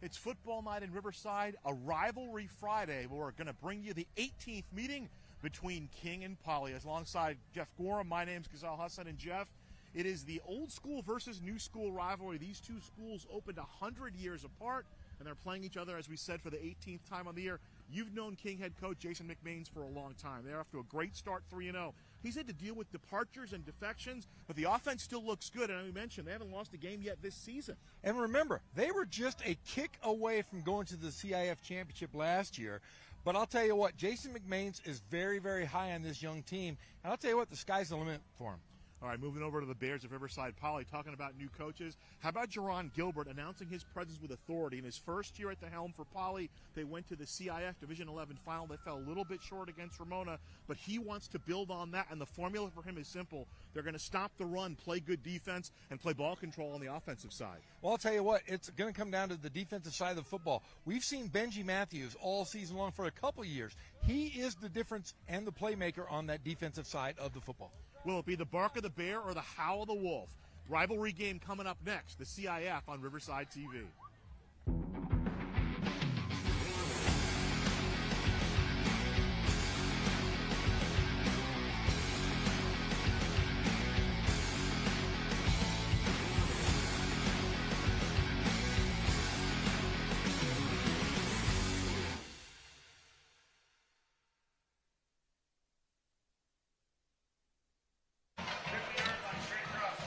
It's football night in Riverside, a rivalry Friday, where we're going to bring you the 18th meeting between King and Poly. Alongside Jeff Gorham, my name's Ghazal Hassan, and Jeff, it is the old school versus new school rivalry. These two schools opened 100 years apart, and they're playing each other, as we said, for the 18th time on the year. You've known King head coach Jason McMains for a long time. They're off to a great start, 3-0. He's had to deal with departures and defections, but the offense still looks good. And we mentioned they haven't lost a game yet this season. And remember, they were just a kick away from going to the CIF championship last year. But I'll tell you what, Jason McMains is very, very high on this young team. And I'll tell you what, the sky's the limit for him. All right, moving over to the Bears of Riverside Poly, talking about new coaches. How about Jerron Gilbert announcing his presence with authority? In his first year at the helm for Poly, they went to the CIF Division 11 final. They fell a little bit short against Ramona, but he wants to build on that, and the formula for him is simple. They're going to stop the run, play good defense, and play ball control on the offensive side. Well, I'll tell you what, it's going to come down to the defensive side of the football. We've seen Benji Matthews all season long for a couple years. He is the difference and the playmaker on that defensive side of the football. Will it be the bark of the bear or the howl of the wolf? Rivalry game coming up next, the CIF on Riverside TV.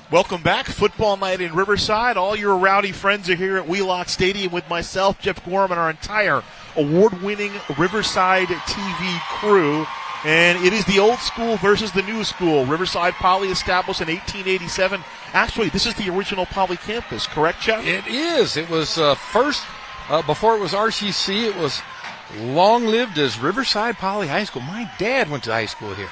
Welcome back. Football night in Riverside. All your rowdy friends are here at Wheelock Stadium with myself, Jeff Gorham, and our entire award-winning Riverside TV crew. And it is the old school versus the new school. Riverside Poly established in 1887. Actually, this is the original Poly campus, correct, Jeff? It is. It was first, before it was RCC, it was long-lived as Riverside Poly High School. My dad went to high school here.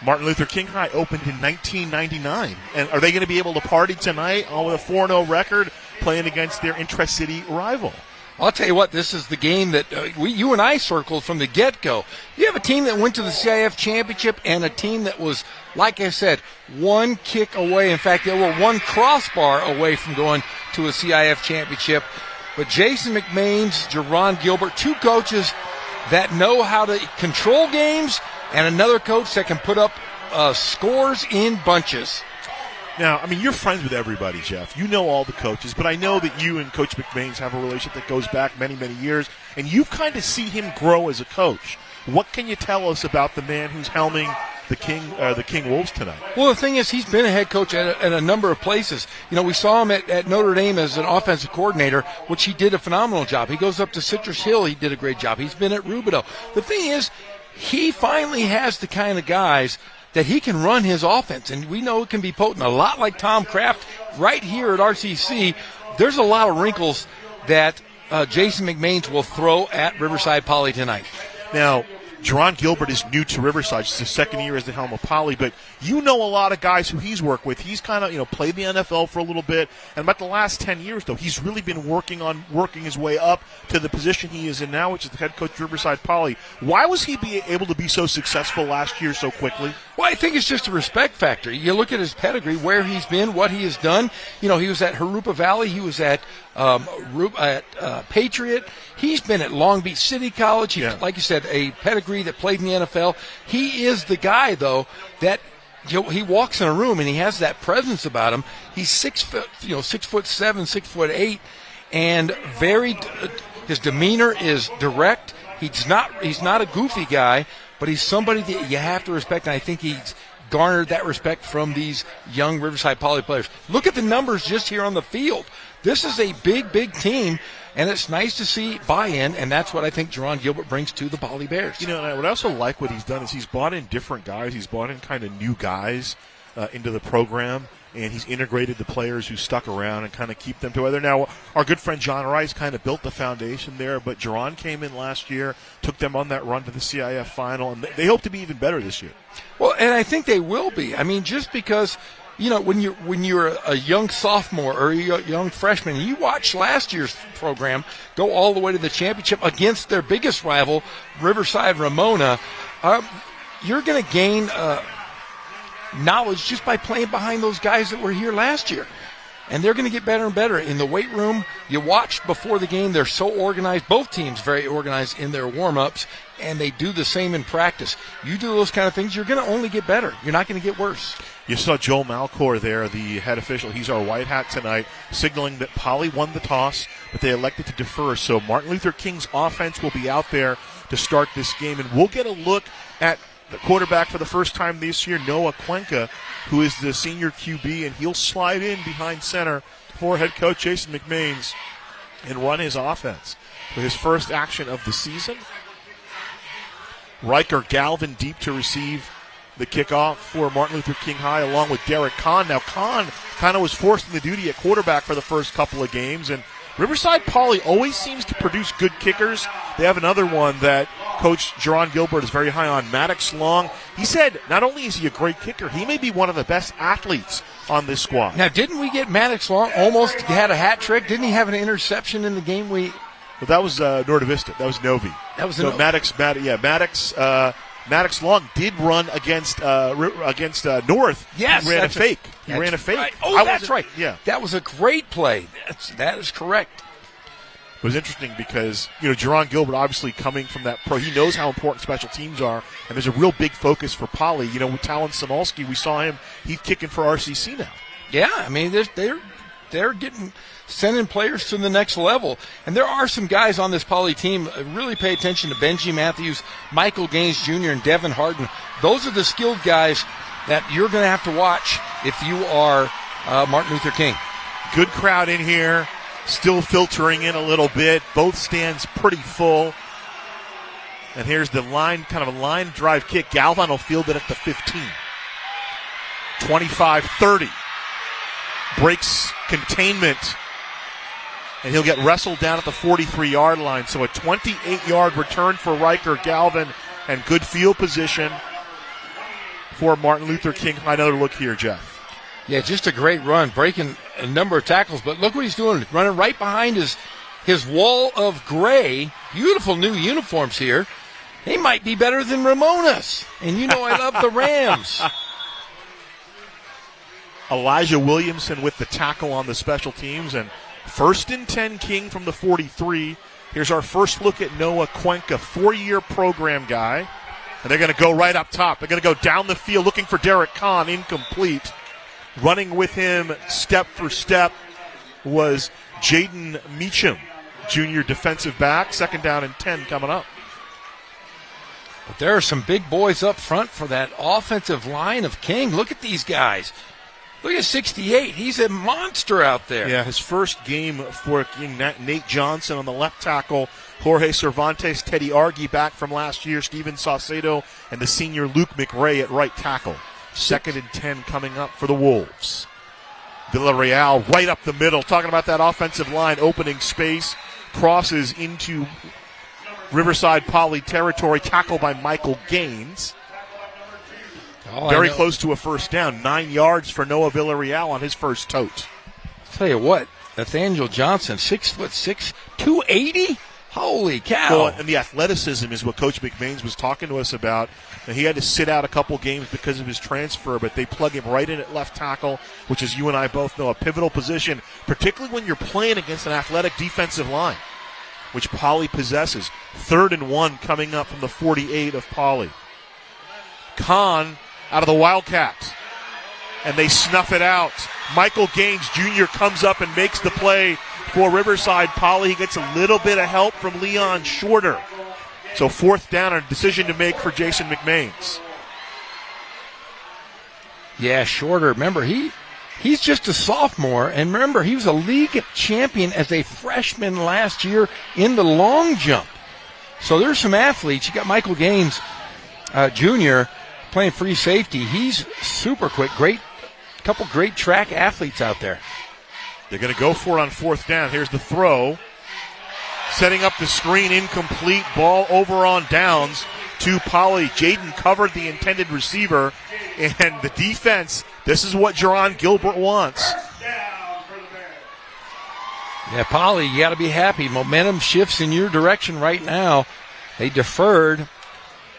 Martin Luther King High opened in 1999. And are they going to be able to party tonight with a 4-0 record playing against their intra-city rival? I'll tell you what, this is the game that you and I circled from the get-go. You have a team that went to the CIF championship and a team that was, like I said, one kick away. In fact, they were one crossbar away from going to a CIF championship. But Jason McMains, Jerron Gilbert, two coaches that know how to control games, and another coach that can put up scores in bunches. Now, I mean, you're friends with everybody, Jeff. You know all the coaches, but I know that you and Coach McMains have a relationship that goes back many, many years, and you've kind of seen him grow as a coach. What can you tell us about the man who's helming the King Wolves tonight? Well, the thing is, he's been a head coach at a number of places. You know, we saw him at Notre Dame as an offensive coordinator, which he did a phenomenal job. He goes up to Citrus Hill. He did a great job. He's been at Rubidoux. The thing is, he finally has the kind of guys that he can run his offense, and we know it can be potent. A lot like Tom Kraft right here at RCC, there's a lot of wrinkles that Jason McMains will throw at Riverside Poly tonight. Now, Jerron Gilbert is new to Riverside. It's his second year as the helm of Poly, but you know a lot of guys who he's worked with. He's kind of, played the NFL for a little bit, and about the last 10 years, though, he's really been working his way up to the position he is in now, which is the head coach of Riverside Poly. Why was he able to be so successful last year so quickly? Well, I think it's just a respect factor. You look at his pedigree, where he's been, what he has done. He was at Harupa Valley. He was at Patriot. He's been at Long Beach City College. He's, like you said, a pedigree that played in the NFL. He is the guy, though, that he walks in a room and he has that presence about him. He's 6'7", 6'8", and his demeanor is direct. He's not a goofy guy, but he's somebody that you have to respect, and I think he's garnered that respect from these young Riverside Poly players. Look at the numbers just here on the field. This is a big, big team, and it's nice to see buy-in, and that's what I think Jerron Gilbert brings to the Poly Bears. And I would also like what he's done is he's brought in different guys. He's brought in kind of new guys into the program, and he's integrated the players who stuck around and kind of keep them together. Now, our good friend John Rice kind of built the foundation there, but Jerron came in last year, took them on that run to the CIF final, and they hope to be even better this year. Well, and I think they will be. I mean, just because – when you're a young sophomore or a young freshman, and you watch last year's program go all the way to the championship against their biggest rival, Riverside Ramona, you're going to gain knowledge just by playing behind those guys that were here last year. and they're going to get better and better. In the weight room, you watched before the game, they're so organized. Both teams very organized in their warm-ups, and they do the same in practice. You do those kind of things, you're going to only get better. You're not going to get worse. You saw Joel Malcor there, the head official. He's our white hat tonight, signaling that Poly won the toss, but they elected to defer. So Martin Luther King's offense will be out there to start this game, and we'll get a look at the quarterback for the first time this year, Noah Cuenca, who is the senior QB, and he'll slide in behind center for head coach Jason McMains and run his offense for his first action of the season. Riker Galvin deep to receive the kickoff for Martin Luther King High, along with Derek Kahn. Now, Kahn kind of was forced in the duty at quarterback for the first couple of games, and Riverside Poly always seems to produce good kickers. They have another one that Coach Jerron Gilbert is very high on, Maddox Long. He said not only is he a great kicker, he may be one of the best athletes on this squad. Now, didn't we get Maddox Long almost had a hat trick? Didn't he have an interception in the game? Well, that was Norte Vista. That was Novi. That was no, Maddox. Maddox Long did run against North. Yes, he ran a fake. He ran a fake. Right. Oh, that's right. Yeah, that was a great play. That is correct. It was interesting because, Jerron Gilbert obviously coming from that pro, he knows how important special teams are, and there's a real big focus for Poly. With Talon Samolsky, we saw him, he's kicking for RCC now. Yeah, I mean, they're sending players to the next level. And there are some guys on this Poly team, really pay attention to Benji Matthews, Michael Gaines Jr., and Devin Harden. Those are the skilled guys that you're going to have to watch if you are Martin Luther King. Good crowd in here. Still filtering in a little bit. Both stands pretty full. And here's the line drive kick. Galvan will field it at the 15. 25-30. Breaks containment. And he'll get wrestled down at the 43-yard line. So a 28-yard return for Riker Galvin and good field position for Martin Luther King. Another look here, Jeff. Yeah, just a great run, breaking a number of tackles. But look what he's doing, running right behind his wall of gray. Beautiful new uniforms here. They might be better than Ramona's. And I love the Rams. Elijah Williamson with the tackle on the special teams. And 1st and 10 King from the 43. Here's our first look at Noah Cuenca, 4-year program guy. And they're going to go right up top. They're going to go down the field looking for Derek Kahn, incomplete. Running with him step for step was Jaden Meacham, junior defensive back. 2nd down and 10 coming up. But there are some big boys up front for that offensive line of King. Look at these guys. Look at 68. He's a monster out there. Yeah, his first game for King, Nate Johnson on the left tackle. Jorge Cervantes, Teddy Argy back from last year. Steven Saucedo, and the senior Luke McRae at right tackle. 2nd and 10 coming up for the Wolves. Villarreal right up the middle. Talking about that offensive line opening space. Crosses into Riverside Poly territory. Tackled by Michael Gaines. Very close to a first down. 9 yards for Noah Villarreal on his first tote. I'll tell you what, Nathaniel Johnson, 6'6", 280? Holy cow. Well, and the athleticism is what Coach McMains was talking to us about. And he had to sit out a couple games because of his transfer, but they plug him right in at left tackle, which, as you and I both know, a pivotal position, particularly when you're playing against an athletic defensive line, which Poly possesses. 3rd and 1 coming up from the 48 of Poly. Kahn out of the Wildcats, and they snuff it out. Michael Gaines Jr. comes up and makes the play for Riverside Poly. He gets a little bit of help from Leon Shorter. So 4th down, a decision to make for Jason McMains. Yeah, Shorter. Remember, he's just a sophomore, and remember, he was a league champion as a freshman last year in the long jump. So there's some athletes. You got Michael Gaines Jr. playing free safety. He's super quick. Couple great track athletes out there. They're going to go for it on 4th down. Here's the throw. Setting up the screen, incomplete. Ball over on downs to Poly. Jaden covered the intended receiver. And the defense, this is what Jerron Gilbert wants. Yeah, Poly, you got to be happy. Momentum shifts in your direction right now. They deferred.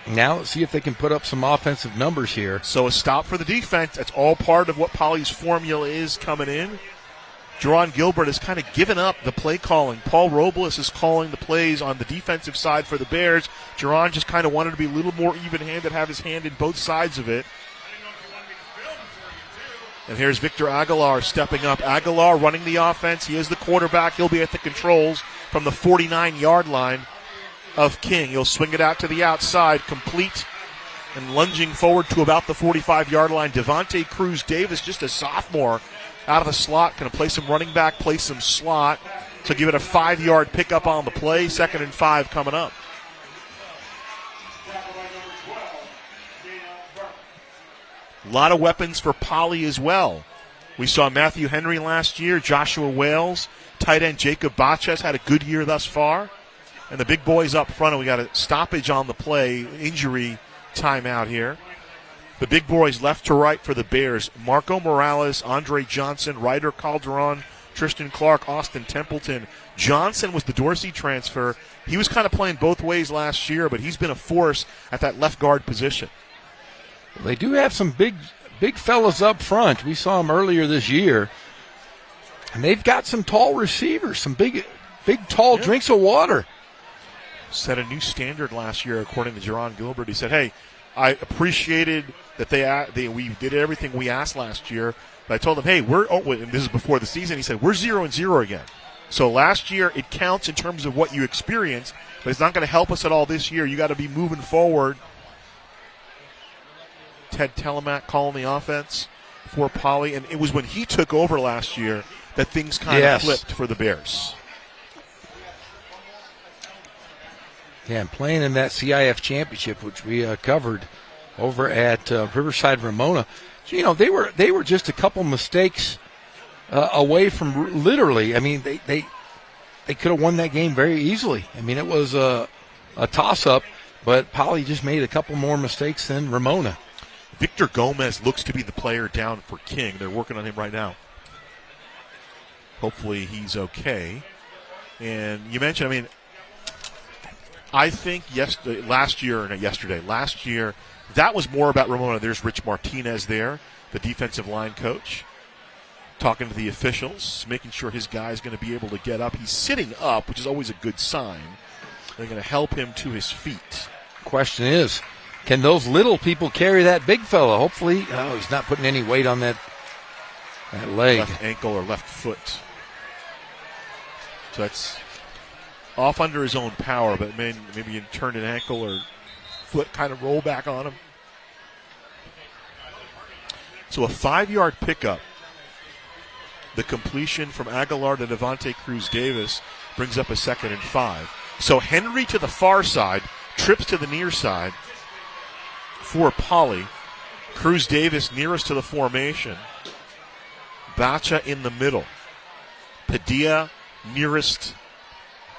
Now let's see if they can put up some offensive numbers here. So a stop for the defense. That's all part of what Poly's formula is coming in. Jerron Gilbert has kind of given up the play calling. Paul Robles is calling the plays on the defensive side for the Bears. Jerron just kind of wanted to be a little more even-handed, have his hand in both sides of it. And here's Victor Aguilar stepping up. Aguilar running the offense. He is the quarterback. He'll be at the controls from the 49-yard line of King. He'll swing it out to the outside, complete and lunging forward to about the 45-yard line. Devontae Cruz Davis, just a sophomore, out of the slot. Going to play some running back, play some slot. So give it a 5-yard pickup on the play. 2nd and 5 coming up. A lot of weapons for Poly as well. We saw Matthew Henry last year, Joshua Wales, tight end Jacob Bacchus had a good year thus far. And the big boys up front, and we got a stoppage on the play, injury timeout here. The big boys left to right for the Bears. Marco Morales, Andre Johnson, Ryder Calderon, Tristan Clark, Austin Templeton. Johnson was the Dorsey transfer. He was kind of playing both ways last year, but he's been a force at that left guard position. They do have some big fellas up front. We saw them earlier this year. And they've got some tall receivers, some big tall drinks of water. Set a new standard last year, according to Jerron Gilbert. He said, hey, I appreciated that we did everything we asked last year. But I told them, hey, and this is before the season, he said, we're 0-0 again. So last year it counts in terms of what you experienced, but it's not going to help us at all this year. You got to be moving forward. Ted Telemack calling the offense for Poly, and it was when he took over last year that things kind of flipped for the Bears. Yeah, and playing in that CIF championship, which we covered over at Riverside Ramona, you know, they were just a couple mistakes away from literally. I mean, they could have won that game very easily. I mean, it was a toss-up, but Poly just made a couple more mistakes than Ramona. Victor Gomez looks to be the player down for King. They're working on him right now. Hopefully he's okay. And you mentioned, I mean, I think last year, that was more about Ramona. There's Rich Martinez there, the defensive line coach, talking to the officials, making sure his guy's going to be able to get up. He's sitting up, which is always a good sign. They're going to help him to his feet. Question is, can those little people carry that big fella? Hopefully, he's not putting any weight on that leg. Left ankle or left foot. So that's off under his own power, but maybe you turn an ankle or foot kind of roll back on him. So a 5-yard pickup. The completion from Aguilar to Devontae Cruz Davis brings up a 2nd and 5. So Henry to the far side, trips to the near side for Poly. Cruz Davis nearest to the formation. Bacha in the middle. Padilla nearest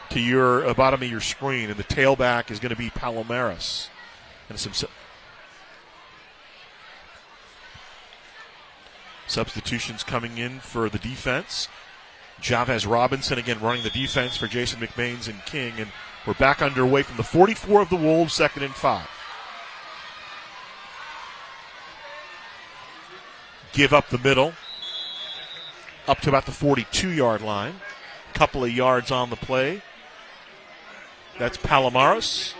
to your bottom of your screen, and the tailback is going to be Palomares. And some substitutions coming in for the defense. Javez Robinson again running the defense for Jason McMains and King, and we're back underway from the 44 of the Wolves, 2nd and 5. Give up the middle, up to about the 42-yard line. Couple of yards on the play. That's Palomares.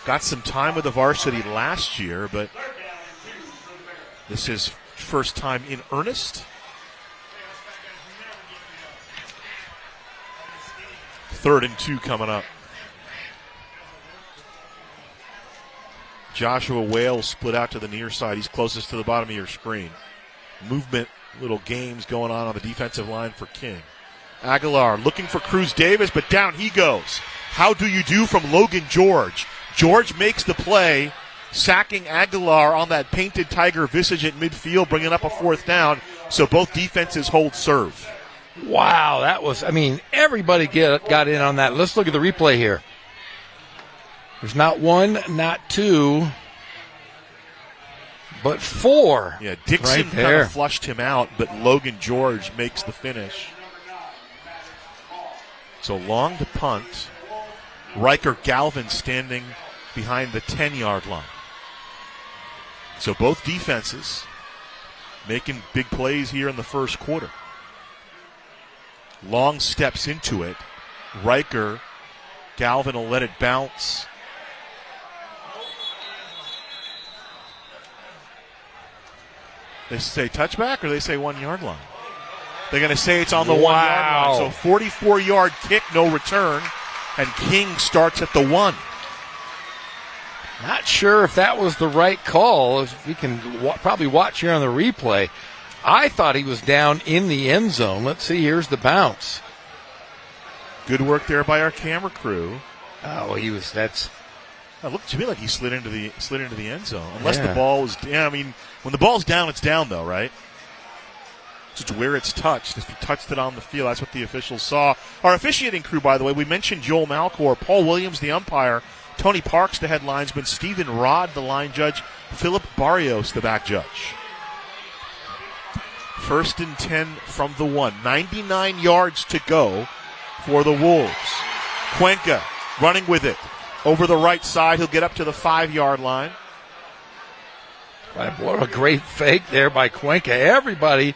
Got some time with the varsity last year, but this is first time in earnest. 3rd and 2 coming up. Joshua Wales split out to the near side. He's closest to the bottom of your screen. Movement, little games going on the defensive line for King. Aguilar looking for Cruz Davis, but down he goes. How do you do from Logan George? George makes the play, sacking Aguilar on that painted tiger visage at midfield, bringing up a 4th down, so both defenses hold serve. Wow, that was, everybody got in on that. Let's look at the replay here. There's not one, not two, but 4. Yeah, Dixon right kind of flushed him out, but Logan George makes the finish. So long to punt. Riker Galvin standing behind the 10-yard line. So both defenses making big plays here in the first quarter. Long steps into it. Riker, Galvin will let it bounce. They say touchback or they say 1 yard line? They're going to say it's on the 1 yard line. So 44-yard kick, no return, and King starts at the 1. Not sure if that was the right call. We can probably watch here on the replay. I thought he was down in the end zone. Let's see. Here's the bounce. Good work there by our camera crew. Oh, he was. It looked to me like he slid into the end zone. Unless the ball was. Yeah, I mean, when the ball's down, it's down though, right? So it's where it's touched. If he touched it on the field, that's what the officials saw. Our officiating crew, by the way, we mentioned Joel Malcor, Paul Williams, the umpire, Tony Parks, the head linesman, Stephen Rod, the line judge, Philip Barrios, the back judge. 1st and 10 from the 1. 99 yards to go for the Wolves. Cuenca running with it. Over the right side, he'll get up to the 5-yard line. What a great fake there by Cuenca. Everybody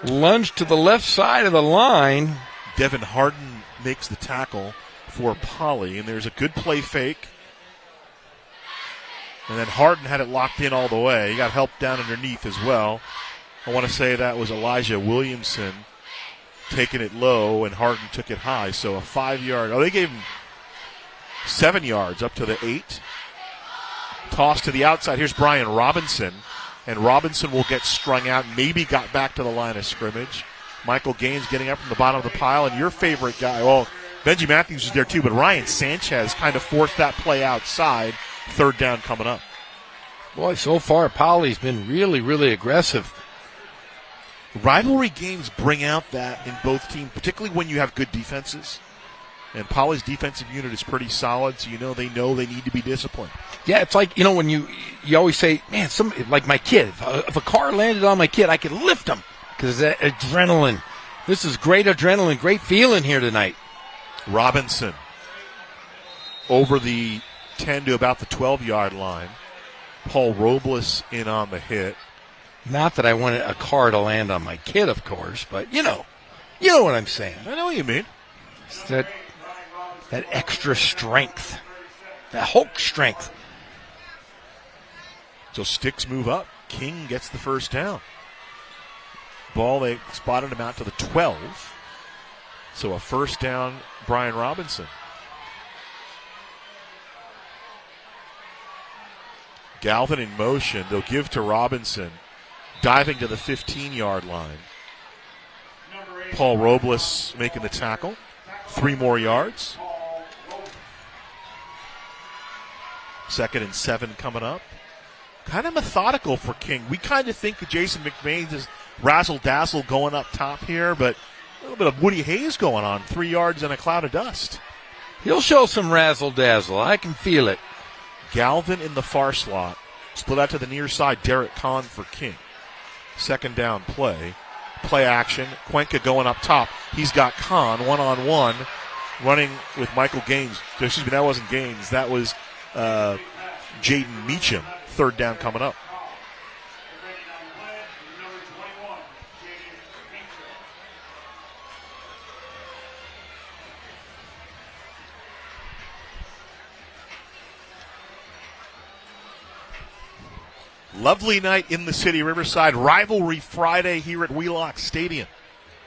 lunged to the left side of the line. Devin Harden makes the tackle for Poly, and there's a good play fake. And then Harden had it locked in all the way. He got help down underneath as well. I want to say that was Elijah Williamson taking it low, and Harden took it high. So a 5-yard. Oh, they gave him 7 yards up to the 8. Toss to the outside. Here's Brian Robinson, and Robinson will get strung out. Maybe got back to the line of scrimmage. Michael Gaines getting up from the bottom of the pile, and your favorite guy, well, Benji Matthews is there too, but Ryan Sanchez kind of forced that play outside. 3rd down coming up. Boy, so far Poly's been really, really aggressive. Rivalry games bring out that in both teams, particularly when you have good defenses. And Poly's defensive unit is pretty solid, so they know they need to be disciplined. Yeah, it's like, when you always say, man, like my kid, if a car landed on my kid, I could lift him because that adrenaline. This is great adrenaline, great feeling here tonight. Robinson over the 10 to about the 12-yard line. Paul Robles in on the hit. Not that I wanted a car to land on my kid, of course, but you know what I'm saying. I know what you mean. It's that extra strength, that Hulk strength. So sticks move up. King gets the 1st down. Ball, they spotted him out to the 12. So a 1st down, Brian Robinson. Galvin in motion. They'll give to Robinson. Diving to the 15-yard line. Paul Robles making the tackle. 3 more yards. 2nd and 7 coming up. Kind of methodical for King. We kind of think that Jason McBain is razzle-dazzle going up top here, but a little bit of Woody Hayes going on. 3 yards in a cloud of dust. He'll show some razzle-dazzle. I can feel it. Galvin in the far slot. Split out to the near side. Derek Kahn for King. 2nd down play. Play action. Cuenca going up top. He's got Kahn one-on-one running with Michael Gaines. Excuse me, that wasn't Gaines. That was Jaden Meacham. 3rd down coming up. Lovely night in the city, Riverside. Rivalry Friday here at Wheelock Stadium.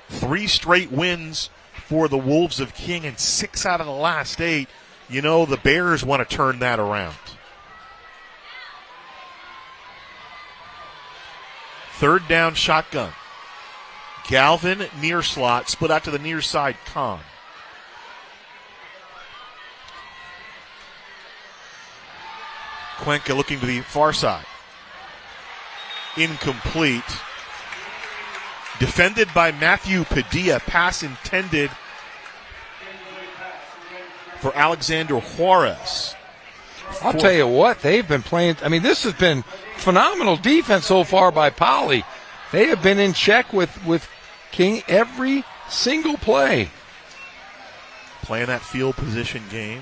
3 straight wins for the Wolves of King and 6 out of the last 8. The Bears want to turn that around. 3rd down shotgun. Galvin near slot, split out to the near side, Kahn. Cuenca looking to the far side. Incomplete. Defended by Matthew Padilla. Pass intended for Alexander Juarez. I'll tell you what, they've been playing. I mean, this has been phenomenal defense so far by Poly. They have been in check with King every single play. Playing that field position game.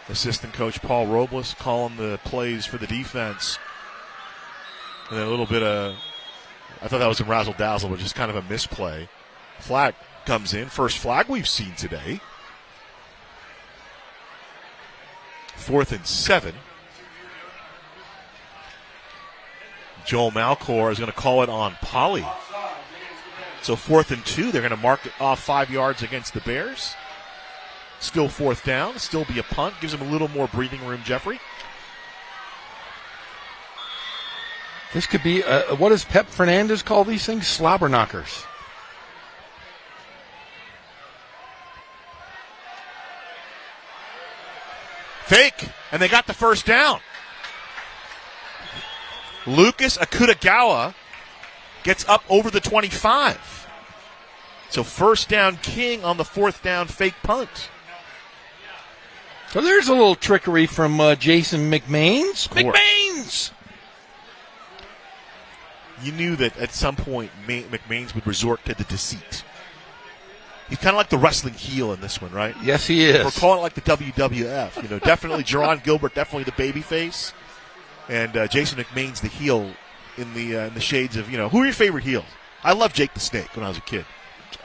Assistant coach Paul Robles calling the plays for the defense. And then a little bit of, I thought that was a razzle-dazzle, but just kind of a misplay. Flag comes in. First flag we've seen today. 4th and 7. Joel Malcor is going to call it on Poly. So 4th and 2, they're going to mark it off 5 yards against the Bears. Still 4th down, still be a punt. Gives them a little more breathing room, Jeffrey. This could be, what does Pep Fernandez call these things? Slobber knockers. Fake, and they got the first down. Lucas Akutagawa gets up over the 25. So first down, King on the 4th down fake punt. So there's a little trickery from Jason McMains. McMains! You knew that at some point McMains would resort to the deceit. He's kind of like the wrestling heel in this one, right? Yes, he is. We're calling it like the WWF. You know, definitely Jerron Gilbert, definitely the baby face. And Jason McMains, the heel in the shades of, who are your favorite heels? I loved Jake the Snake when I was a kid.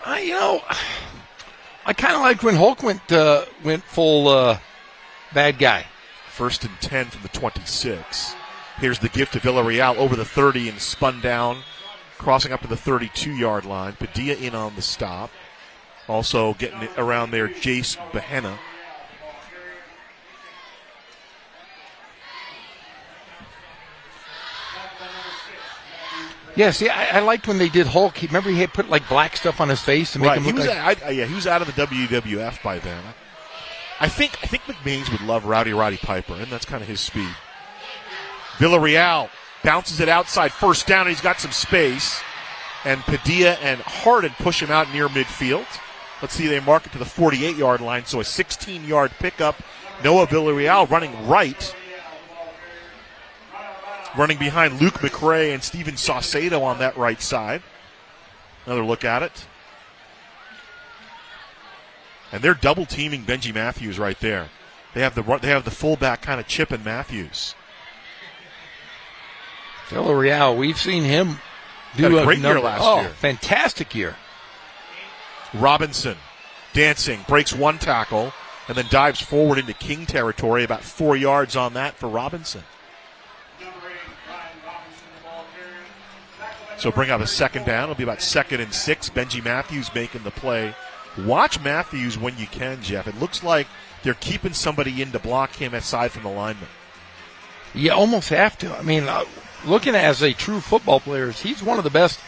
I kind of liked when Hulk went full bad guy. 1st and 10 from the 26. Here's the gift to Villarreal over the 30 and spun down, crossing up to the 32-yard line. Padilla in on the stop. Also getting it around there, Jace Behenna. Yeah, see, I liked when they did Hulk. Remember he had put like black stuff on his face to make him look like... he was out of the WWF by then. I think McMains would love Roddy Piper, and that's kind of his speed. Villarreal bounces it outside, first down, and he's got some space. And Padilla and Harden push him out near midfield. Let's see, they mark it to the 48-yard line, so a 16-yard pickup. Noah Villarreal running right. Running behind Luke McRae and Steven Saucedo on that right side. Another look at it. And they're double teaming Benji Matthews right there. They have the fullback kind of chipping Matthews. Villarreal, we've seen him do a great year last year. Fantastic year. Robinson dancing, breaks one tackle, and then dives forward into King territory. About 4 yards on that for Robinson. So bring up a second down. It'll be about 2nd and 6. Benji Matthews making the play. Watch Matthews when you can, Jeff. It looks like they're keeping somebody in to block him aside from the lineman. You almost have to. I mean, looking as a true football player, he's one of the best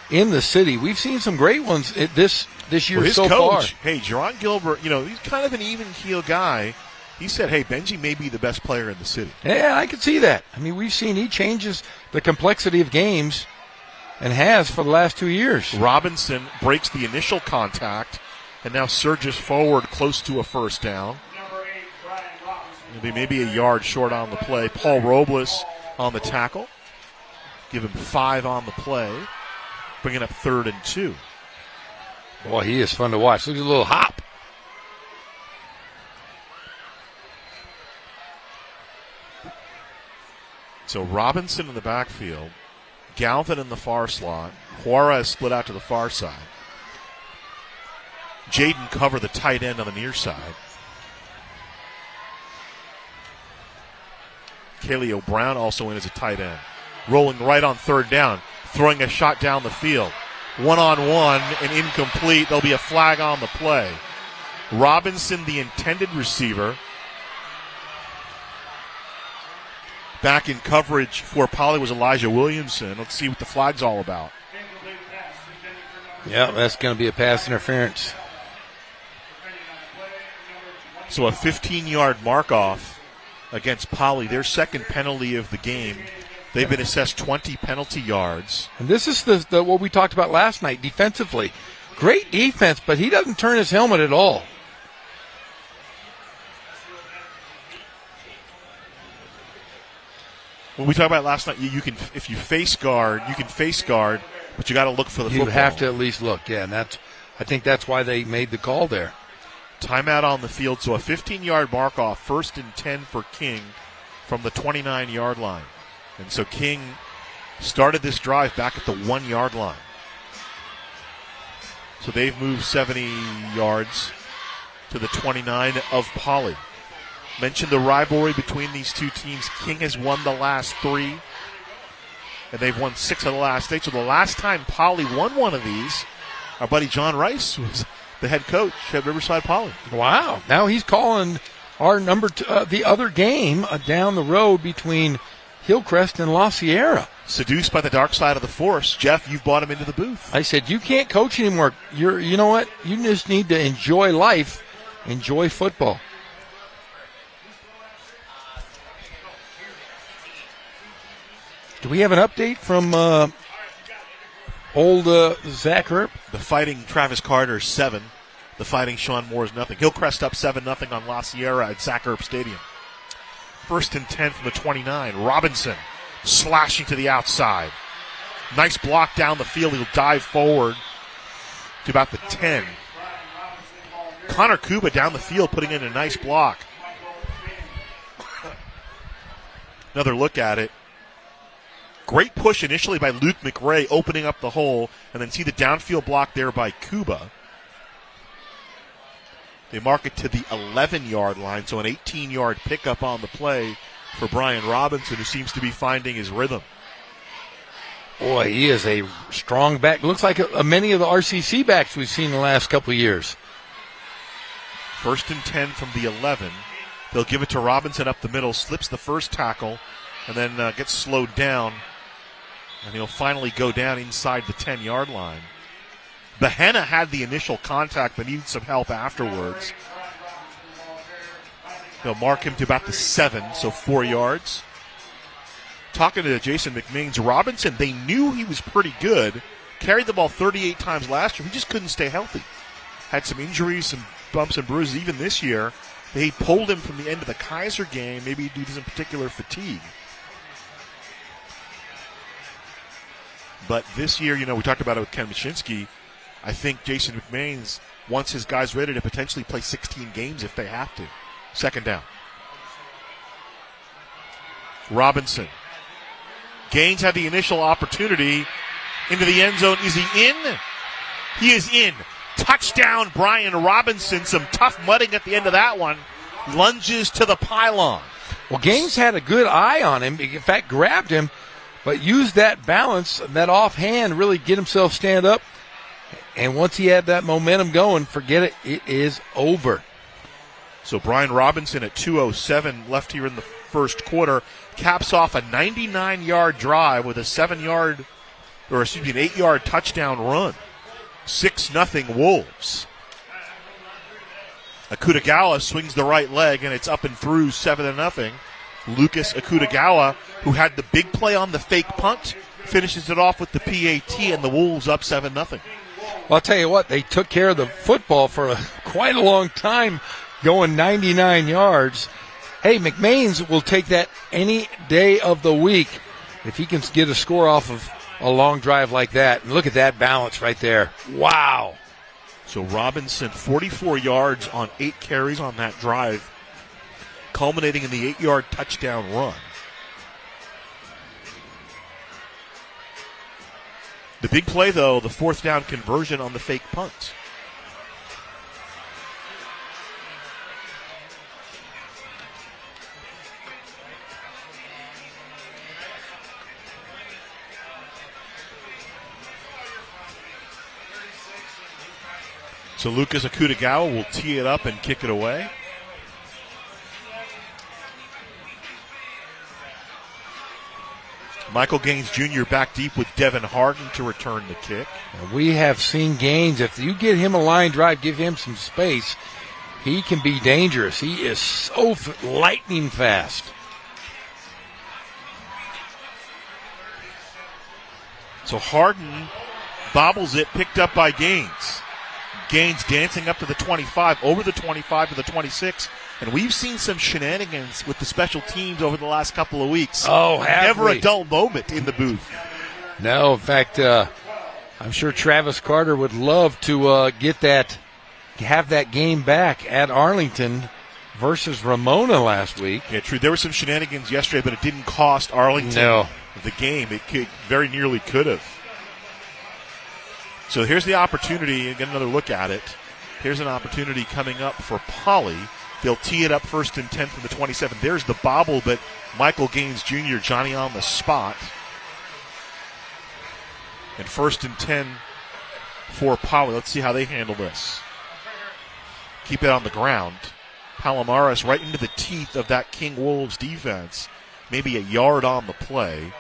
in the city. We've seen some great ones this year his so coach, far. Hey, Jerron Gilbert, he's kind of an even-keel guy. He said, hey, Benji may be the best player in the city. Yeah, I can see that. I mean, we've seen he changes the complexity of games and has for the last 2 years. Robinson breaks the initial contact and now surges forward close to a first down. It'll be maybe a yard short on the play. Paul Robles on the tackle. Give him 5 on the play. Bringing up 3rd and 2. Boy, he is fun to watch. Look at the little hop. So Robinson in the backfield. Galvin in the far slot. Juarez split out to the far side. Jaden cover the tight end on the near side. Kaleo Brown also in as a tight end. Rolling right on 3rd down. Throwing a shot down the field. 1-on-1 and incomplete. There'll be a flag on the play. Robinson, the intended receiver. Back in coverage for Poly was Elijah Williamson. Let's see what the flag's all about. Yeah, that's going to be a pass interference. So a 15-yard mark-off against Poly. Their second penalty of the game. They've been assessed 20 penalty yards. And this is the what we talked about last night defensively. Great defense, but he doesn't turn his helmet at all. When we talked about last night, you can, if you face guard, you can face guard, but you got to look for the football. You have to at least look, yeah. And I think that's why they made the call there. Timeout on the field, so a 15-yard mark-off, 1st and 10 for King from the 29-yard line. And so King started this drive back at the 1-yard line. So they've moved 70 yards to the 29 of Poly. Mentioned the rivalry between these two teams. King has won the last 3, and they've won 6 of the last 8. So the last time Poly won one of these, our buddy John Rice was the head coach at Riverside Poly. Wow. Now he's calling our the other game down the road between Hillcrest and La Sierra. Seduced by the dark side of the force. Jeff, you've brought him into the booth. I said, you can't coach anymore. You know what? You just need to enjoy life, enjoy football. Do we have an update from old Zach Erp? The Fighting Travis Carter 7. The Fighting Sean Moore's nothing. Hillcrest up 7-0 on La Sierra at Zach Erp Stadium. 1st and 10 from the 29. Robinson slashing to the outside. Nice block down the field. He'll dive forward to about the 10. Connor Kuba down the field putting in a nice block. Another look at it. Great push initially by Luke McRae opening up the hole, and then see the downfield block there by Kuba. They mark it to the 11-yard line, so an 18-yard pickup on the play for Brian Robinson, who seems to be finding his rhythm. Boy, he is a strong back. Looks like many of the RCC backs we've seen in the last couple of years. 1st and 10 from the 11. They'll give it to Robinson up the middle, slips the first tackle, and then gets slowed down. And he'll finally go down inside the 10-yard line. Behenna had the initial contact but needed some help afterwards. They'll mark him to about the 7, so 4 yards. Talking to Jason McMains, Robinson, they knew he was pretty good. Carried the ball 38 times last year. He just couldn't stay healthy. Had some injuries, some bumps and bruises even this year. They pulled him from the end of the Kaiser game, maybe due to some particular fatigue. But this year, we talked about it with Ken Mashinsky. I think Jason McMains wants his guys ready to potentially play 16 games if they have to. 2nd down. Robinson. Gaines had the initial opportunity into the end zone. Is he in? He is in. Touchdown, Brian Robinson. Some tough mudding at the end of that one. Lunges to the pylon. Well, Gaines had a good eye on him. In fact, grabbed him, but used that balance, that offhand, really get himself stand up. And once he had that momentum going, forget it, it is over. So Brian Robinson at 2:07 left here in the first quarter caps off a 99-yard drive with an 8-yard touchdown run. 6-0 Wolves. Akutagawa swings the right leg, and it's up and through 7-0. Lucas Akutagawa, who had the big play on the fake punt, finishes it off with the PAT, and the Wolves up 7-0. Well, I'll tell you what, they took care of the football for quite a long time, going 99 yards. Hey, McMains will take that any day of the week if he can get a score off of a long drive like that. And look at that balance right there. Wow. So Robinson, 44 yards on 8 carries on that drive, culminating in the 8-yard touchdown run. The big play, though, the 4th down conversion on the fake punt. So Lucas Akutagawa will tee it up and kick it away. Michael Gaines Jr. back deep with Devin Harden to return the kick. We have seen Gaines. If you get him a line drive, give him some space, he can be dangerous. He is so lightning fast. So Harden bobbles it, picked up by Gaines. Gaines dancing up to the 25, over the 25 to the 26. And we've seen some shenanigans with the special teams over the last couple of weeks. Oh, Never a dull moment in the booth. No, in fact, I'm sure Travis Carter would love to have that game back at Arlington versus Ramona last week. Yeah, true. There were some shenanigans yesterday, but it didn't cost Arlington. No. the game. It very nearly could have. So here's the opportunity, and get another look at it. Here's an opportunity coming up for Poly. They'll tee it up 1st and 10 from the 27. There's the bobble, but Michael Gaines Jr., Johnny on the spot. And 1st and 10 for Poly. Let's see how they handle this. Keep it on the ground. Palomares right into the teeth of that King Wolves defense. Maybe a yard on the play.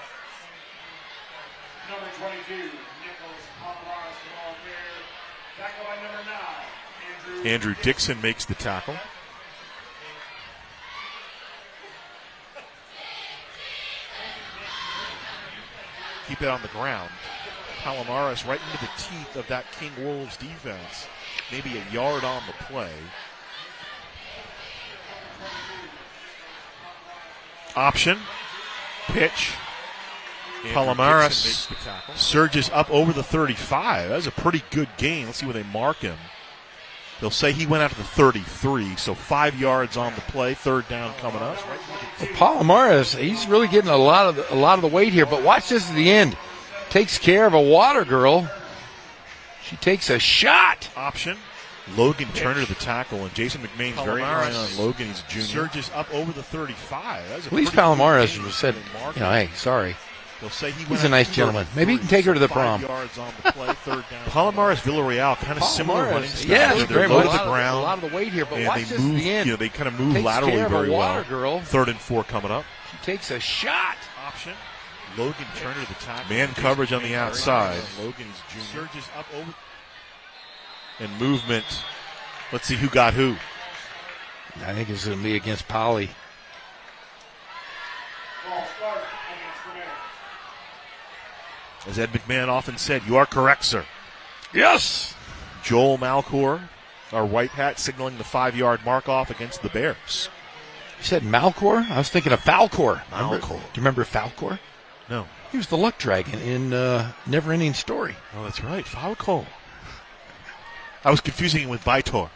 Number 22, Nicholas Palomares, the ball there. Tackle by number 9, Andrew Dixon makes the tackle. Keep it on the ground. Palomares right into the teeth of that King Wolves defense. Maybe a yard on the play. Option. Pitch. Palomares surges up over the 35. That was a pretty good gain. Let's see where they mark him. They'll say he went out to the 33, so 5 yards on the play. 3rd down coming up. Well, Palomares, he's really getting a lot of the weight here. But watch this at the end. Takes care of a water girl. She takes a shot. Option. Logan Turner the tackle, and Jason McMahon's very high on Logan. He's a junior. Surges up over the 35. At least Palomares said, hey, sorry. He's a nice gentleman. Maybe he can take her to the prom. Palomares Villarreal, kind of similar running style. Yeah, they're low to the ground. A lot of the weight here, but and watch they this move, at the end. they kind of move Takes laterally care of very a water well. girl. 3rd and 4 coming up. She takes a shot. Option. Logan Turner the tackle. Man coverage on the outside. Logan's junior. Surges up over. And movement. Let's see who got who. I think it's going to be against Poly. As Ed McMahon often said, you are correct, sir. Yes. Joel Malcor, our white hat, signaling the 5-yard mark off against the Bears. You said Malcor? I was thinking of Falcor. Malcor. Do you remember Falcor? No. He was the luck dragon in Never-Ending Story. Oh, that's right. Falcor. I was confusing him with Baitor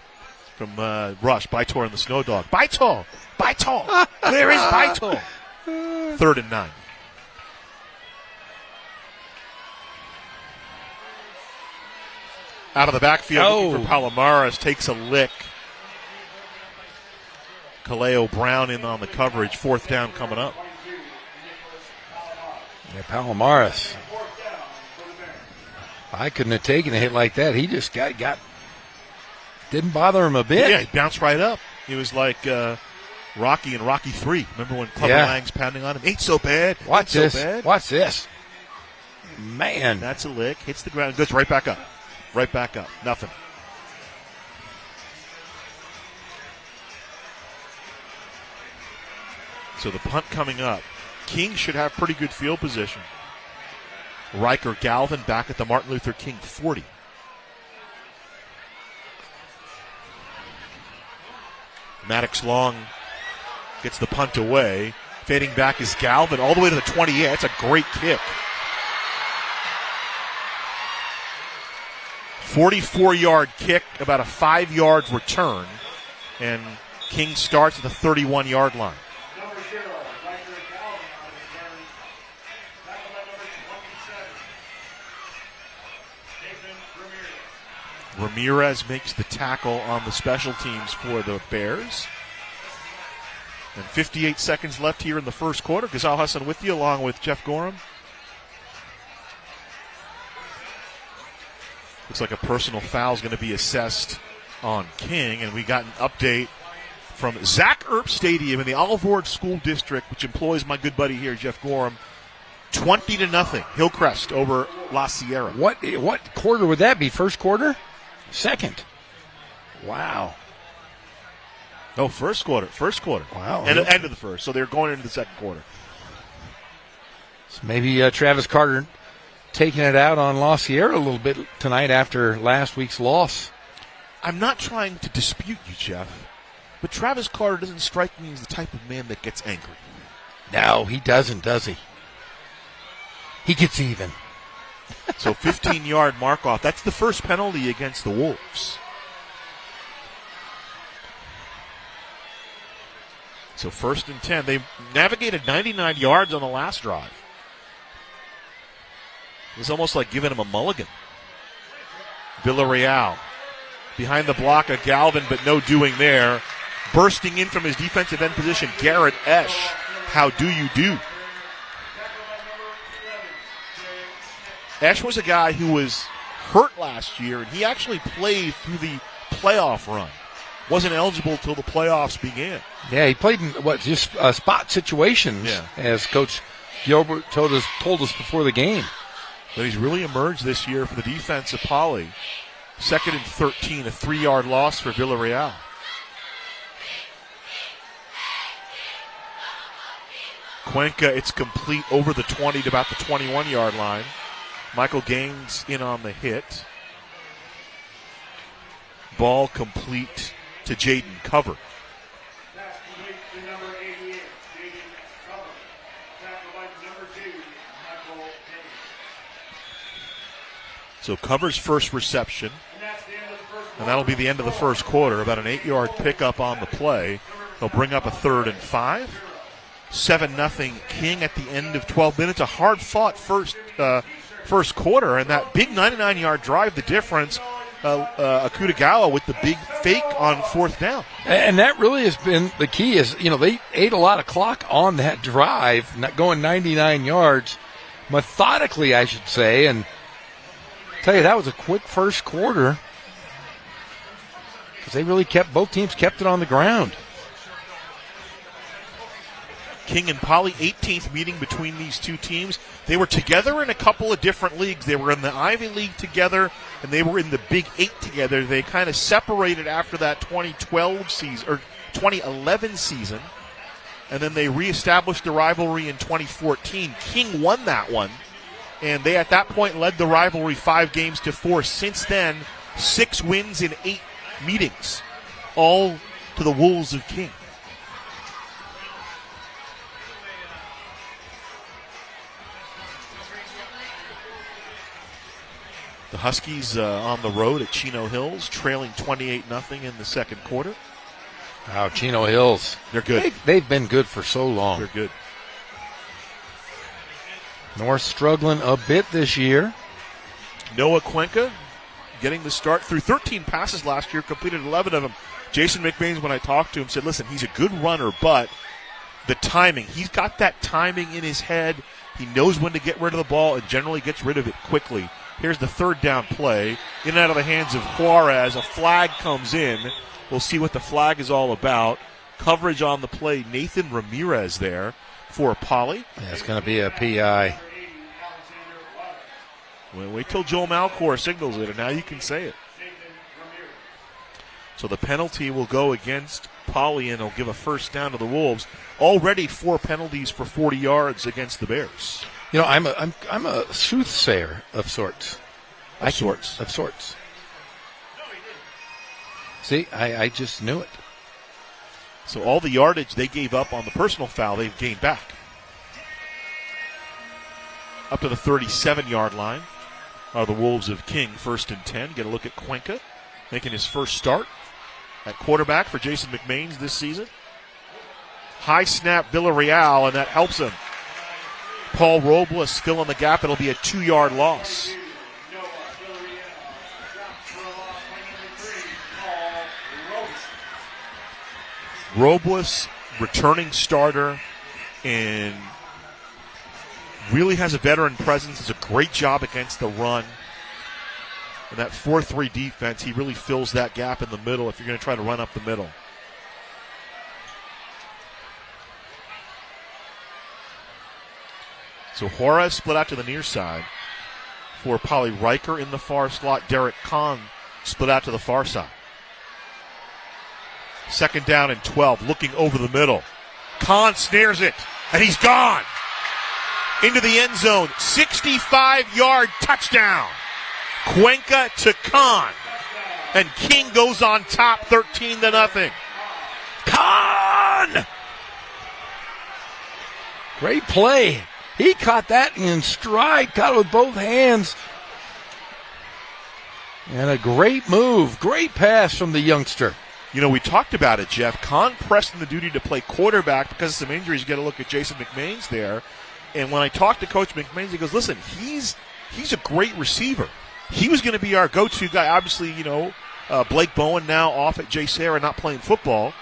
from Rush. Baitor and the Snow Dog. Baitor! Baitor! Where is Baitor? 3rd and 9. Out of the backfield, looking for Palomares, takes a lick. Kaleo Brown in on the coverage. 4th down coming up. Yeah, Palomares. I couldn't have taken a hit like that. He just got didn't bother him a bit. Yeah, he bounced right up. He was like Rocky in Rocky 3. Remember when Clubber Lang's pounding on him? Ain't so bad. Watch this. So bad. Watch this. Man. That's a lick. Hits the ground. Goes right back up. Right back up. Nothing. So the punt coming up. King should have pretty good field position. Riker Galvin back at the Martin Luther King 40. Maddox Long gets the punt away. Fading back is Galvin all the way to the 28. That's a great kick. 44-yard kick, about a 5-yard return. And King starts at the 31-yard line. Number 0, Riker Galvin on the return. Tackle by number 27, Nathan Ramirez. Ramirez makes the tackle on the special teams for the Bears. And 58 seconds left here in the first quarter. Ghazal Hassan with you along with Jeff Gorham. Looks like a personal foul is going to be assessed on King. And we got an update from Zach Earp Stadium in the Olive Ward School District, which employs my good buddy here, Jeff Gorham. 20-0, Hillcrest over La Sierra. What quarter would that be? First quarter? Second. Wow. Oh, first quarter. Wow. End of the first. So they're going into the second quarter. So maybe Travis Carter taking it out on La Sierra a little bit tonight after last week's loss. I'm not trying to dispute you, Jeff, but Travis Carter doesn't strike me as the type of man that gets angry. No, he doesn't, does he? He gets even. So 15-yard mark off. That's the first penalty against the Wolves. So 1st and 10. They navigated 99 yards on the last drive. It was almost like giving him a mulligan. Villarreal behind the block of Galvin, but no doing there. Bursting in from his defensive end position, Garrett Esch. How do you do? Esch was a guy who was hurt last year, and he actually played through the playoff run. Wasn't eligible till the playoffs began. Yeah, he played in just spot situations, as Coach Gilbert told us before the game. But he's really emerged this year for the defense of Poly. 2nd and 13, a 3-yard loss for Villarreal. Cuenca, it's complete over the 20 to about the 21-yard line. Michael Gaines in on the hit. Ball complete to Jaden Cover. Pass complete to number 88, Jaden Cover. Tackle by number 2, Michael Gaines. So Cover's first reception, And that's the end of the first and that'll be the end of the first quarter. About an 8-yard pickup on the play. They'll bring up a 3rd and 5. 7-0 King at the end of 12 minutes. A hard-fought first quarter, and that big 99-yard drive, the difference. Akutagawa with the big fake on 4th down. And that really has been the key is, they ate a lot of clock on that drive, not going 99 yards, methodically, I should say. And tell you, that was a quick first quarter because they really both teams kept it on the ground. King and Poly, 18th meeting between these two teams. They were together in a couple of different leagues. They were in the Ivy League together, and they were in the Big 8 together. They kind of separated after that 2012 season, or 2011 season, and then they reestablished the rivalry in 2014. King won that one, and they at that point led the rivalry 5-4. Since then, 6 wins in 8 meetings, all to the Wolves of King. The Huskies on the road at Chino Hills, trailing 28-0 in the second quarter. Wow, Chino Hills. They're good. They've been good for so long. They're good. North struggling a bit this year. Noah Cuenca getting the start through 13 passes last year, completed 11 of them. Jason McBain, when I talked to him, said, listen, he's a good runner, but the timing, he's got that timing in his head. He knows when to get rid of the ball and generally gets rid of it quickly. Here's the 3rd down play. In and out of the hands of Juarez. A flag comes in. We'll see what the flag is all about. Coverage on the play. Nathan Ramirez there for Poly. Yeah, it's going to be a PI. Well, wait till Joel Malcor signals it, and now you can say it. So the penalty will go against Poly, and it'll give a first down to the Wolves. Already 4 penalties for 40 yards against the Bears. I'm a soothsayer of sorts. Of sorts. Of sorts. See, I just knew it. So all the yardage they gave up on the personal foul, they've gained back. Up to the 37-yard line are the Wolves of King, 1st and 10. Get a look at Cuenca making his first start at quarterback for Jason McMains this season. High snap Villarreal, and that helps him. Paul Robles filling the gap. It'll be a 2-yard loss. Robles, returning starter, and really has a veteran presence. Does a great job against the run. And that 4-3 defense, he really fills that gap in the middle if you're going to try to run up the middle. So Juarez split out to the near side for Poly. Riker in the far slot. Derek Kahn split out to the far side. 2nd down and 12, looking over the middle. Kahn snares it, and he's gone. Into the end zone, 65-yard touchdown. Cuenca to Kahn. And King goes on top, 13-0. Kahn! Great play. He caught that in stride, caught it with both hands. And a great move, great pass from the youngster. We talked about it, Jeff. Kahn pressed in the duty to play quarterback because of some injuries. You got to look at Jason McMains there. And when I talked to Coach McMains, he goes, listen, he's he's a great receiver. He was going to be our go-to guy. Obviously, Blake Bowen now off at J. Sarah, not playing football.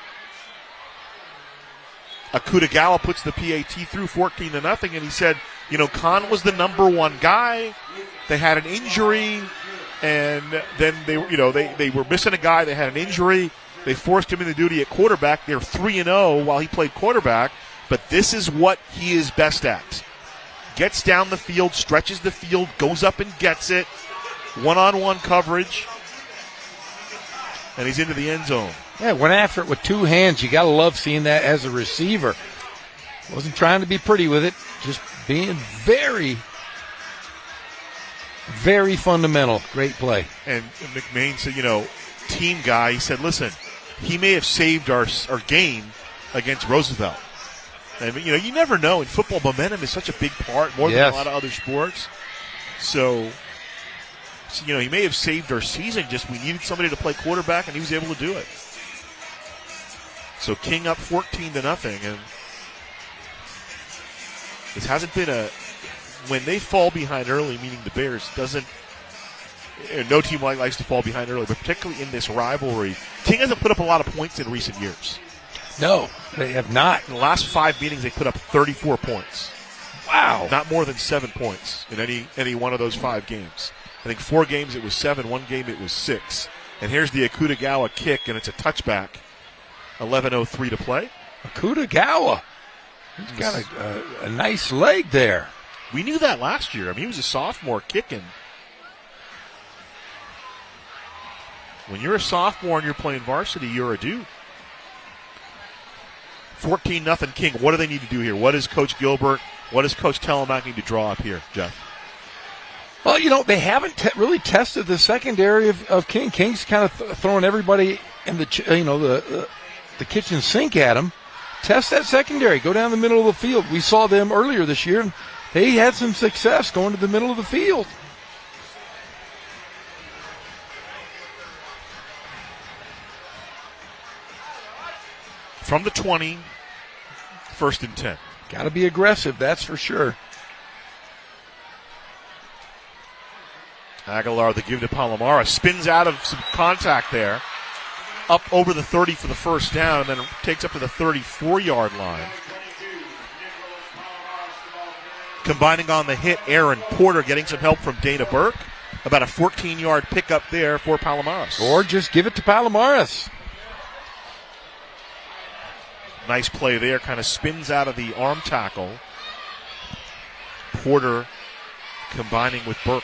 Akutagawa puts the PAT through 14-0, and he said, Khan was the number one guy. They had an injury, and then they were missing a guy. They had an injury. They forced him into duty at quarterback. They're 3-0 while he played quarterback, but this is what he is best at. Gets down the field, stretches the field, goes up and gets it. One-on-one coverage, and he's into the end zone. Yeah, went after it with two hands. You got to love seeing that as a receiver. Wasn't trying to be pretty with it, just being very, very fundamental. Great play. And McMahon said, team guy, he said, listen, he may have saved our game against Roosevelt. And, you never know. In football, momentum is such a big part, more than a lot of other sports. So, he may have saved our season. Just we needed somebody to play quarterback, and he was able to do it. So King up 14-0, and this hasn't been when they fall behind early, meaning the Bears, no team likes to fall behind early, but particularly in this rivalry, King hasn't put up a lot of points in recent years. No, they have not. In the last 5 meetings, they put up 34 points. Wow. Not more than 7 points in any one of those 5 games. I think 4 games it was 7, 1 game it was 6. And here's the Akutagawa kick, and it's a touchback. 11:03 to play. Akutagawa. He's got a nice leg there. We knew that last year. I mean, he was a sophomore kicking. When you're a sophomore and you're playing varsity, you're a dude. 14-0 King. What do they need to do here? What does Coach Gilbert, what does Coach Telemack need to draw up here, Jeff? Well, they haven't really tested the secondary of King. King's kind of throwing everybody in the kitchen sink at him. Test that secondary. Go down the middle of the field. We saw them earlier this year, and they had some success going to the middle of the field. From the 20, 1st and 10. Got to be aggressive, that's for sure. Aguilar, the give to Palomara, spins out of some contact there. Up over the 30 for the first down, and then takes up to the 34-yard line. Combining on the hit, Aaron Porter getting some help from Dana Burke. About a 14-yard pickup there for Palomares. Or just give it to Palomares. Nice play there, kind of spins out of the arm tackle. Porter combining with Burke.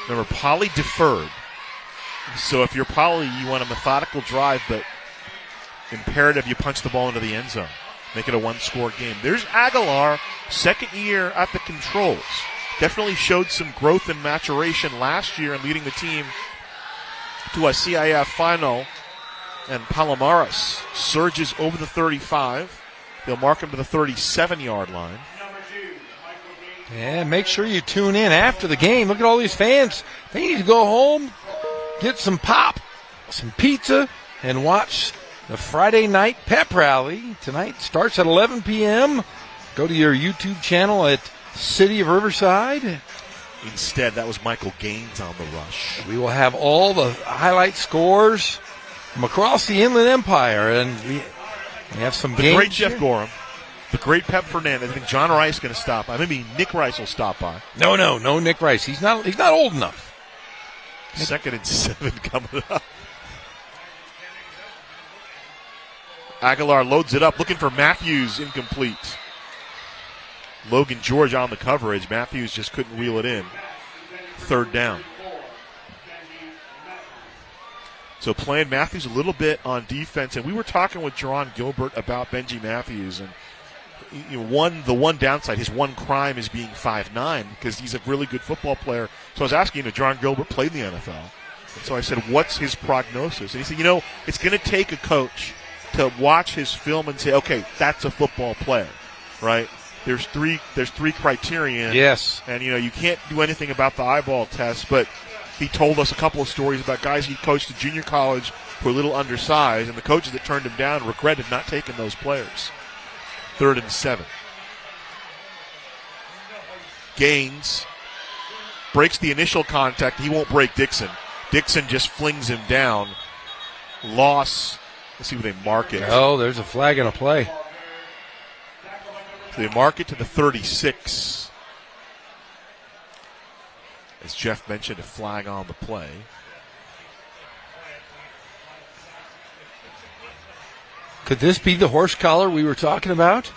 Remember, Poly deferred. So if you're Poly, you want a methodical drive, but imperative you punch the ball into the end zone. Make it a one-score game. There's Aguilar, second year at the controls. Definitely showed some growth and maturation last year in leading the team to a CIF final. And Palomares surges over the 35. They'll mark him to the 37-yard line. Yeah, make sure you tune in after the game. Look at all these fans. They need to go home, get some pop, some pizza, and watch the Friday night pep rally. Tonight starts at 11 p.m. Go to your YouTube channel at City of Riverside. Instead, that was Michael Gaines on the rush. We will have all the highlight scores from across the Inland Empire, and we have some games. The great Jeff here. Gorham. The great Pep Fernandez. I think John Rice is going to stop by. Maybe Nick Rice will stop by. No, Nick Rice. He's not old enough. 2nd and 7 coming up. Aguilar loads it up, looking for Matthews, incomplete. Logan George on the coverage. Matthews just couldn't reel it in. 3rd down. So playing Matthews a little bit on defense, and we were talking with Jerron Gilbert about Benji Matthews, and the one downside, his one crime is being 5'9", because he's a really good football player. So I was asking, Jerron Gilbert played in the NFL. And so I said, what's his prognosis? And he said, it's going to take a coach to watch his film and say, okay, that's a football player, right? There's three criteria. Yes. And, you can't do anything about the eyeball test, but he told us a couple of stories about guys he coached at junior college who were a little undersized, and the coaches that turned him down regretted not taking those players. 3rd and 7. Gaines breaks the initial contact. He won't break Dixon. Dixon just flings him down. Loss. Let's see where they mark it. Oh, there's a flag and a play. So they mark it to the 36. As Jeff mentioned, a flag on the play. Could this be the horse collar we were talking about?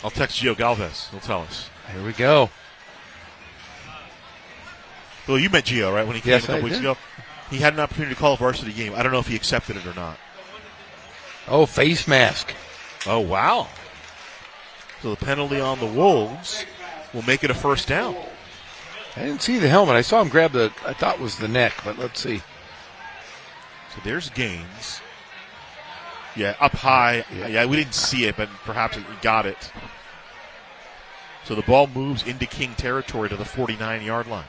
I'll text Gio Galvez. He'll tell us. Here we go. Well, you met Gio, right, when he came Yes, a couple I weeks did. ago? He had an opportunity to call a varsity game. I don't know if he accepted it or not. Oh, face mask. Oh, wow. So the penalty on the Wolves will make it a first down. I didn't see the helmet. I saw him grab I thought it was the neck, but let's see. So there's Gaines. Yeah, up high. Yeah, we didn't see it, but perhaps he got it. So the ball moves into King territory to the 49-yard line.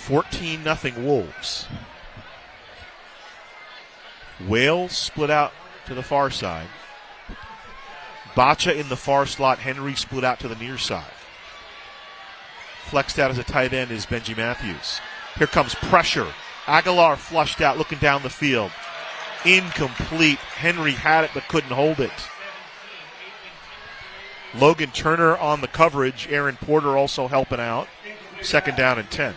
14-0 Wolves. Wales split out to the far side. Bacha in the far slot. Henry split out to the near side. Flexed out as a tight end is Benji Matthews. Here comes pressure. Aguilar flushed out, looking down the field. Incomplete. Henry had it but couldn't hold it. Logan Turner on the coverage. Aaron Porter also helping out. Second down and 10.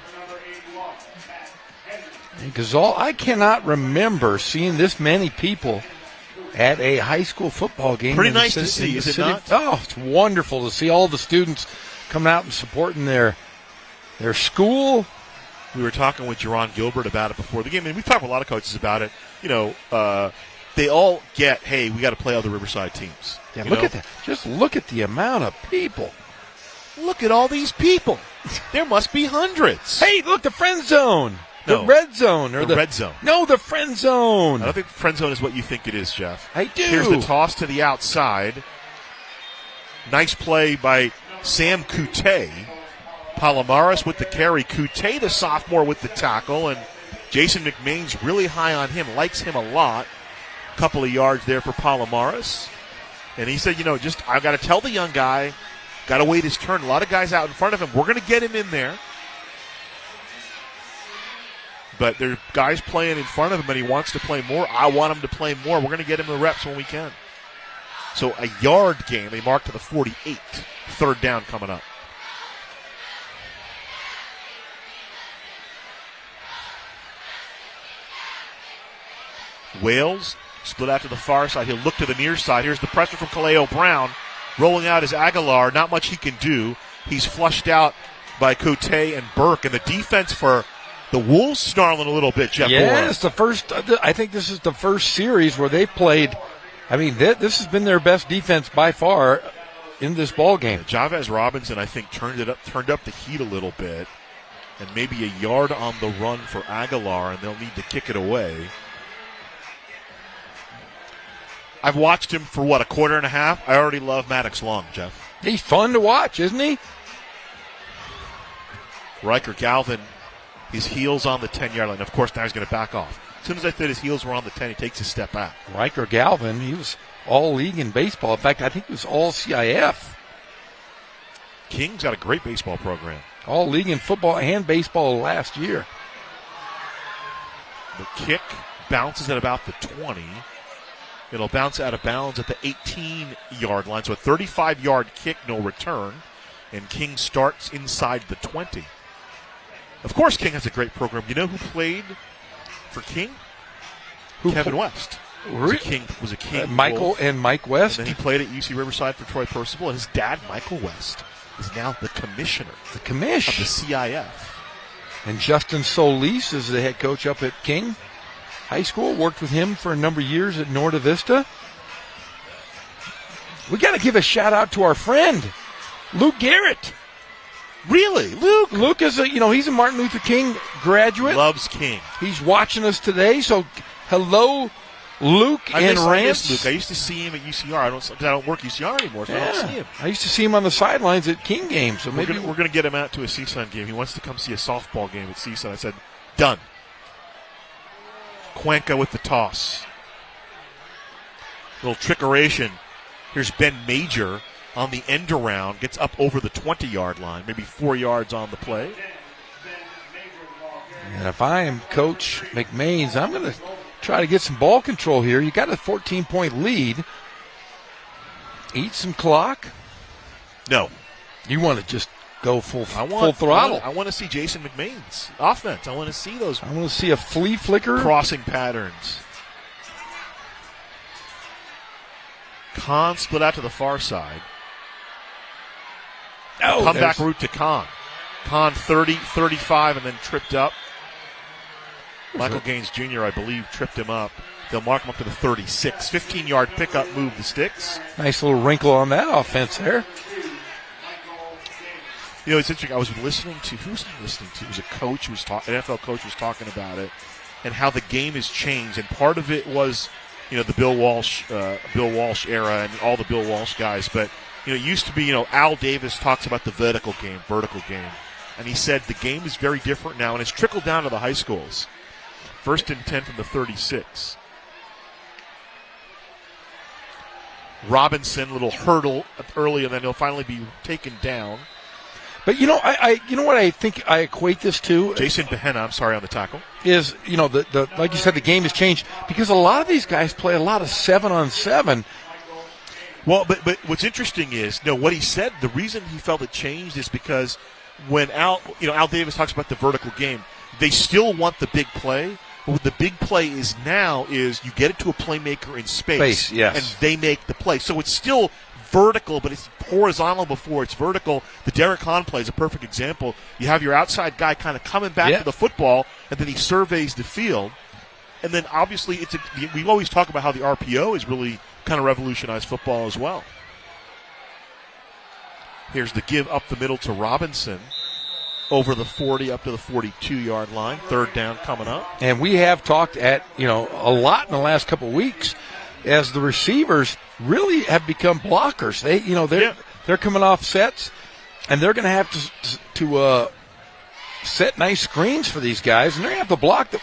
Gazal, I cannot remember seeing this many people at a high school football game. Pretty in the nice to city- see, in the is it city. not? Oh, it's wonderful to see all the students coming out and supporting their school. We were talking with Jerron Gilbert about it before the game, and we've talked with a lot of coaches about it. You know, they all get, hey, we got to play other Riverside teams. Yeah, You look know? at that. Just look at the amount of people. Look at all these people. There must be hundreds. Hey, look, the friend zone. The No. red zone. Or The red zone. No, the friend zone. I don't think friend zone is what you think it is, Jeff. I do. Here's the toss to the outside. Nice play by Sam Coute. Palomares with the carry. Coute, the sophomore, with the tackle. And Jason McMain's really high on him, likes him a lot. Couple of yards there for Palomares. And he said, you know, I've got to tell the young guy, got to wait his turn. A lot of guys out in front of him. We're going to get him in there. But there are guys playing in front of him, and he wants to play more. I want him to play more. We're going to get him the reps when we can. So a yard gain. They mark to the 48. Third down coming up. Wales split out to the far side. He'll look to the near side. Here's the pressure from Kaleo Brown. Rolling out is Aguilar. Not much he can do. He's flushed out by Cote and Burke. And the defense for the Wolves snarling a little bit, Jeff. Yeah, it's the first. I think this is the first series where they've played. I mean, this has been their best defense by far in this ball game. Javez Robinson, I think, turned up the heat a little bit, and maybe a yard on the run for Aguilar, and they'll need to kick it away. I've watched him for, a quarter and a half? I already love Maddox Long, Jeff. He's fun to watch, isn't he? Riker Galvin, his heels on the 10-yard line. Of course, now he's going to back off. As soon as I said his heels were on the 10, he takes a step back. Riker Galvin, he was all league in baseball. In fact, I think he was all CIF. King's got a great baseball program. All league in football and baseball last year. The kick bounces at about the 20. It'll bounce out of bounds at the 18-yard line. So a 35-yard kick, no return. And King starts inside the 20. Of course, King has a great program. You know who played for King? Kevin West. Was a King. Michael Wolf. and Mike West. And then he played at UC Riverside for Troy Percival. And his dad, Michael West, is now the commissioner The of commish. the CIF. And Justin Solis is the head coach up at King High School. Worked with him for a number of years at Norta Vista. We got to give a shout out to our friend, Luke Garrett. Really? Luke? Luke is he's a Martin Luther King graduate. Loves King. He's watching us today. So hello, Luke I and miss Rance. Luke. I used to see him at UCR. I don't work UCR anymore, so I don't see him. I used to see him on the sidelines at King games. So maybe We're gonna get him out to a CSUN game. He wants to come see a softball game at CSUN. I said, done. Cuenca with the toss. Little trickeration. Here's Ben Major on the end around, gets up over the 20-yard line, maybe 4 yards on the play. And if I am Coach McMains, I'm going to try to get some ball control here. You got a 14-point lead. Eat some clock. No. You want to just go full throttle. I want to see Jason McMain's offense. I want to see those. I want to see a flea flicker. Crossing patterns. Kahn split out to the far side. Oh, Comeback route to Kahn. Kahn 30, 35, and then tripped up. Michael Gaines Jr., I believe, tripped him up. They'll mark him up to the 36. 15-yard pickup, move the sticks. Nice little wrinkle on that offense there. You know, it's interesting. I was listening to, who was I listening to? It was a coach who was talking, an NFL coach was talking about it and how the game has changed. And part of it was, you know, the Bill Walsh era and all the Bill Walsh guys. But, you know, it used to be, you know, Al Davis talks about the vertical game. And he said the game is very different now, and it's trickled down to the high schools. 1st and 10 from the 36. Robinson, little hurdle early, and then he'll finally be taken down. But you know, you know what I think I equate this to? Jason Behenna, I'm sorry, on the tackle. Is, you know, the like you said, the game has changed because a lot of these guys play a lot of 7-on-7. Well, but what's interesting is, no, what he said, the reason he felt it changed is because when Al Davis talks about the vertical game, they still want the big play. But what the big play is now is you get it to a playmaker in space, yes. and they make the play. So it's still vertical, but it's horizontal before it's vertical. The Derek Hahn play is a perfect example. You have your outside guy kind of coming back to the football, and then he surveys the field. And then obviously we always talk about how the RPO has really kind of revolutionized football as well. Here's the give up the middle to Robinson. Over the 40 up to the 42-yard line. 3rd down coming up. And we have talked a lot in the last couple of weeks as the receivers really have become blockers. They're coming off sets, and they're going to have to set nice screens for these guys, and they're going to have to block them.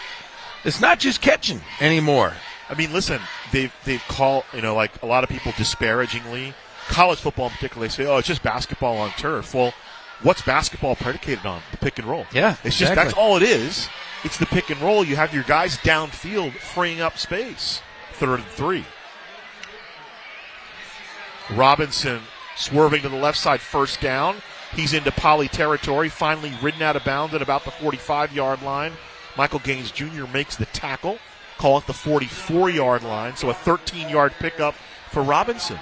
It's not just catching anymore. I mean, listen, they've called, like a lot of people disparagingly, college football in particular, they say, oh, it's just basketball on turf. Well, what's basketball predicated on? The pick and roll. Yeah, it's just that's all it is. It's the pick and roll. You have your guys downfield freeing up space. 3rd and 3. Robinson swerving to the left side, 1st down. He's into Poly territory, finally ridden out of bounds at about the 45-yard line. Michael Gaines Jr. makes the tackle. Call it the 44-yard line, so a 13-yard pickup for Robinson.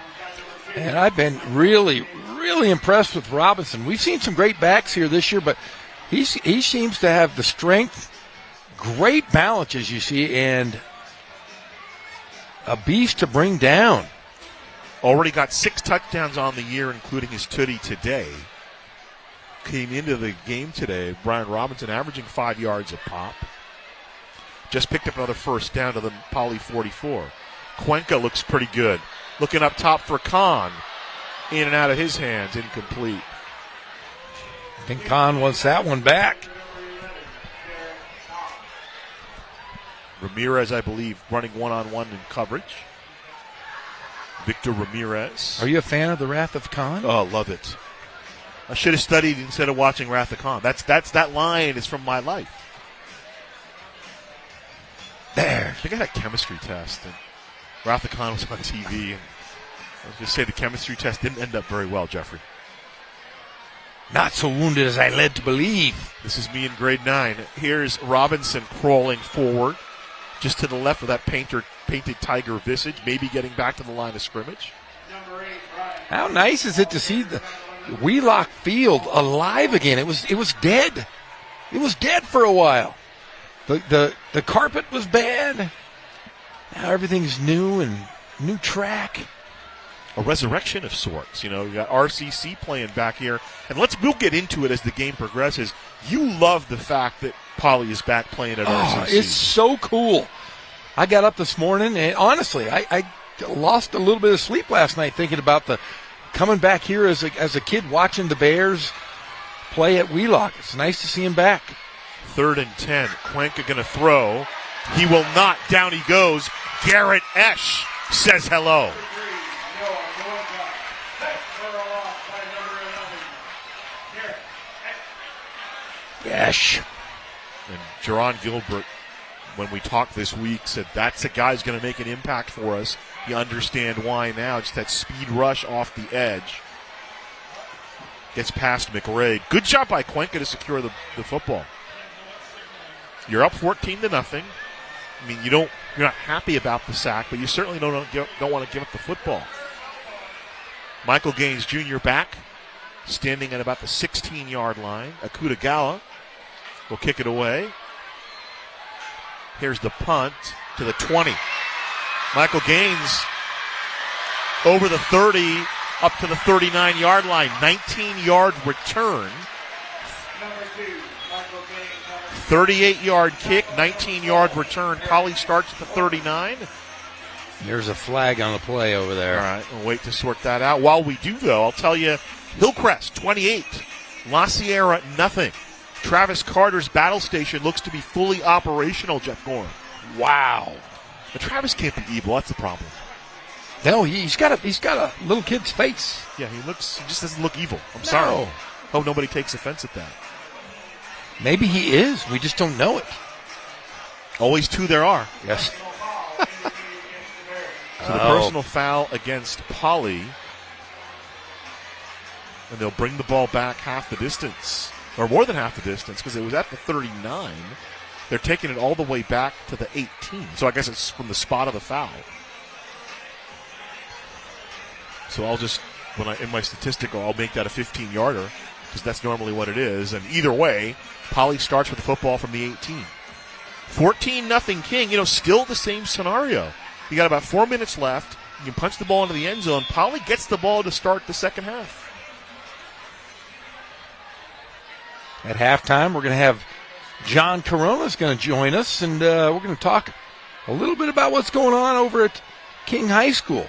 And I've been really, really impressed with Robinson. We've seen some great backs here this year, but he seems to have the strength, great balance, as you see, and a beast to bring down. Already got 6 touchdowns on the year, including his tutty today. Came into the game today, Brian Robinson averaging 5 yards a pop. Just picked up another 1st down to the Poly 44. Cuenca looks pretty good. Looking up top for Kahn. In and out of his hands, incomplete. I think Kahn wants that one back. Ramirez, I believe, running one-on-one in coverage. Victor Ramirez. Are you a fan of the Wrath of Khan? Oh, love it. I should have studied instead of watching Wrath of Khan. That line is from my life. There. I think I had a chemistry test, and Wrath of Khan was on TV. And I was just say the chemistry test didn't end up very well, Jeffrey. Not so wounded as I led to believe. This is me in grade 9. Here's Robinson crawling forward, just to the left of that painted tiger visage, maybe getting back to the line of scrimmage. How nice is it to see the Wheelock Field alive again? It was dead. It was dead for a while. The carpet was bad. Now everything's new and new track. A resurrection of sorts. You got RCC playing back here. And we'll get into it as the game progresses. You love the fact that Poly is back playing at RCC. It's so cool. I got up this morning, and honestly, I lost a little bit of sleep last night thinking about coming back here as a kid watching the Bears play at Wheelock. It's nice to see him back. 3rd and 10. Cuenca going to throw. He will not. Down he goes. Garrett Esch says hello. Yes. And Jerron Gilbert, when we talked this week, said that's a guy who's going to make an impact for us. You understand why now. Just that speed rush off the edge. Gets past McRae. Good job by Cuenca to secure the football. You're up 14-0. I mean, you're not happy about the sack, but you certainly don't want to give up the football. Michael Gaines Jr. back, standing at about the 16-yard line. Akuda Gala will kick it away. Here's the punt to the 20. Michael Gaines over the 30, up to the 39-yard line. 19-yard return. 38-yard kick, 19-yard return. Poly starts at the 39. There's a flag on the play over there. All right, we'll wait to sort that out. While we do, though, I'll tell you, Hillcrest, 28. La Sierra, nothing. Travis Carter's battle station looks to be fully operational, Jeff Gorham. Wow. But Travis can't be evil. That's the problem. No, he's got a little kid's face. Yeah, he just doesn't look evil. I'm sorry. Hope nobody takes offense at that. Maybe he is. We just don't know it. Always two there are. Yes. So the personal foul against Poly. And they'll bring the ball back half the distance. Or more than half the distance, because it was at the 39. They're taking it all the way back to the 18. So I guess it's from the spot of the foul. So I'll just, in my statistical, I'll make that a 15-yarder, because that's normally what it is. And either way, Poly starts with the football from the 18. 14-0 King, still the same scenario. You got about 4 minutes left. You can punch the ball into the end zone. Poly gets the ball to start the second half. At halftime, we're going to have John Corona's going to join us, and we're going to talk a little bit about what's going on over at King High School.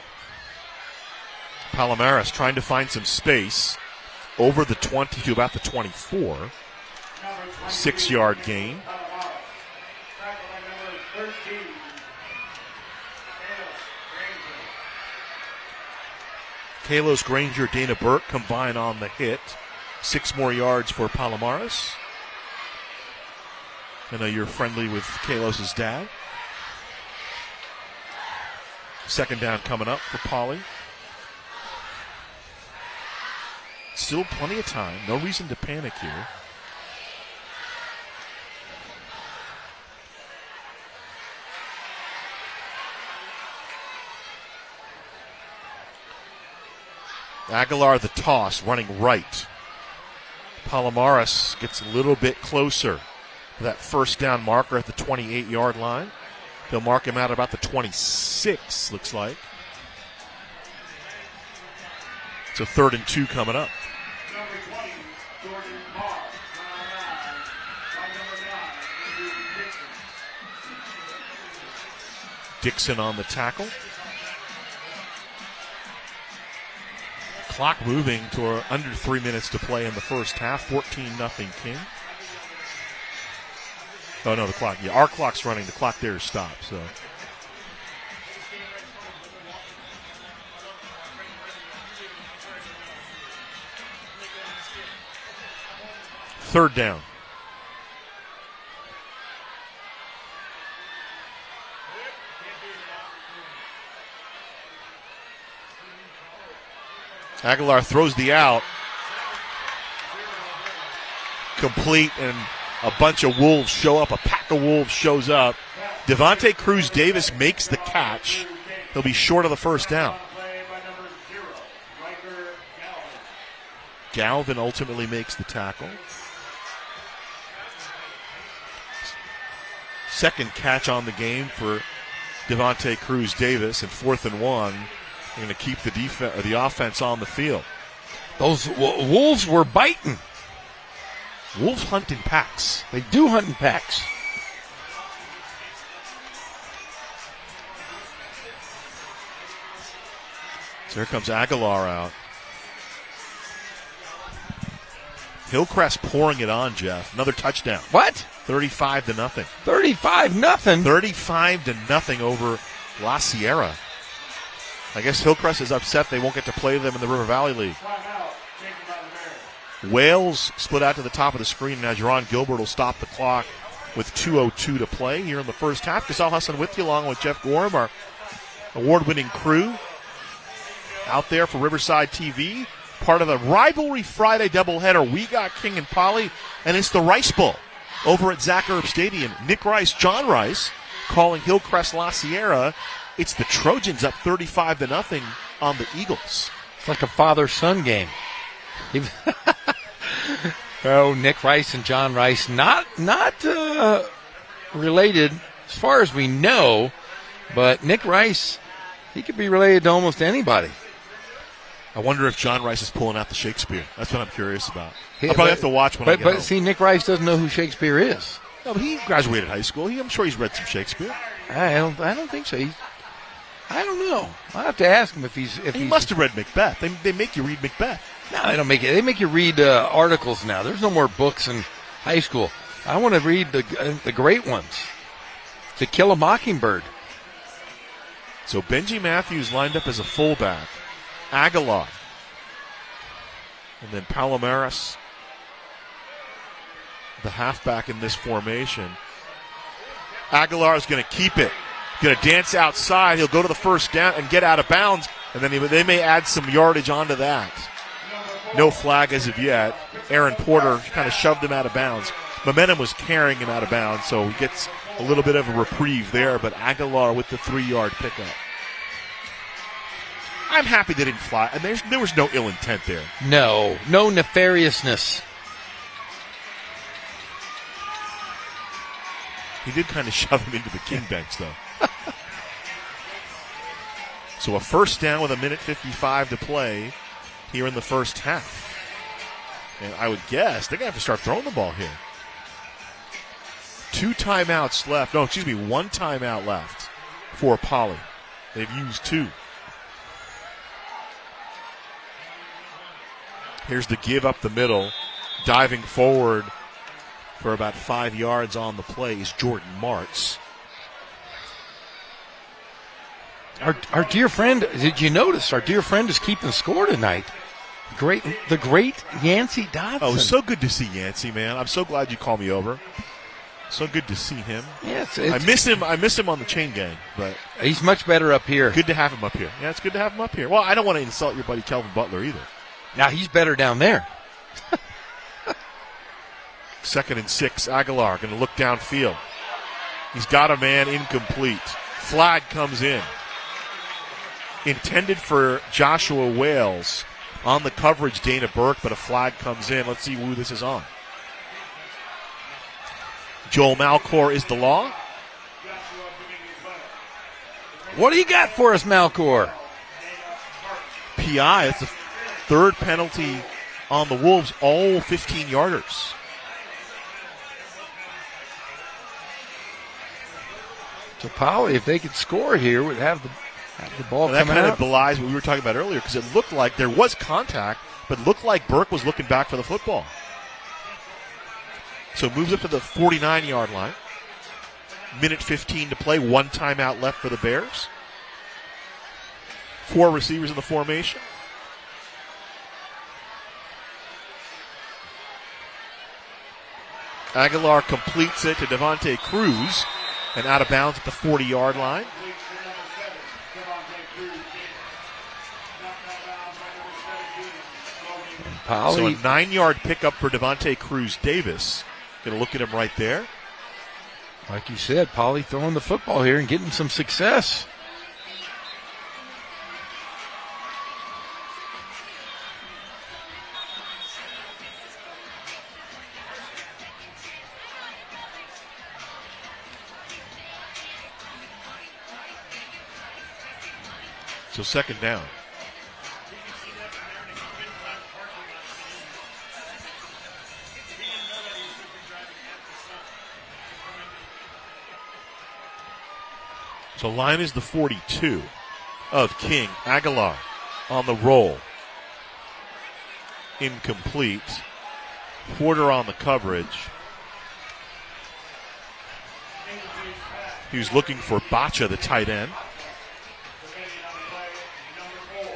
Palomares trying to find some space over the 20 to about the 24. 6-yard gain. Kalos Granger, Dana Burke combine on the hit. 6 more yards for Palomares. I know you're friendly with Kalos' dad. Second down coming up for Poly. Still plenty of time. No reason to panic here. Aguilar the toss, running right. Palomares gets a little bit closer to that first down marker at the 28-yard line. They'll mark him out about the 26, looks like. So 3rd and 2 coming up. Number 20, Jordan Marr. Number 9, Dixon on the tackle. Clock moving to under 3 minutes to play in the first half. 14-0 King. Oh, no, the clock. Yeah, our clock's running. The clock there is stopped. So. Third down. Aguilar throws the out. Complete, and a bunch of wolves show up. A pack of wolves shows up. Devontae Cruz Davis makes the catch. He'll be short of the first down. Galvin ultimately makes the tackle. Second catch on the game for Devontae Cruz Davis, and 4th and 1. They're going to keep the offense on the field. Those wolves were biting. Wolves hunt in packs. They do hunt in packs. So here comes Aguilar out. Hillcrest pouring it on, Jeff. Another touchdown. What? 35-0. 35-0. 35-0 over La Sierra. I guess Hillcrest is upset they won't get to play them in the River Valley League. Wales split out to the top of the screen. Now Jerron Gilbert will stop the clock with 2:02 to play here in the first half. Ghazal Hassan with you along with Jeff Gorham, our award-winning crew out there for Riverside TV. Part of the Rivalry Friday doubleheader. We got King and Poly, and it's the Rice Bowl over at Zach Erb Stadium. Nick Rice, John Rice, calling Hillcrest La Sierra. It's the Trojans up 35-0 on the Eagles. It's like a father-son game. Oh, Nick Rice and John Rice, not related as far as we know, but Nick Rice, he could be related to almost anybody. I wonder if John Rice is pulling out the Shakespeare. That's what I'm curious about. I'll probably have to watch when I get home. But see, Nick Rice doesn't know who Shakespeare is. No, but he graduated high school. I'm sure he's read some Shakespeare. I don't think so. I don't know. I'll have to ask him if he's. He must have read Macbeth. They make you read Macbeth. No, they don't make it. They make you read articles now. There's no more books in high school. I want to read the great ones. To Kill a Mockingbird. So Benji Matthews lined up as a fullback. Aguilar. And then Palomares, the halfback in this formation. Aguilar is going to keep it. Going to dance outside. He'll go to the first down and get out of bounds. And then they may add some yardage onto that. No flag as of yet. Aaron Porter kind of shoved him out of bounds. Momentum was carrying him out of bounds, so he gets a little bit of a reprieve there. But Aguilar with the 3-yard pickup. I'm happy they didn't fly, and there was no ill intent there. No nefariousness. He did kind of shove him into the king bench, though. So a first down with 1:55 to play here in the first half. And I would guess they're going to have to start throwing the ball here. 2 timeouts left. No, excuse me, 1 timeout left for Poly. They've used 2. Here's the give up the middle. Diving forward for about 5 yards on the play is Jordan Martz. Our dear friend, did you notice? Our dear friend is keeping score tonight. The great Yancey Dodson. Oh, so good to see Yancey, man. I'm so glad you called me over. So good to see him. Yes, I miss him on the chain gang, but he's much better up here. Good to have him up here. Yeah, it's good to have him up here. Well, I don't want to insult your buddy Kelvin Butler either. Now he's better down there. 2nd and 6. Aguilar going to look downfield. He's got a man incomplete. Flag comes in. Intended for Joshua Wales. On the coverage, Dana Burke, but a flag comes in. Let's see who this is on. Joel Malcor is the law. What do you got for us, Malcor? PI. It's the 3rd penalty on the Wolves, all 15-yarders. So Poly, if they could score here, would have the ball that coming kind out. of belies what we were talking about earlier, because it looked like there was contact, but it looked like Burke was looking back for the football. So moves up to the 49-yard line. 1:15 to play. 1 timeout left for the Bears. 4 receivers in the formation. Aguilar completes it to Devontae Cruz and out of bounds at the 40-yard line. Poly. So a 9-yard pickup for Devontae Cruz Davis. Going to look at him right there. Like you said, Poly throwing the football here and getting some success. So 2nd down. So line is the 42 of King. Aguilar on the roll. Incomplete. Porter on the coverage. He was looking for Bacha, the tight end.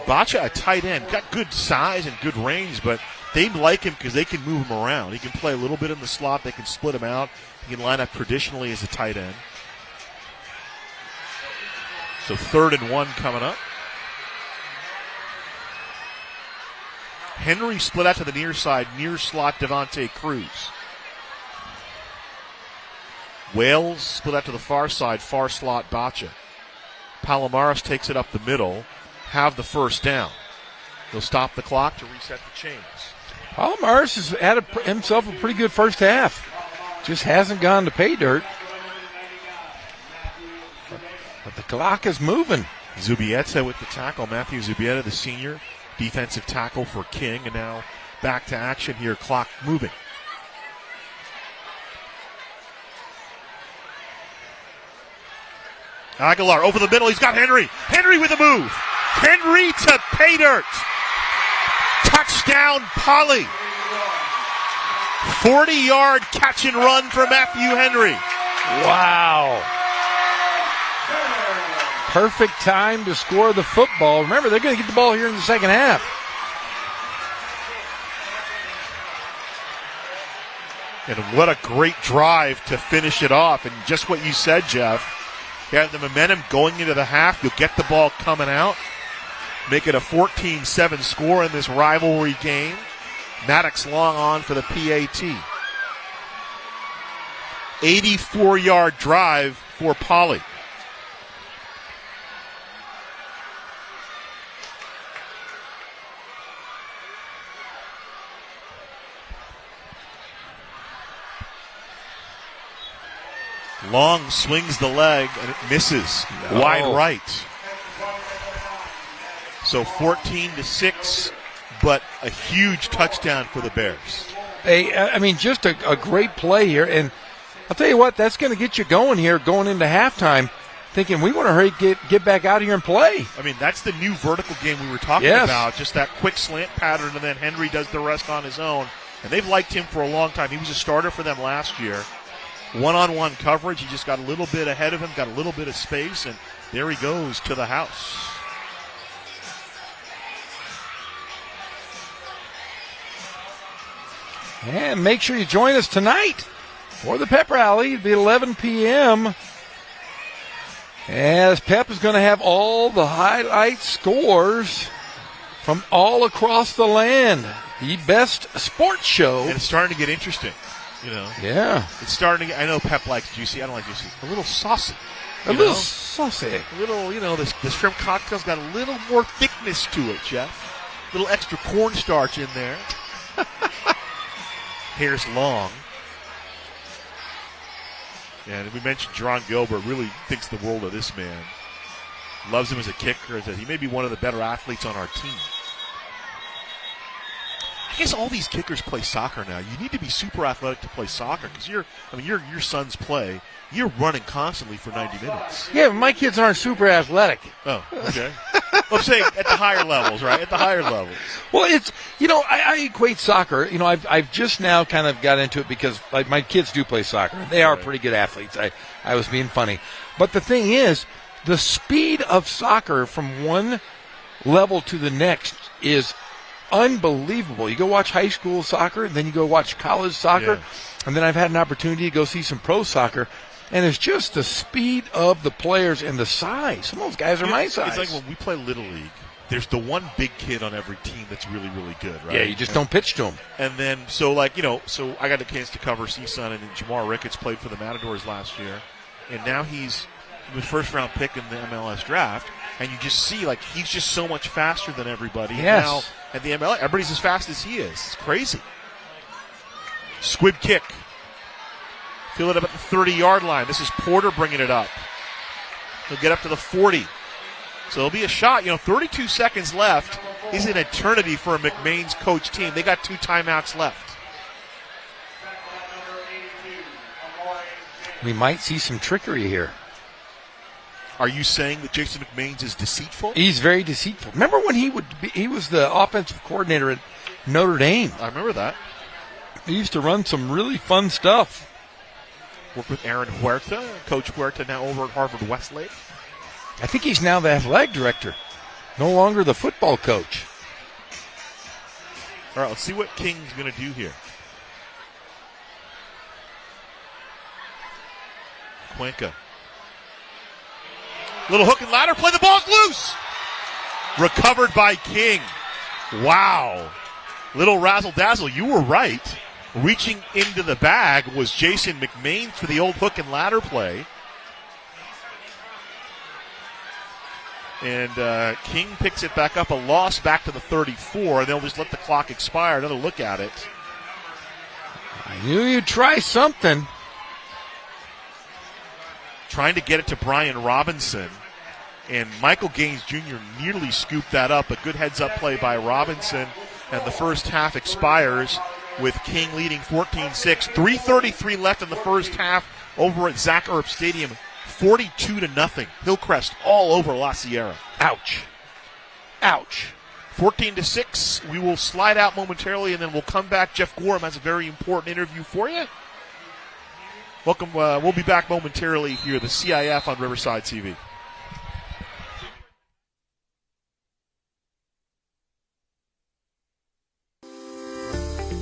Bacha, a tight end, got good size and good range, but they like him because they can move him around. He can play a little bit in the slot. They can split him out. He can line up traditionally as a tight end. So 3rd and 1 coming up. Henry split out to the near side, near slot Devontae Cruz. Wales split out to the far side, far slot Bacha. Palomares takes it up the middle, have the first down. They'll stop the clock to reset the chains. Palomares has had himself a pretty good first half. Just hasn't gone to pay dirt. But the clock is moving. Zubieta with the tackle. Matthew Zubieta, the senior defensive tackle for King. And now back to action here, clock moving. Aguilar over the middle. He's got Henry. Henry with a move. Henry to pay dirt. Touchdown, Poly. 40-yard catch and run for Matthew Henry. Wow. Perfect time to score the football. Remember, they're going to get the ball here in the second half. And what a great drive to finish it off. And just what you said, Jeff. You have the momentum going into the half. You'll get the ball coming out. Make it a 14-7 score in this rivalry game. Maddox long on for the PAT. 84-yard drive for Poly. Long swings the leg and it misses. No. Wide right. So 14-6, but a huge touchdown for the Bears. Just a great play here. And I'll tell you what, that's going to get you going here going into halftime, thinking we want to hurry get back out here and play. I mean, that's the new vertical game we were talking about. Just that quick slant pattern, and then Henry does the rest on his own. And they've liked him for a long time. He was a starter for them last year. One-on-one coverage. He just got a little bit ahead of him, got a little bit of space, and there he goes to the house. And make sure you join us tonight for the Pep Rally. It'll be 11 p.m. As Pep is going to have all the highlight scores from all across the land. The best sports show. And it's starting to get interesting. Yeah. It's starting to get, I know Pep likes juicy. I don't like juicy. A little saucy. A little saucy. A little, the shrimp cocktail's got a little more thickness to it, Jeff. A little extra cornstarch in there. Hair's long. And we mentioned Jerron Gilbert really thinks the world of this man. Loves him as a kicker. Says he may be one of the better athletes on our team. I guess all these kickers play soccer now. You need to be super athletic to play soccer because your sons play. You're running constantly for 90 minutes. Yeah, but my kids aren't super athletic. Oh, okay. I'm saying at the higher levels, right? At the higher levels. Well, it's, I equate soccer. I've just now kind of got into it because my kids do play soccer. They are pretty good athletes. I was being funny. But the thing is, the speed of soccer from one level to the next is unbelievable. You go watch high school soccer, and then you go watch college soccer, and then I've had an opportunity to go see some pro soccer, and it's just the speed of the players and the size. Some of those guys are my size. It's like when we play Little League, there's the one big kid on every team that's really, really good, right? Yeah, you just don't pitch to him. And then, so I got a chance to cover CSUN, and Jamar Ricketts played for the Matadors last year, and now he's the first-round pick in the MLS draft, and you just see, he's just so much faster than everybody. Yes. Now, at the MLS, everybody's as fast as he is. It's crazy. Squib kick. Feel it up at the 30-yard line. This is Porter bringing it up. He'll get up to the 40. So it'll be a shot. 32 seconds left is an eternity for a McMain's coach team. They got 2 timeouts left. We might see some trickery here. Are you saying that Jason McMains is deceitful? He's very deceitful. Remember when he was the offensive coordinator at Notre Dame? I remember that. He used to run some really fun stuff. Worked with Aaron Huerta, Coach Huerta now over at Harvard Westlake. I think he's now the athletic director, no longer the football coach. All right, let's see what King's going to do here. Cuenca. Little hook and ladder play. The ball's loose. Recovered by King. Wow. Little razzle-dazzle. You were right. Reaching into the bag was Jason McMain for the old hook and ladder play. And King picks it back up, a loss back to the 34, and they'll just let the clock expire. Another look at it. I knew you'd try something. Trying to get it to Brian Robinson. And Michael Gaines Jr. nearly scooped that up. A good heads-up play by Robinson. And the first half expires with King leading 14-6. 3:33 left in the first half over at Zach Erb Stadium. 42-0. Hillcrest all over La Sierra. Ouch. Ouch. 14-6. We will slide out momentarily, and then we'll come back. Jeff Gorham has a very important interview for you. Welcome. We'll be back momentarily here, the CIF on Riverside TV.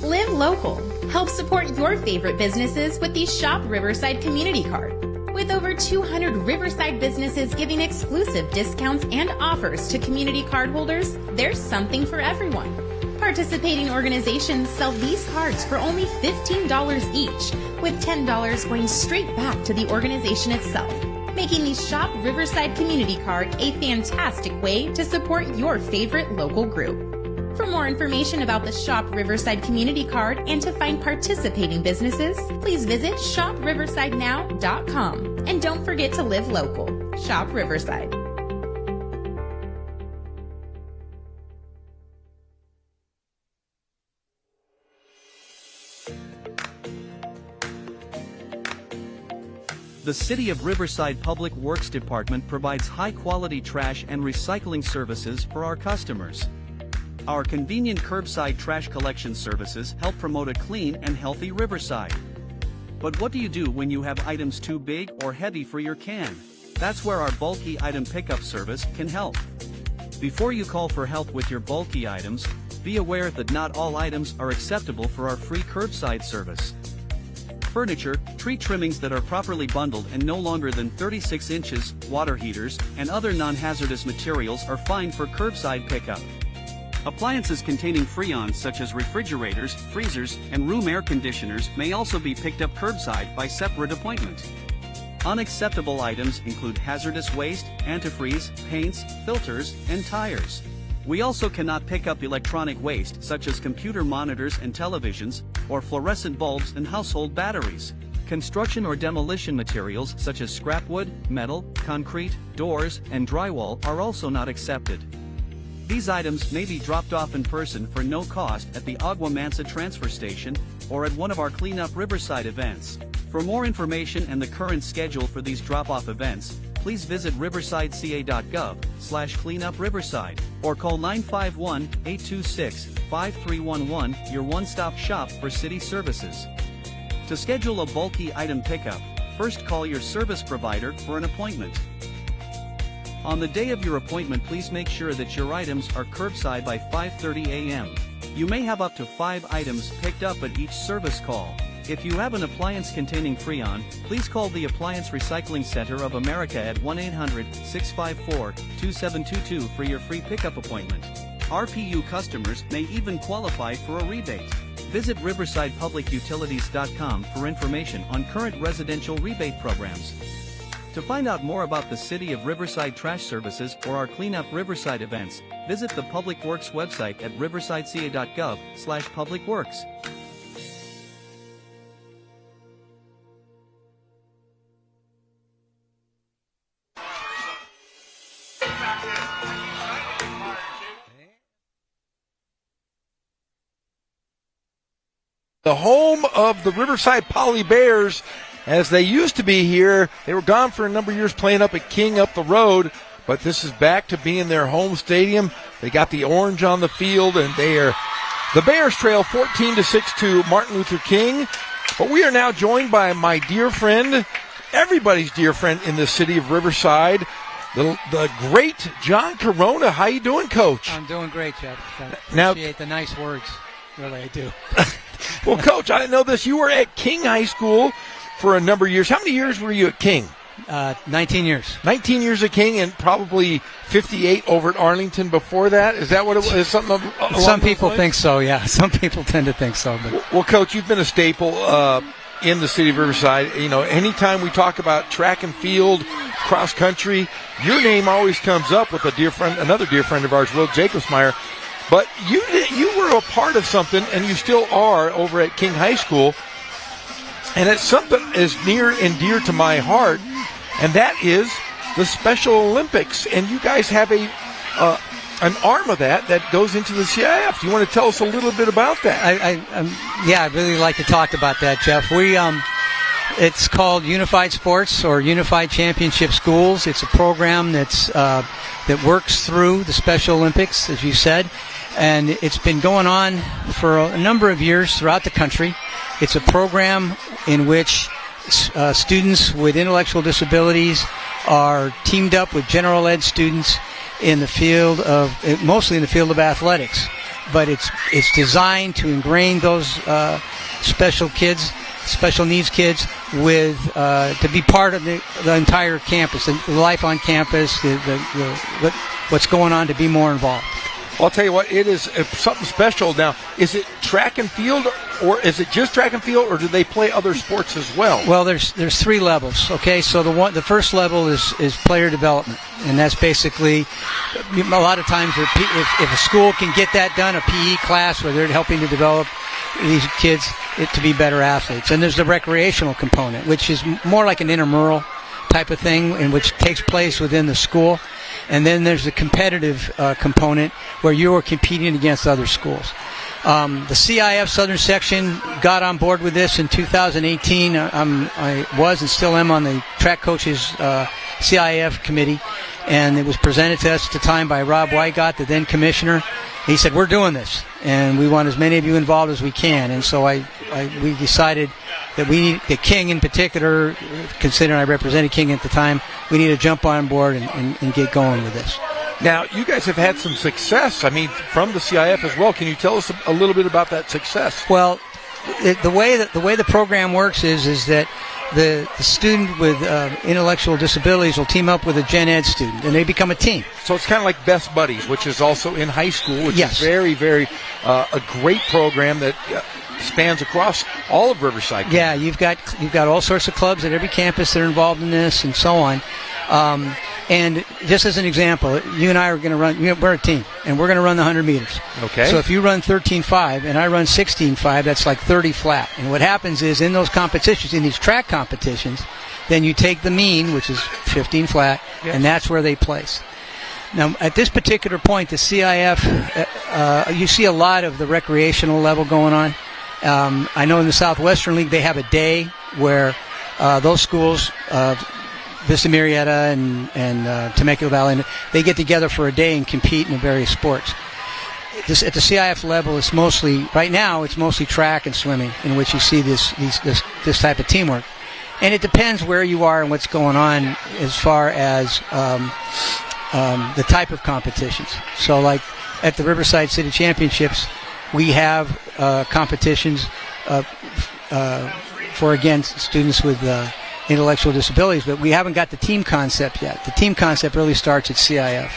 Live local. Help support your favorite businesses with the Shop Riverside Community Card. With over 200 Riverside businesses giving exclusive discounts and offers to community card holders, there's something for everyone. Participating organizations sell these cards for only $15 each, with $10 going straight back to the organization itself, making the Shop Riverside Community Card a fantastic way to support your favorite local group. For more information about the Shop Riverside Community Card and to find participating businesses, please visit shopriversidenow.com. And don't forget to live local. Shop Riverside. The City of Riverside Public Works Department provides high-quality trash and recycling services for our customers. Our convenient curbside trash collection services help promote a clean and healthy Riverside. But what do you do when you have items too big or heavy for your can? That's where our bulky item pickup service can help. Before you call for help with your bulky items, be aware that not all items are acceptable for our free curbside service. Furniture, tree trimmings that are properly bundled and no longer than 36 inches, water heaters, and other non-hazardous materials are fine for curbside pickup. Appliances containing freons such as refrigerators, freezers, and room air conditioners may also be picked up curbside by separate appointment. Unacceptable items include hazardous waste, antifreeze, paints, filters, and tires. We also cannot pick up electronic waste such as computer monitors and televisions, or fluorescent bulbs and household batteries. Construction or demolition materials such as scrap wood, metal, concrete, doors, and drywall are also not accepted. These items may be dropped off in person for no cost at the Agua Mansa transfer station or at one of our Clean Up Riverside events. For more information and the current schedule for these drop-off events, please visit riversideca.gov/cleanupriverside or call 951-826-5311, your one-stop shop for city services. To schedule a bulky item pickup, first call your service provider for an appointment. On the day of your appointment, please make sure that your items are curbside by 5:30 a.m. You may have up to 5 items picked up at each service call. If you have an appliance containing freon, please call the Appliance Recycling Center of America at 1-800-654-2722 for your free pickup appointment. RPU customers may even qualify for a rebate. Visit riversidepublicutilities.com for information on current residential rebate programs. To find out more about the City of Riverside Trash Services or our Clean Up Riverside events, visit the Public Works website at riversideca.gov/publicworks. The home of the Riverside Poly Bears, as they used to be here. They were gone for a number of years playing up at King up the road, but this is back to being their home stadium. They got the orange on the field, and the Bears trail 14-6 to Martin Luther King. But we are now joined by my dear friend, everybody's dear friend in the city of Riverside, the great John Corona. How you doing, Coach? I'm doing great, Jeff. I Now- appreciate the nice words. Really, I do. Well, Coach, I didn't know this. You were at King High School for a number of years. How many years were you at King? 19 years. 19 years at King and probably 58 over at Arlington before that? Is that what it was? Something along Some those people lines? think so, yeah. Some people tend to think so. But Well, Coach, you've been a staple in the city of Riverside. You know, anytime we talk about track and field, cross country, your name always comes up with another dear friend of ours, Will Jacobsmeyer. But you were a part of something, and you still are over at King High School. And it's something as near and dear to my heart, and that is the Special Olympics. And you guys have an arm of that goes into the CIF. Do you want to tell us a little bit about that? I'd really like to talk about that, Jeff. It's called Unified Sports or Unified Championship Schools. It's a program that works through the Special Olympics, as you said, and it's been going on for a number of years throughout the country. It's a program in which students with intellectual disabilities are teamed up with general ed students in the field mostly in the field of athletics. But it's designed to ingrain those special needs kids to be part of the entire campus, the life on campus, what's going on, to be more involved. Well, I'll tell you what, it is something special. Now, is it track and field, or is it just track and field, or do they play other sports as well? Well, there's 3 levels. Okay, so the first level is player development, and that's basically a lot of times if a school can get that done, a PE class where they're helping to develop these kids to be better athletes. And there's the recreational component, which is more like an intramural type of thing, in which takes place within the school. And then there's the competitive component where you are competing against other schools. The CIF Southern Section got on board with this in 2018. I was and still am on the track coaches CIF committee, and it was presented to us at the time by Rob Wygott, the then commissioner. He said, we're doing this, and we want as many of you involved as we can. And so we decided that that King in particular, considering I represented King at the time, we need to jump on board and get going with this. Now, you guys have had some success, from the CIF as well. Can you tell us a little bit about that success? Well, the way the program works is that the student with intellectual disabilities will team up with a gen ed student, and they become a team. So it's kind of like Best Buddies, which is also in high school, which Yes. is very, very a great program that spans across all of Riverside. Yeah, you've got all sorts of clubs at every campus that are involved in this, and so on. And just as an example, you and I are going to run. We're a team, and we're going to run the 100 meters. Okay. So if you run 13.5 and I run 16.5, that's like 30 flat. And what happens is in those competitions, in these track competitions, then you take the mean, which is 15 flat, Yes. and that's where they place. Now, at this particular point, the CIF, you see a lot of the recreational level going on. I know in the Southwestern League they have a day where those schools, Vista Marietta and Temecula Valley, they get together for a day and compete in various sports. At the CIF level, it's mostly track and swimming, in which you see this type of teamwork. And it depends where you are and what's going on as far as the type of competitions. So, like at the Riverside City Championships, we have competitions for, again, students with intellectual disabilities, but we haven't got the team concept yet. The team concept really starts at CIF.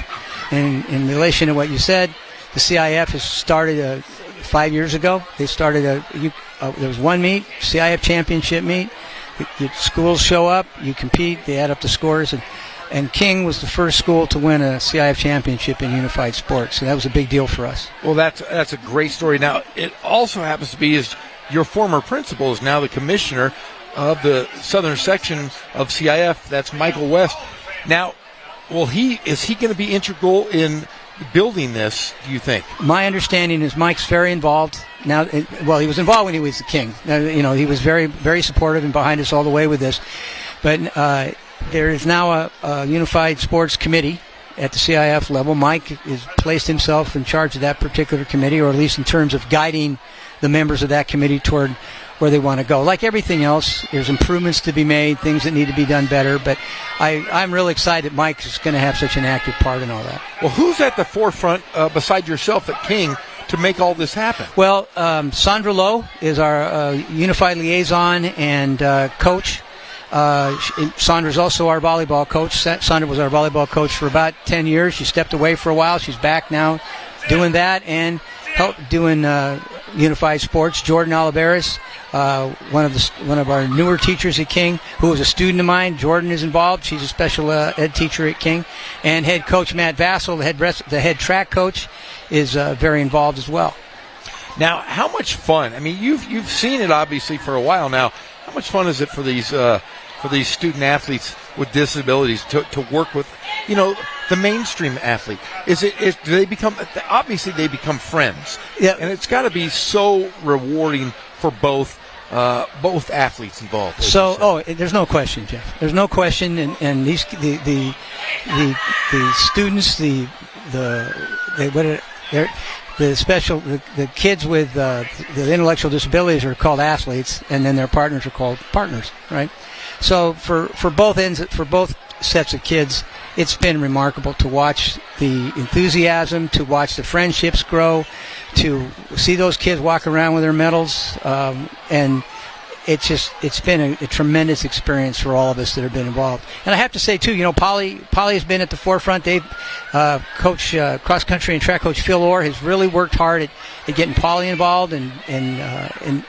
And in relation to what you said, the CIF has started 5 years ago. They started there was one meet, CIF championship meet. The schools show up, you compete, they add up the scores, and King was the first school to win a CIF championship in unified sports. So that was a big deal for us. Well, that's a great story. Now, it also happens to be is your former principal is now the commissioner of the southern section of CIF. That's Michael West. Now, is he going to be integral in building this, do you think? My understanding is Mike's very involved. Now, he was involved when he was the King. He was very, very supportive and behind us all the way with this. But there is now a unified sports committee at the CIF level. Mike has placed himself in charge of that particular committee, or at least in terms of guiding the members of that committee toward where they want to go. Like everything else, there's improvements to be made, things that need to be done better, but I'm really excited Mike is going to have such an active part in all that. Well, who's at the forefront, beside yourself at King, to make all this happen? Well, Sandra Lowe is our unified liaison and coach. Sandra's also our volleyball coach. Sandra was our volleyball coach for about 10 years. She stepped away for a while. She's back now doing that and doing unified sports. Jordan Oliveris, one of our newer teachers at King, who was a student of mine. Jordan is involved. She's a special ed teacher at King. And head coach Matt Vassell, the head track coach, is very involved as well. Now, how much fun? I mean, you've seen it obviously for a while now. How much fun is it for these student athletes with disabilities to work with, the mainstream athlete? Do they become friends? Yeah. And it's got to be so rewarding for both athletes involved. There's no question, Jeff. There's no question, and these the students, the kids with the intellectual disabilities are called athletes, and then their partners are called partners, right? So for both sets of kids, it's been remarkable to watch the enthusiasm, to watch the friendships grow, to see those kids walk around with their medals, and it's been a tremendous experience for all of us that have been involved. And I have to say too, Polly has been at the forefront. They've coach cross country and track coach Phil Orr has really worked hard at getting Polly involved and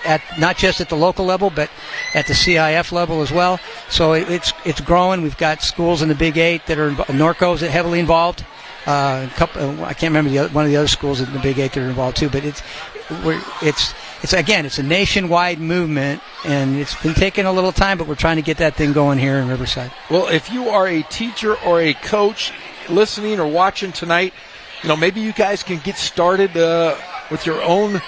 at not just at the local level but at the CIF level as well. So it's growing. We've got schools in the Big 8 that are Norco's that heavily involved. I can't remember one of the other schools in the Big 8 that are involved too. But it's a nationwide movement, and it's been taking a little time, but we're trying to get that thing going here in Riverside. Well, if you are a teacher or a coach listening or watching tonight, maybe you guys can get started with your own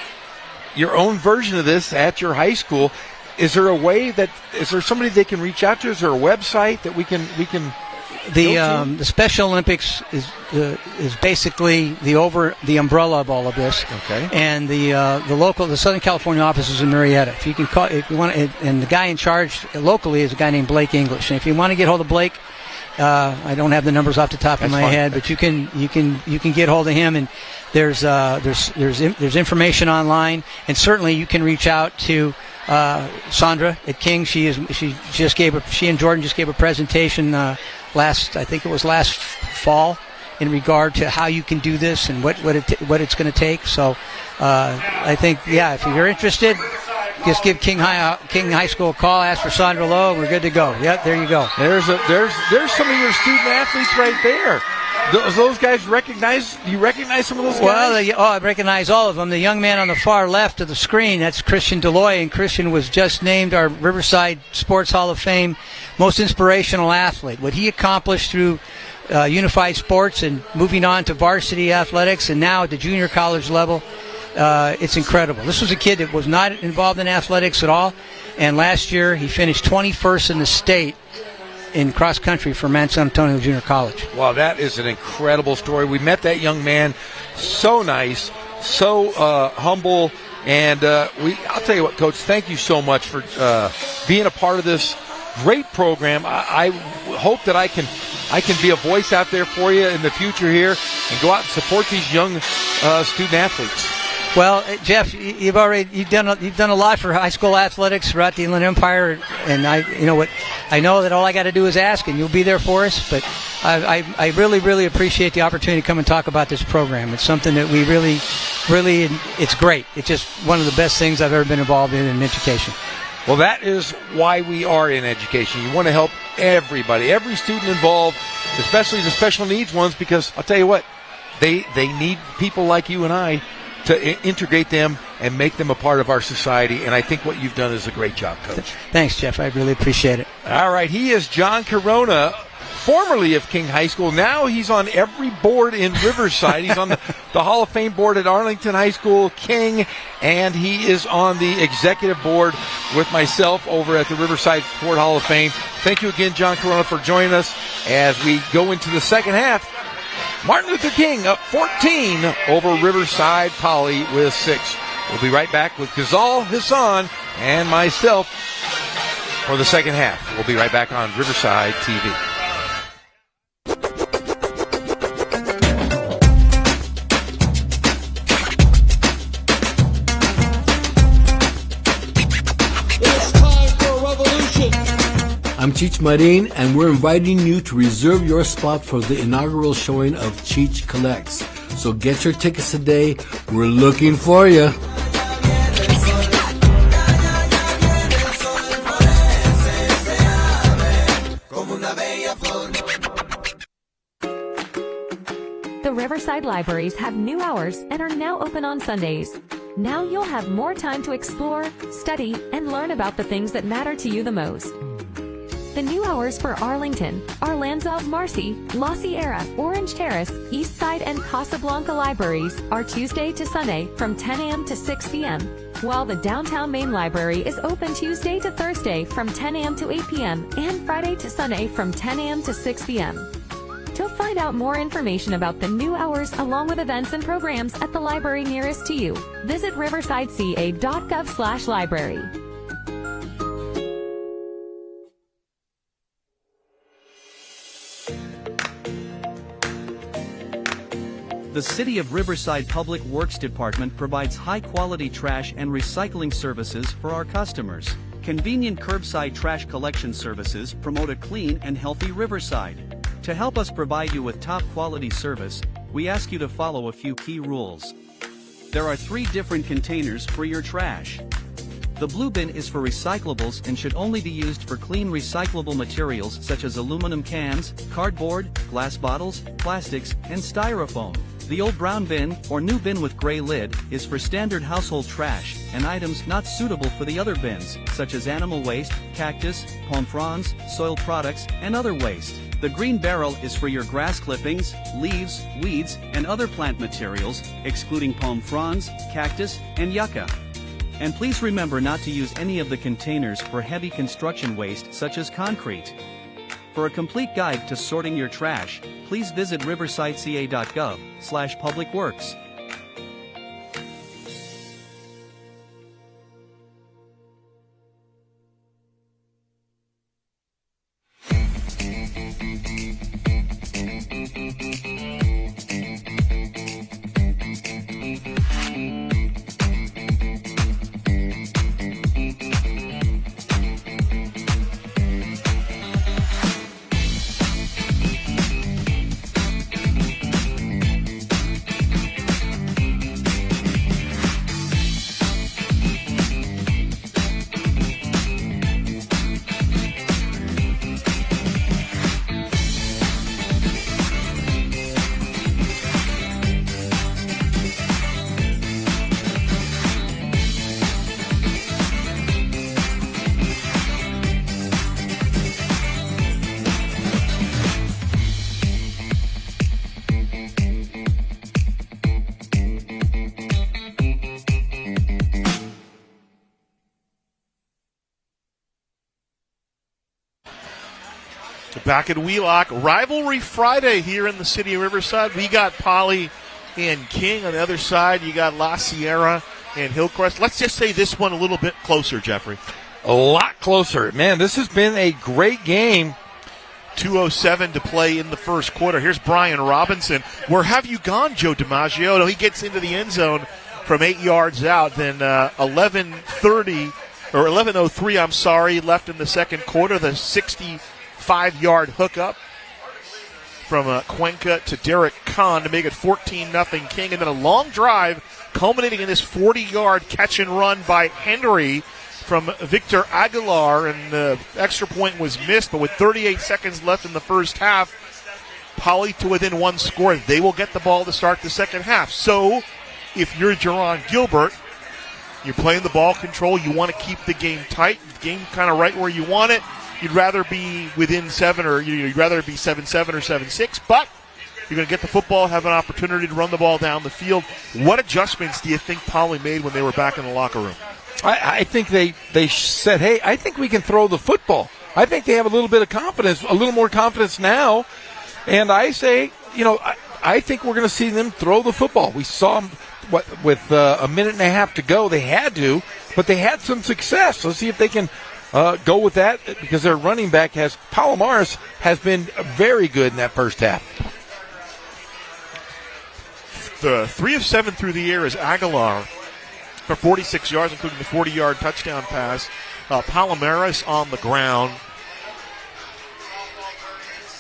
version of this at your high school. Is there somebody they can reach out to? Is there a website that we can The Special Olympics is basically the umbrella of all of this. Okay. And the Southern California office is in Marietta. If you want, and the guy in charge locally is a guy named Blake English. And if you want to get hold of Blake, I don't have the numbers off the top of my head, but you can get hold of him. And there's information online, and certainly you can reach out to Sandra at King. She and Jordan just gave a presentation I think it was last fall, in regard to how you can do this and what it's going to take. So I think, if you're interested, just give King High School a call, ask for Sandra Lowe, we're good to go. Yep, there you go. There's some of your student athletes right there. Those guys do you recognize some of those guys? Well, I recognize all of them. The young man on the far left of the screen, that's Christian Deloy, and Christian was just named our Riverside Sports Hall of Fame most inspirational athlete. What he accomplished through unified sports and moving on to varsity athletics and now at the junior college level, it's incredible. This was a kid that was not involved in athletics at all, and last year he finished 21st in the state in cross country for San Antonio Junior College. Wow, that is an incredible story. We met that young man, so nice, so humble, and I'll tell you what, Coach, thank you so much for being a part of this great program. I hope that I can be a voice out there for you in the future here and go out and support these young student athletes. Well, Jeff, you've done a lot for high school athletics throughout the Inland Empire, and I know that all I got to do is ask, and you'll be there for us. But I really, really appreciate the opportunity to come and talk about this program. It's something that we really, it's great. It's just one of the best things I've ever been involved in education. Well, that is why we are in education. You want to help everybody, every student involved, especially the special needs ones, because I'll tell you what, they need people like you and I to integrate them and make them a part of our society. And I think what you've done is a great job, Coach. Thanks, Jeff. I really appreciate it. All right. He is John Corona, formerly of King High School. Now he's on every board in Riverside. He's on the Hall of Fame board at Arlington High School, King, and he is on the executive board with myself over at the Riverside Sport Hall of Fame. Thank you again, John Corona, for joining us as we go into the second half. Martin Luther King up 14 over Riverside Poly with 6. We'll be right back with Ghazal Hassan and myself for the second half. We'll be right back on Riverside TV. I'm Cheech Marin, and we're inviting you to reserve your spot for the inaugural showing of Cheech Collects. So get your tickets today. We're looking for you. The Riverside Libraries have new hours and are now open on Sundays. Now you'll have more time to explore, study, and learn about the things that matter to you the most. The new hours for Arlington, Arlanza, Marcy, La Sierra, Orange Terrace, Eastside, and Casablanca libraries are Tuesday to Sunday from 10 a.m. to 6 p.m., while the Downtown Main Library is open Tuesday to Thursday from 10 a.m. to 8 p.m. and Friday to Sunday from 10 a.m. to 6 p.m. To find out more information about the new hours along with events and programs at the library nearest to you, visit riversideca.gov/library. The City of Riverside Public Works Department provides high-quality trash and recycling services for our customers. Convenient curbside trash collection services promote a clean and healthy Riverside. To help us provide you with top-quality service, we ask you to follow a few key rules. There are 3 different containers for your trash. The blue bin is for recyclables and should only be used for clean recyclable materials such as aluminum cans, cardboard, glass bottles, plastics, and styrofoam. The old brown bin, or new bin with gray lid, is for standard household trash and items not suitable for the other bins, such as animal waste, cactus, palm fronds, soil products, and other waste. The green barrel is for your grass clippings, leaves, weeds, and other plant materials, excluding palm fronds, cactus, and yucca. And please remember not to use any of the containers for heavy construction waste such as concrete. For a complete guide to sorting your trash, please visit riversideca.gov/publicworks. Back at Wheelock, Rivalry Friday here in the city of Riverside. We got Poly and King. On the other side, you got La Sierra and Hillcrest. Let's just say this one a little bit closer, Jeffrey. A lot closer. Man, this has been a great game. 2:07 to play in the first quarter. Here's Brian Robinson. Where have you gone, Joe DiMaggio? No, he gets into the end zone from 8 yards out. Then 11:03, left in the second quarter. The 65-yard hookup from Cuenca to Derek Kahn to make it 14-0 King. And then a long drive culminating in this 40-yard catch and run by Henry from Victor Aguilar. And the extra point was missed, but with 38 seconds left in the first half, Poly to within one score. They will get the ball to start the second half. So if you're Jerron Gilbert, you're playing the ball control, you want to keep the game tight, the game kind of right where you want it. You'd rather be within 7, or you'd rather be 7-7 or 7-6, but you're going to get the football, have an opportunity to run the ball down the field. What adjustments do you think Poly made when they were back in the locker room? I think they said, hey, I think we can throw the football. I think they have a little bit of confidence, a little more confidence now. And I say, I think we're going to see them throw the football. We saw them with a minute and a half to go. They had to, but they had some success. Let's see if they can go with that, because their running back Palomares has been very good in that first half. The 3 of 7 through the air is Aguilar for 46 yards, including the 40-yard touchdown pass. Palomares on the ground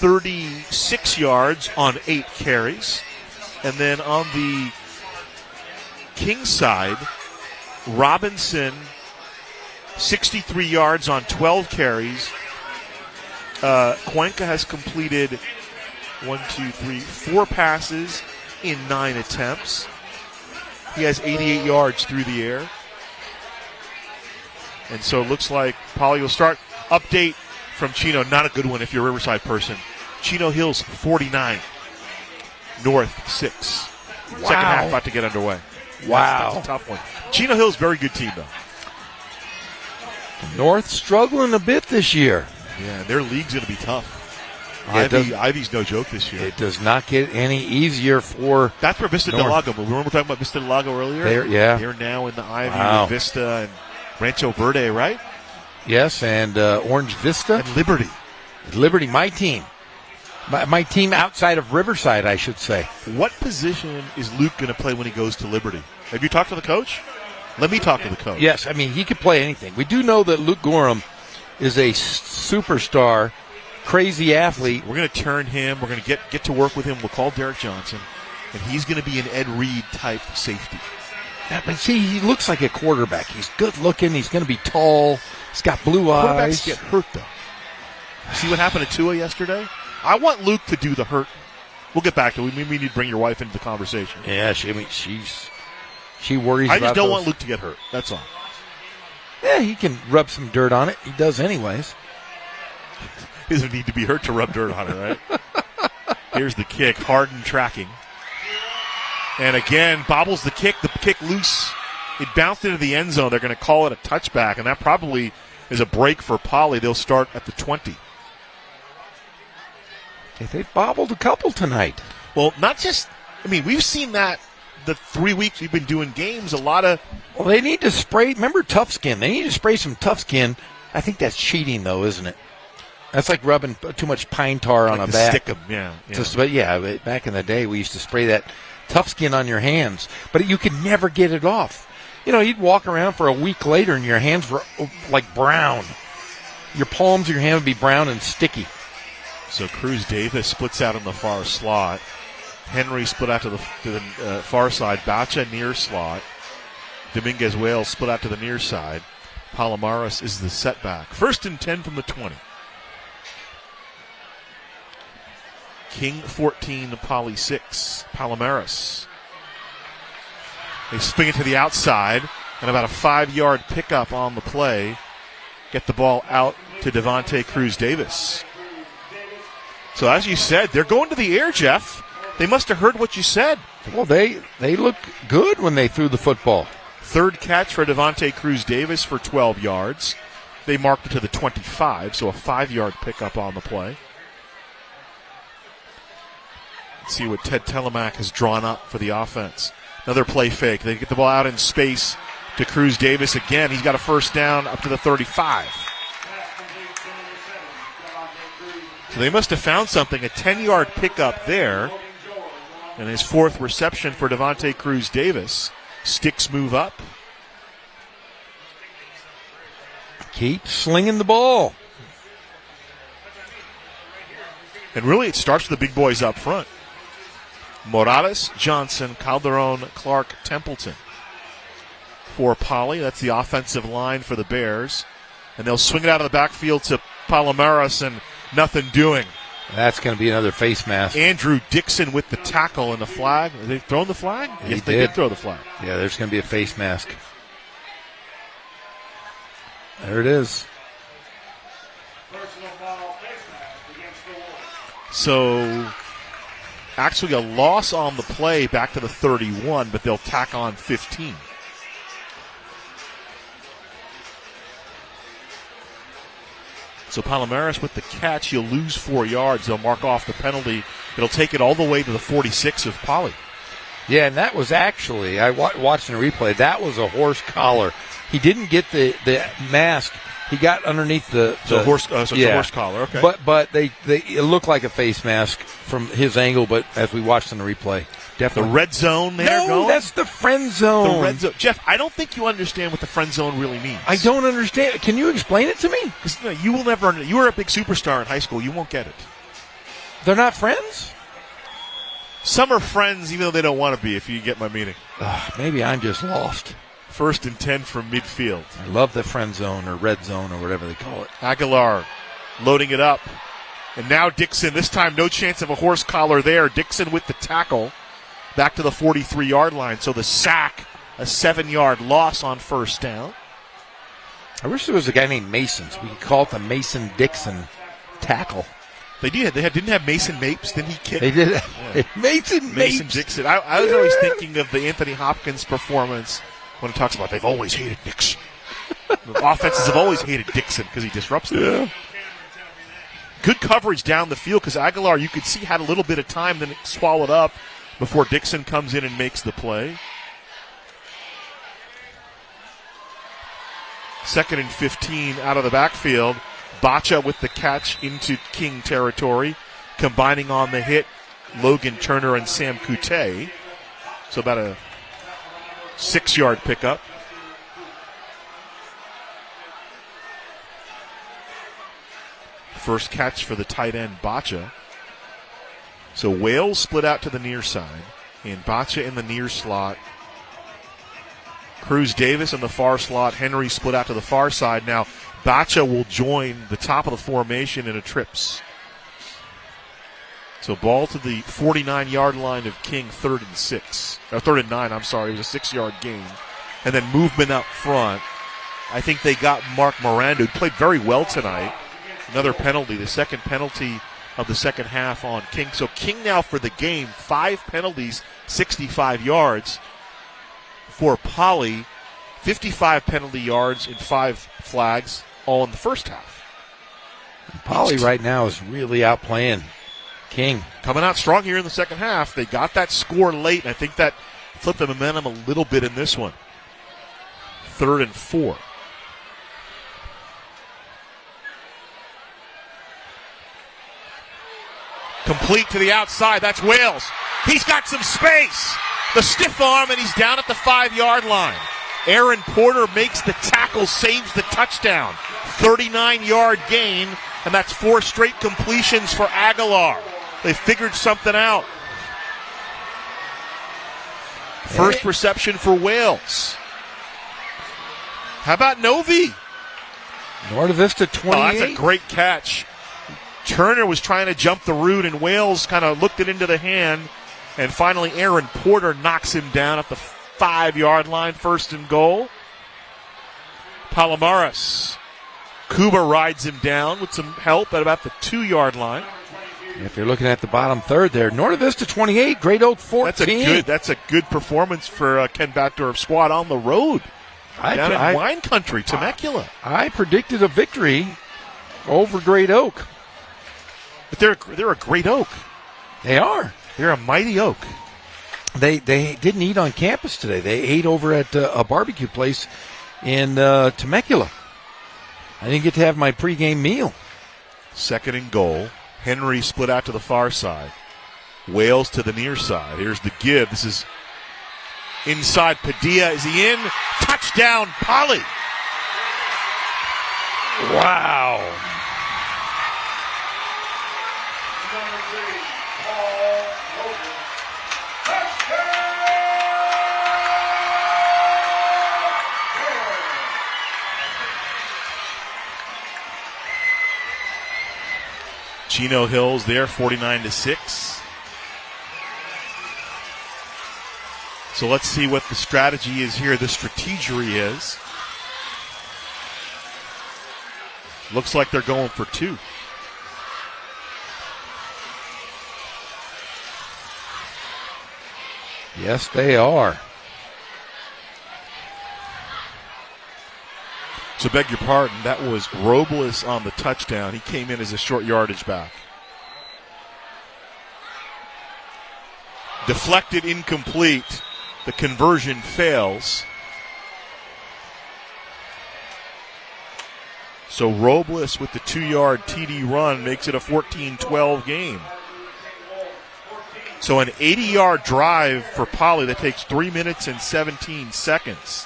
36 yards on 8 carries. And then on the King side, Robinson, 63 yards on 12 carries. Cuenca has completed 4 passes in 9 attempts. He has 88 yards through the air. And so it looks like Poly will start. Update from Chino, not a good one if you're a Riverside person. Chino Hills 49, North 6. Wow. Second half about to get underway. Wow. That's a tough one. Chino Hills, very good team, though. North struggling a bit this year. Yeah, their league's going to be tough. Yeah, Ivy's no joke this year. It does not get any easier for That's for Vista Del Lago. Remember talking about Vista Del Lago earlier? They're now in the Ivy with Vista and Rancho Verde, right? Yes, and Orange Vista. And Liberty. Liberty, my team. My team outside of Riverside, I should say. What position is Luke going to play when he goes to Liberty? Have you talked to the coach? Let me talk to the coach. Yes, I mean, he could play anything. We do know that Luke Gorham is a superstar, crazy athlete. We're going to turn him. We're going to get to work with him. We'll call Derek Johnson, and he's going to be an Ed Reed type safety. Yeah, but see, he looks like a quarterback. He's good looking. He's going to be tall. He's got blue eyes. Quarterbacks get hurt, though. See what happened to Tua yesterday? I want Luke to do the hurt. We'll get back to it. We need to bring your wife into the conversation. Yeah, she worries about I just don't those. want Luke to get hurt. That's all. Yeah, he can rub some dirt on it. He does anyways. He doesn't need to be hurt to rub dirt on it, right? Here's the kick. Harden tracking. And again, bobbles the kick. The kick loose. It bounced into the end zone. They're going to call it a touchback, and that probably is a break for Poly. They'll start at the 20. They've bobbled a couple tonight. Well, not just – I mean, we've seen that the 3 weeks we've been doing games. A lot of – Well, they need to spray – remember Tough Skin? They need to spray some Tough Skin. I think that's cheating, though, isn't it? That's like rubbing too much pine tar on a bat. Stick 'em, yeah. But back in the day, we used to spray that Tough Skin on your hands, but you could never get it off. You know, you'd walk around for a week later, and your hands were like brown. Your palms of your hand would be brown and sticky. So Cruz Davis splits out in the far slot. Henry split out to the far side. Bacha near slot. Dominguez Wales split out to the near side. Palomares is the setback. 1st and 10 from the 20. King 14, Poly 6. Palomares. They swing it to the outside, and about a 5-yard pickup on the play. Get the ball out to Devontae Cruz Davis. So as you said, they're going to the air, Jeff. They must have heard what you said. Well, they look good when they threw the football. 3rd catch for Devontae Cruz Davis for 12 yards. They marked it to the 25, so a 5-yard pickup on the play. Let's see what Ted Telemack has drawn up for the offense. Another play fake. They get the ball out in space to Cruz Davis again. He's got a 1st down up to the 35. So they must have found something. A 10-yard pickup there. And his 4th reception for Devontae Cruz Davis. Sticks move up. Keep slinging the ball. And really it starts with the big boys up front. Morales, Johnson, Calderon, Clark, Templeton. For Poly, that's the offensive line for the Bears. And they'll swing it out of the backfield to Palomares, and nothing doing. That's going to be another face mask. Andrew Dixon with the tackle and the flag. Have they thrown the flag? Yes, they did throw the flag. Yeah, there's going to be a face mask. There it is. So, actually a loss on the play back to the 31, but they'll tack on 15. So Palomares with the catch, he'll lose 4 yards. They'll mark off the penalty. It'll take it all the way to the 46 of Poly. Yeah, and that was actually, I watched the replay, that was a horse collar. He didn't get the mask. He got underneath the horse. It's a horse collar. Okay, but it looked like a face mask from his angle. But as we watched in the replay, definitely the red zone there. No, that's the friend zone. The red zone, Jeff. I don't think you understand what the friend zone really means. I don't understand. Can you explain it to me? You will never. You were a big superstar in high school. You won't get it. They're not friends? Some are friends even though they don't want to be, if you get my meaning. Maybe I'm just lost. 1st and 10 from midfield. I love the friend zone or red zone or whatever they call it. Aguilar loading it up. And now Dixon, this time no chance of a horse collar there. Dixon with the tackle back to the 43-yard line. So the sack, a 7-yard loss on 1st down. I wish there was a guy named Mason, so we could call it the Mason-Dixon tackle. They did. Didn't have Mason Mapes. Didn't he kick? They did. Yeah. Mason Dixon. I was always thinking of the Anthony Hopkins performance when he talks about they've always hated Dixon. The offenses have always hated Dixon because he disrupts them. Yeah. Good coverage down the field because Aguilar, you could see, had a little bit of time, then it swallowed up before Dixon comes in and makes the play. 2nd and 15 out of the backfield. Bacha with the catch into King territory. Combining on the hit, Logan Turner and Sam Coute. So about a 6-yard pickup. First catch for the tight end, Bacha. So Wales split out to the near side. And Bacha in the near slot. Cruz Davis in the far slot. Henry split out to the far side. Now, Bacha will join the top of the formation in a trips. So ball to the 49-yard line of King, 3rd and 6. Or 3rd and 9, I'm sorry. It was a 6-yard gain. And then movement up front. I think they got Mark Miranda, who played very well tonight. Another penalty, the second penalty of the second half on King. So King now for the game, 5 penalties, 65 yards. For Poly, 55 penalty yards and 5 flags, all in the first half. Poly right now is really outplaying King. Coming out strong here in the second half. They got that score late, and I think that flipped the momentum a little bit in this one. 3rd and 4. Complete to the outside. That's Wales. He's got some space. The stiff arm, and he's down at the 5-yard line. Aaron Porter makes the tackle, saves the touchdown. 39-yard gain, and that's 4 straight completions for Aguilar. They figured something out. First reception for Wales. How about Novi? North Vista 28. Oh, that's a great catch. Turner was trying to jump the route, and Wales kind of looked it into the hand. And finally, Aaron Porter knocks him down at the 5-yard line, 1st and goal. Palomares. Cuba rides him down with some help at about the 2-yard line. If you're looking at the bottom third there, North Vista 28, Great Oak 14. That's a good performance for Ken Batdorf's squad on the road. Down in wine country, Temecula. I predicted a victory over Great Oak. But they're a great oak. They are. They're a mighty oak. They didn't eat on campus today. They ate over at a barbecue place in Temecula. I didn't get to have my pregame meal. 2nd and goal. Henry split out to the far side. Wales to the near side. Here's the give. This is inside Padilla. Is he in? Touchdown, Poly. Wow. Chino Hills there, 49-6. So let's see what the strategy is here, the strategery is. Looks like they're going for 2. Yes, they are. So beg your pardon, that was Robles on the touchdown. He came in as a short yardage back. Deflected, incomplete. The conversion fails. So Robles with the 2-yard TD run makes it a 14-12 game. So an 80-yard drive for Poly that takes 3 minutes and 17 seconds.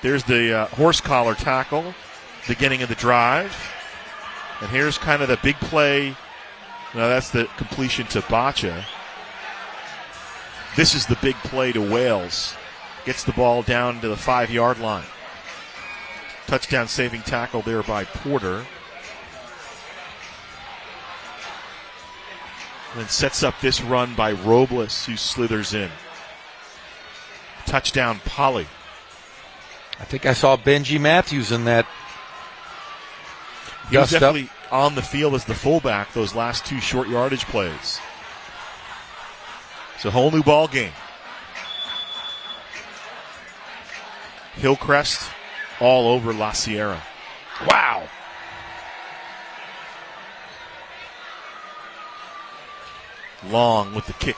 There's the horse collar tackle, beginning of the drive. And here's kind of the big play. Now that's the completion to Bacha. This is the big play to Wales. Gets the ball down to the 5-yard line. Touchdown saving tackle there by Porter. And then sets up this run by Robles, who slithers in. Touchdown, Poly. I think I saw Benji Matthews in that. He was definitely on the field as the fullback those last 2 short yardage plays. It's a whole new ball game. Hillcrest all over La Sierra. Wow. Long with the kick.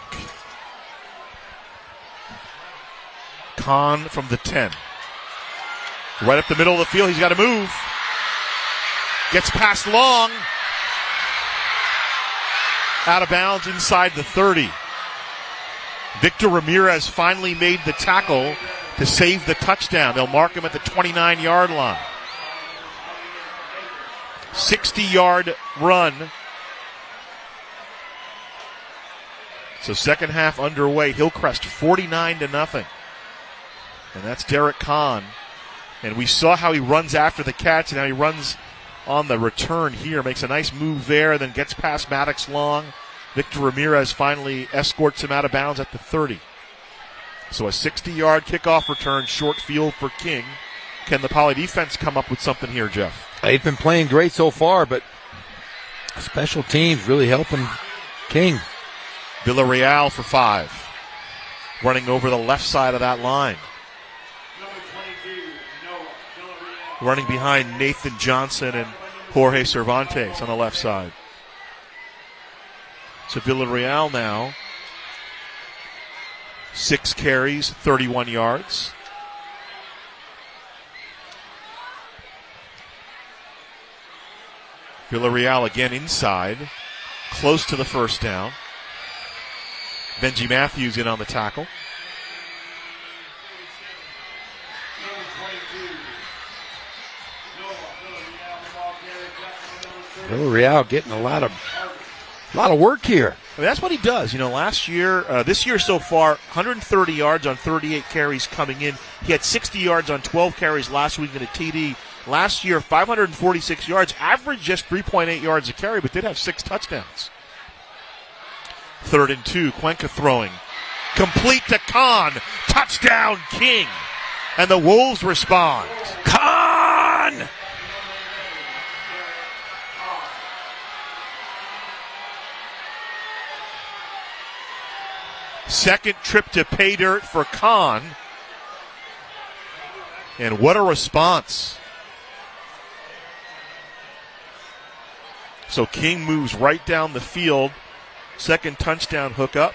Kahn from the 10. Right up the middle of the field. He's got to move. Gets past Long. Out of bounds inside the 30. Victor Ramirez finally made the tackle to save the touchdown. They'll mark him at the 29-yard line. 60-yard run. So second half underway. Hillcrest 49-0. And that's Derek Kahn. And we saw how he runs after the catch and how he runs on the return here. Makes a nice move there and then gets past Maddox Long. Victor Ramirez finally escorts him out of bounds at the 30. So a 60-yard kickoff return, short field for King. Can the Poly defense come up with something here, Jeff? They've been playing great so far, but special teams really helping King. Villarreal for 5. Running over the left side of that line. Running behind Nathan Johnson and Jorge Cervantes on the left side. So Villarreal now, 6 carries, 31 yards. Villarreal again inside, close to the first down. Benji Matthews in on the tackle. Villarreal getting a lot of work here. I mean, that's what he does. You know, last year, this year so far, 130 yards on 38 carries coming in. He had 60 yards on 12 carries last week in a TD. Last year, 546 yards, averaged just 3.8 yards a carry, but did have 6 touchdowns. 3rd and 2, Cuenca throwing. Complete to Kahn. Touchdown, King. And the Wolves respond. Kahn! Second trip to pay dirt for Kahn. And what a response. So King moves right down the field. Second touchdown hookup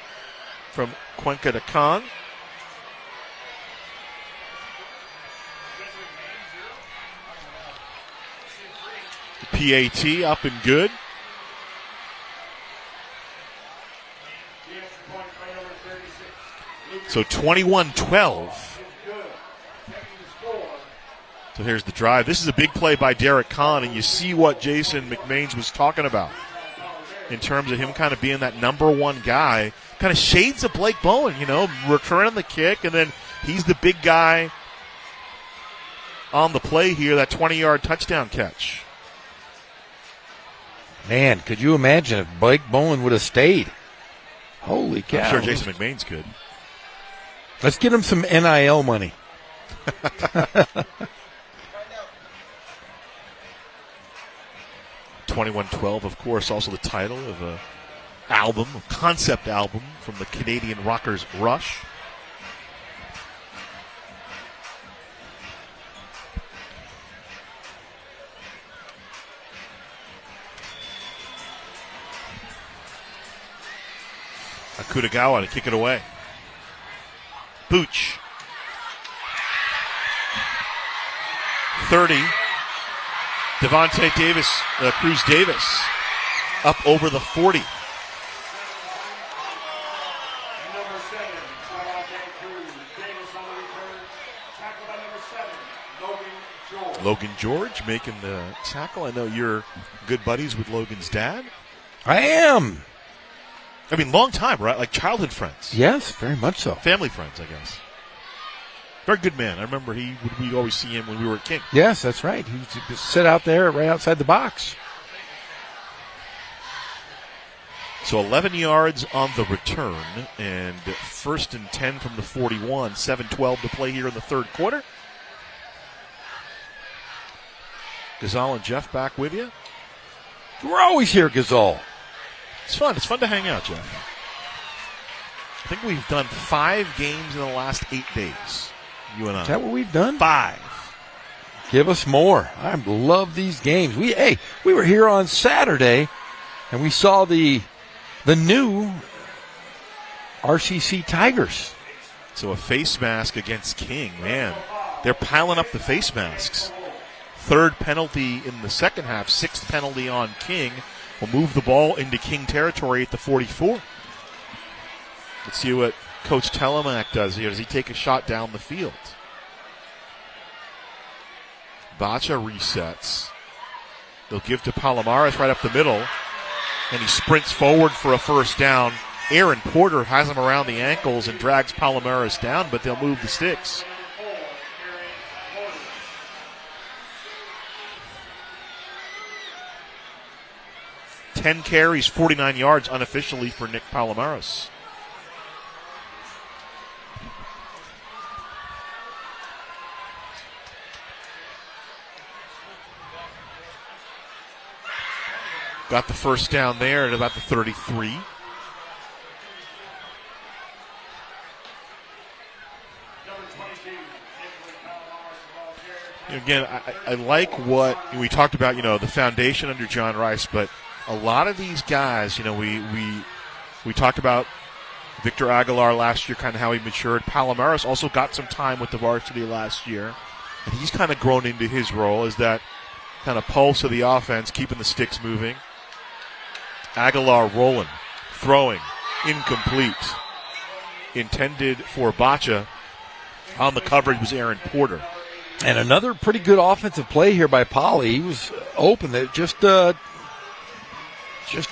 from Cuenca to Kahn. PAT up and good. So 21-12. So here's the drive. This is a big play by Derek Kahn, and you see what Jason McMains was talking about in terms of him kind of being that number one guy. Kind of shades of Blake Bowen, you know, returning the kick, and then he's the big guy on the play here, that 20-yard touchdown catch. Man, could you imagine if Blake Bowen would have stayed? Holy cow. I'm sure Jason McMains could. Let's get him some NIL money. 21-12, of course, also the title of a album, a concept album from the Canadian rockers Rush. Akutagawa to kick it away. Booch. 30. Devontae Davis, Cruz Davis, up over the 40. Number 7, Devontae Cruz Davis on the return. Tackled by number 7, Logan Logan George making the tackle. I know you're good buddies with Logan's dad. I am. I mean, long time, right? Like childhood friends. Yes, very much so. Family friends, I guess. Very good man. I remember we'd always see him when we were at King. Yes, that's right. He used to just sit out there right outside the box. So 11 yards on the return, and 1st and 10 from the 41. 7:12 to play here in the third quarter. Gazal and Jeff back with you. We're always here, Gazal. It's fun. It's fun to hang out, Jeff. I think we've done 5 games in the last 8 days, you and I. Is that what we've done? 5. Give us more. I love these games. We were here on Saturday, and we saw the new RCC Tigers. So a face mask against King. Man, they're piling up the face masks. 3rd penalty in the second half, 6th penalty on King. Will move the ball into King territory at the 44. Let's see what Coach Telemac does here. Does he take a shot down the field? Bacha resets. They'll give to Palomares right up the middle. And he sprints forward for a first down. Aaron Porter has him around the ankles and drags Palomares down, but they'll move the sticks. Ten carries, 49 yards unofficially for Nick Palomares. Got the first down there at about the 33. Again, I like what we talked about, the foundation under John Rice, but a lot of these guys, we talked about Victor Aguilar last year, kind of how he matured. Palomares also got some time with the varsity last year, and he's kind of grown into his role as that kind of pulse of the offense, keeping the sticks moving. Aguilar rolling, throwing, incomplete. Intended for Bacha. On the coverage was Aaron Porter. And another pretty good offensive play here by Poly. He was open. Just a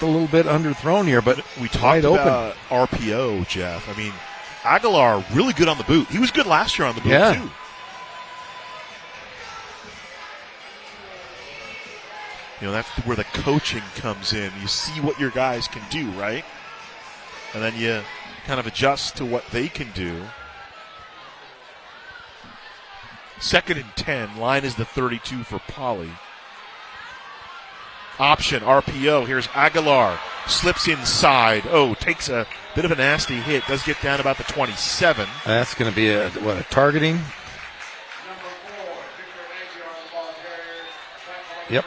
little bit underthrown here, but we talked about RPO, Jeff. I mean, Aguilar really good on the boot. He was good last year on the boot, too. That's where the coaching comes in. You see what your guys can do, right? And then you kind of adjust to what they can do. 2nd and 10. Line is the 32 for Poly. Option, RPO. Here's Aguilar. Slips inside. Takes a bit of a nasty hit. Does get down about the 27. That's going to be a targeting? Yep.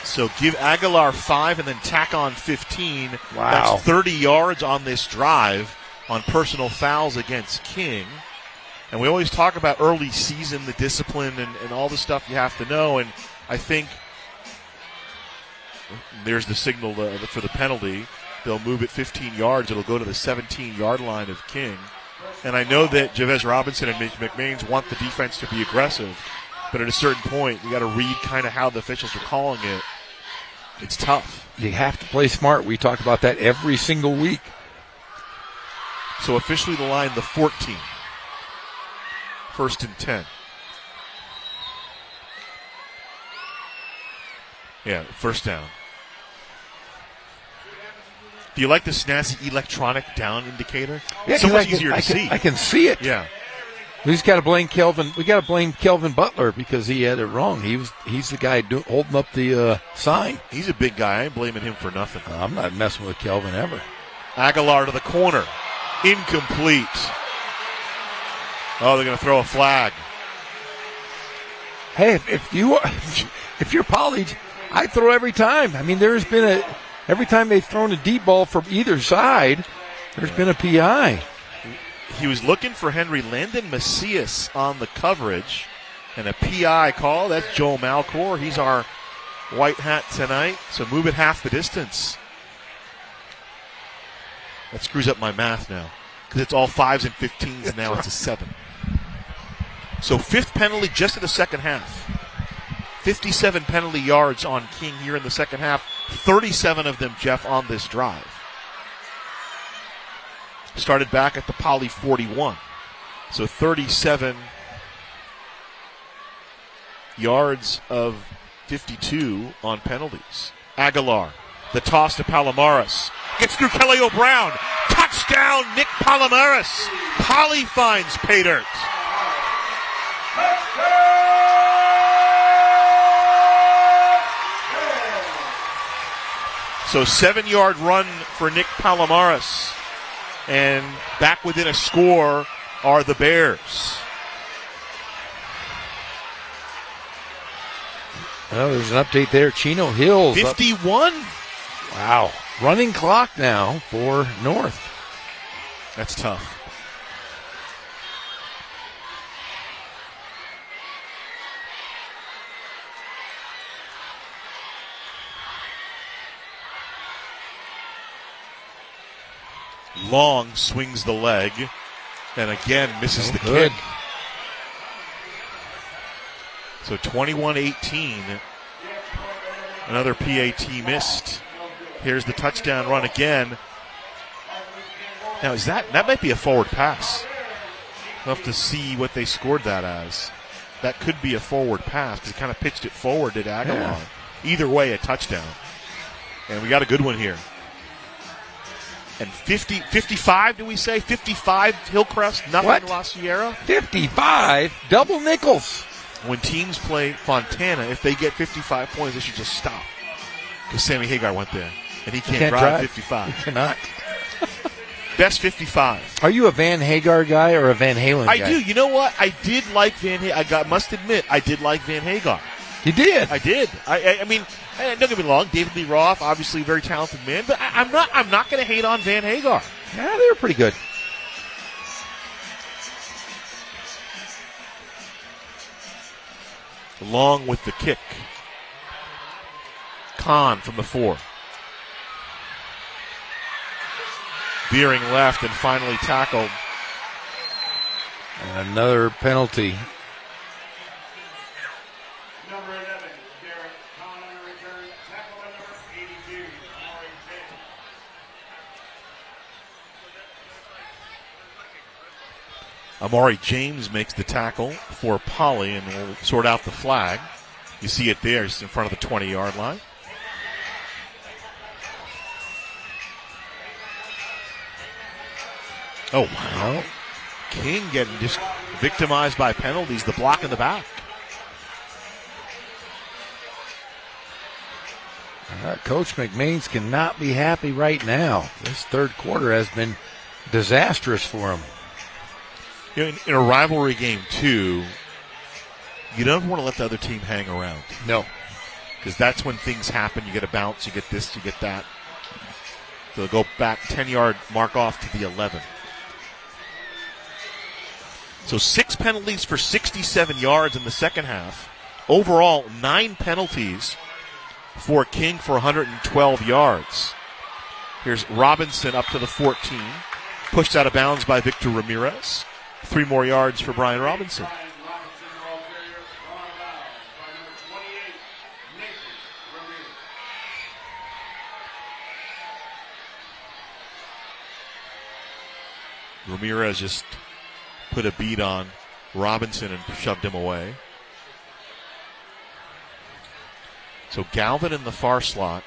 So give Aguilar 5 and then tack on 15. Wow. That's 30 yards on this drive on personal fouls against King. And we always talk about early season, the discipline, and all the stuff you have to know. And I think there's the signal for the penalty. They'll move it 15 yards. It'll go to the 17-yard line of King. And I know that Javez Robinson and McMains want the defense to be aggressive. But at a certain point, you got to read kind of how the officials are calling it. It's tough. You have to play smart. We talk about that every single week. So officially the line, the 14. 1st and 10. Yeah, first down. Do you like the snazzy electronic down indicator? Yeah, so much easier to see. I can see it. Yeah. We just got to blame Kelvin. We got to blame Kelvin Butler because he had it wrong. He's the guy holding up the sign. He's a big guy. I ain't blaming him for nothing. I'm not messing with Kelvin ever. Aguilar to the corner. Incomplete. They're going to throw a flag. Hey, if you're Poly, I throw every time. I mean, there's been every time they've thrown a deep ball from either side, there's been a PI. He was looking for Henry. Landon Macias on the coverage, and a PI call. That's Joel Malcor. He's our white hat tonight, so move it half the distance. That screws up my math now because it's all 5s and 15s, and now it's a 7. So 5th penalty just in the second half. 57 penalty yards on King here in the second half. 37 of them, Jeff, on this drive. Started back at the Poly 41. So 37 yards of 52 on penalties. Aguilar, the toss to Palomares. Gets through Kelly O'Brown. Touchdown, Nick Palomares. Poly finds pay dirt. So 7-yard run for Nick Palomares. And back within a score are the Bears. Oh, there's an update there. Chino Hills. 51. Wow. Running clock now for North. That's tough. Long swings the leg and again misses the good kick. So 21-18. Another PAT missed. Here's the touchdown run again. Now is that might be a forward pass. We'll have to see what they scored that as. That could be a forward pass because he kind of pitched it forward to Aguilar. Yeah. Either way, a touchdown. And we got a good one here. And 55, do we say? 55 Hillcrest, nothing What? La Sierra? 55 double nickels. When teams play Fontana, if they get 55 points, they should just stop. Because Sammy Hagar went there, and he can't drive 55. He cannot. Best 55. Are you a Van Hagar guy or a Van Halen guy? I do. You know what? I did like Van Hagar. Must admit, I did like Van Hagar. You did? I did. I mean, don't get me wrong. David Lee Roth, obviously a very talented man, but I'm not going to hate on Van Hagar. Yeah, they were pretty good. Along with the kick. Kahn from the 4. Veering left and finally tackled. And another penalty. Number 11, Derek Kahn on a return. Tackle by number 82, Amari James. Amari James makes the tackle for Poly and will sort out the flag. You see it there, just in front of the 20-yard line. Oh, wow. King getting just victimized by penalties, the block in the back. Coach McMains cannot be happy right now. This third quarter has been disastrous for him. You know, in a rivalry game, too, you don't want to let the other team hang around. No. Because that's when things happen. You get a bounce, you get this, you get that. So they'll go back 10-yard mark off to the 11. So 6 penalties for 67 yards in the second half. Overall, 9 penalties for King for 112 yards. Here's Robinson up to the 14. Pushed out of bounds by Victor Ramirez. 3 more yards for Brian Robinson. Brian Robinson, ball carrier, gone out by number 28, Nathan Ramirez. Ramirez just put a beat on Robinson and shoved him away. So Galvin in the far slot.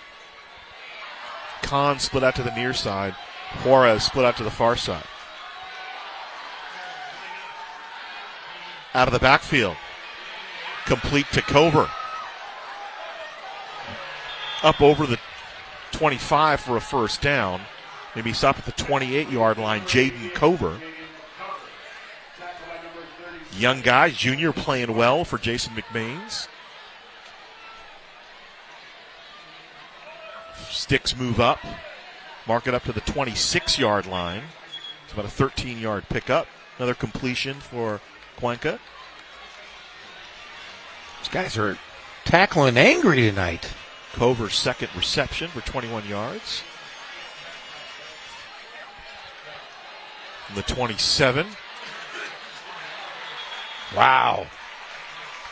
Kahn split out to the near side. Juarez split out to the far side. Out of the backfield. Complete to Cover. Up over the 25 for a first down. Maybe stop at the 28-yard line. Jaden Cover. Young guy, junior, playing well for Jason McMains. Sticks move up. Mark it up to the 26-yard line. It's about a 13-yard pickup. Another completion for Cuenca. These guys are tackling angry tonight. Cover's second reception for 21 yards. From the 27. Wow.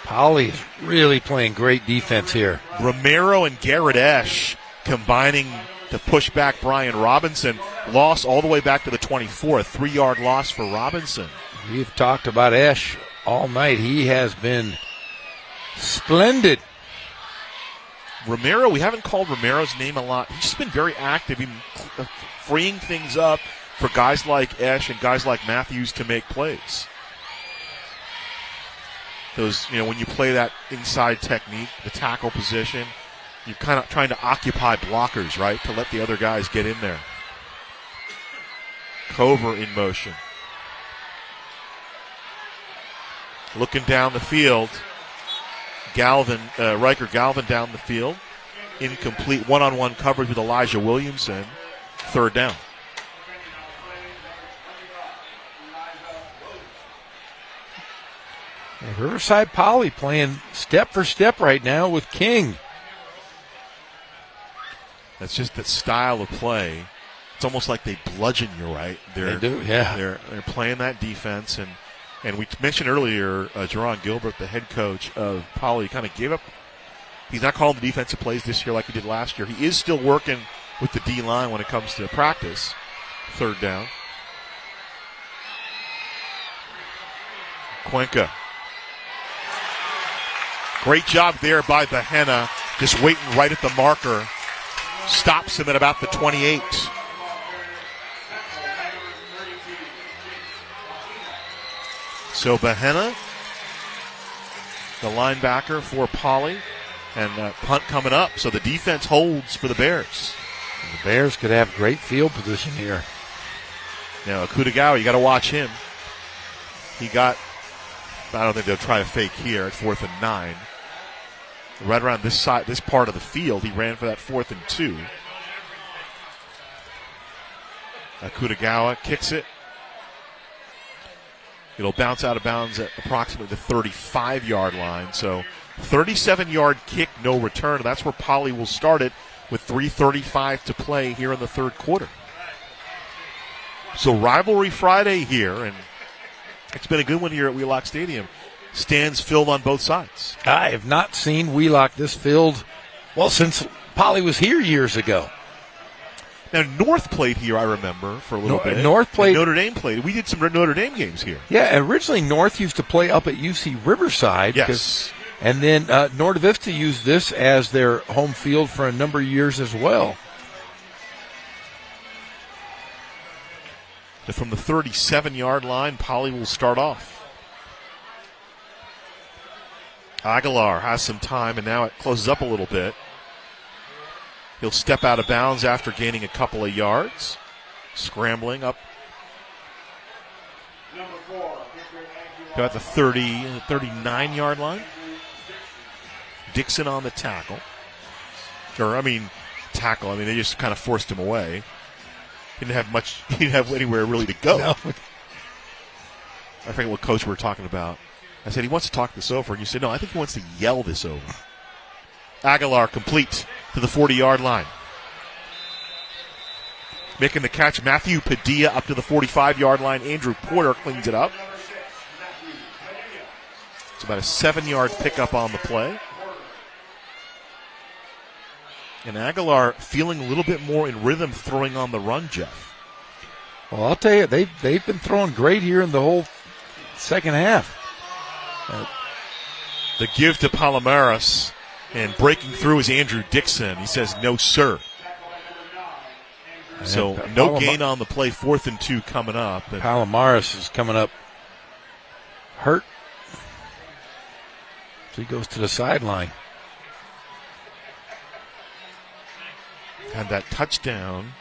Poly is really playing great defense here. Romero and Garrett Esch combining to push back Brian Robinson. Loss all the way back to the 24. A 3-yard loss for Robinson. We've talked about Esch all night. He has been splendid. Romero, we haven't called Romero's name a lot. He's just been very active, freeing things up for guys like Esch and guys like Matthews to make plays. Those, when you play that inside technique, the tackle position, you're kind of trying to occupy blockers, right, to let the other guys get in there. Cover in motion. Looking down the field. Riker Galvin down the field. Incomplete one-on-one coverage with Elijah Williamson. 3rd down. And Riverside Poly playing step for step right now with King. That's just that style of play. It's almost like they bludgeon you, right? They do, yeah. They're playing that defense, and we mentioned earlier, Jerron Gilbert, the head coach of Poly, kind of gave up. He's not calling the defensive plays this year like he did last year. He is still working with the D-line when it comes to practice. 3rd down. Cuenca. Great job there by Bahena, just waiting right at the marker. Stops him at about the 28. So Bahena, the linebacker for Poly, and punt coming up. So the defense holds for the Bears. And the Bears could have great field position here. Now, Akutagawa, you got to watch him. I don't think they'll try a fake here at 4th and 9. Right around this part of the field, he ran for that 4th and 2. Akutagawa kicks it. It'll bounce out of bounds at approximately the 35-yard line. So 37-yard kick, no return. That's where Poly will start it with 3:35 to play here in the 3rd quarter. So Rivalry Friday here, and it's been a good one here at Wheelock Stadium. Stands filled on both sides. I have not seen Wheelock this filled, since Poly was here years ago. Now, North played here, I remember, for a little bit. North played. And Notre Dame played. We did some Notre Dame games here. Yeah, originally North used to play up at UC Riverside. Yes. And then Norte Vista used this as their home field for a number of years as well. From the 37-yard line, Poly will start off. Aguilar has some time, and now it closes up a little bit. He'll step out of bounds after gaining a couple of yards. Scrambling up. Got the 39-yard line. Dixon on the tackle. Tackle. They just kind of forced him away. He didn't have anywhere really to go. No. I forget what coach we were talking about. I said, he wants to talk this over. And you said, no, I think he wants to yell this over. Aguilar complete to the 40-yard line. Making the catch, Matthew Padilla up to the 45-yard line. Andrew Porter cleans it up. It's about a 7-yard pickup on the play. And Aguilar feeling a little bit more in rhythm throwing on the run, Jeff. Well, I'll tell you, they've been throwing great here in the whole second half. The give to Palomares, and breaking through is Andrew Dixon. He says, no, sir. So no gain on the play, 4th and 2 coming up. Palomares is coming up hurt. So he goes to the sideline. Had that touchdown.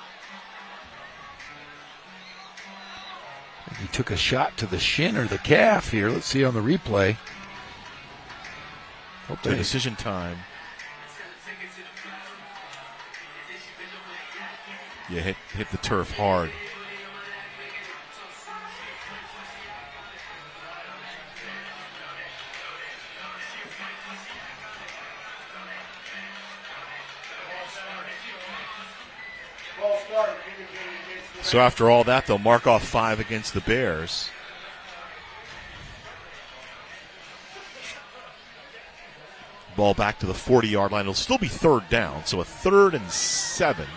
He took a shot to the shin or the calf here. Let's see on the replay. The decision time. Yeah, hit the turf hard. So after all that, they'll mark off 5 against the Bears. Ball back to the 40-yard line. It'll still be third down, so a 3rd and 7.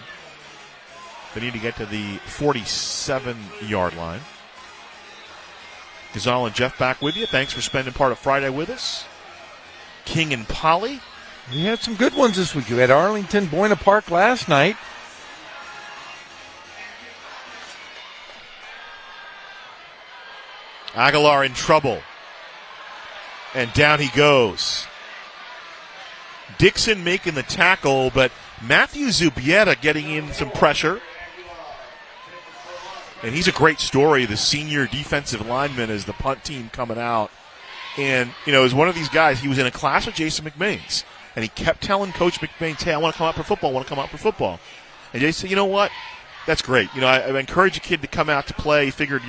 They need to get to the 47-yard line. Gazal and Jeff back with you. Thanks for spending part of Friday with us. King and Poly. We had some good ones this week. You had Arlington, Buena Park last night. Aguilar in trouble. And down he goes. Dixon making the tackle, but Matthew Zubieta getting in some pressure. And he's a great story, the senior defensive lineman as the punt team coming out. And, as one of these guys, he was in a class with Jason McMains. And he kept telling Coach McMains, hey, I want to come out for football, And Jason said, you know what? That's great. I encourage a kid to come out to play. He figured,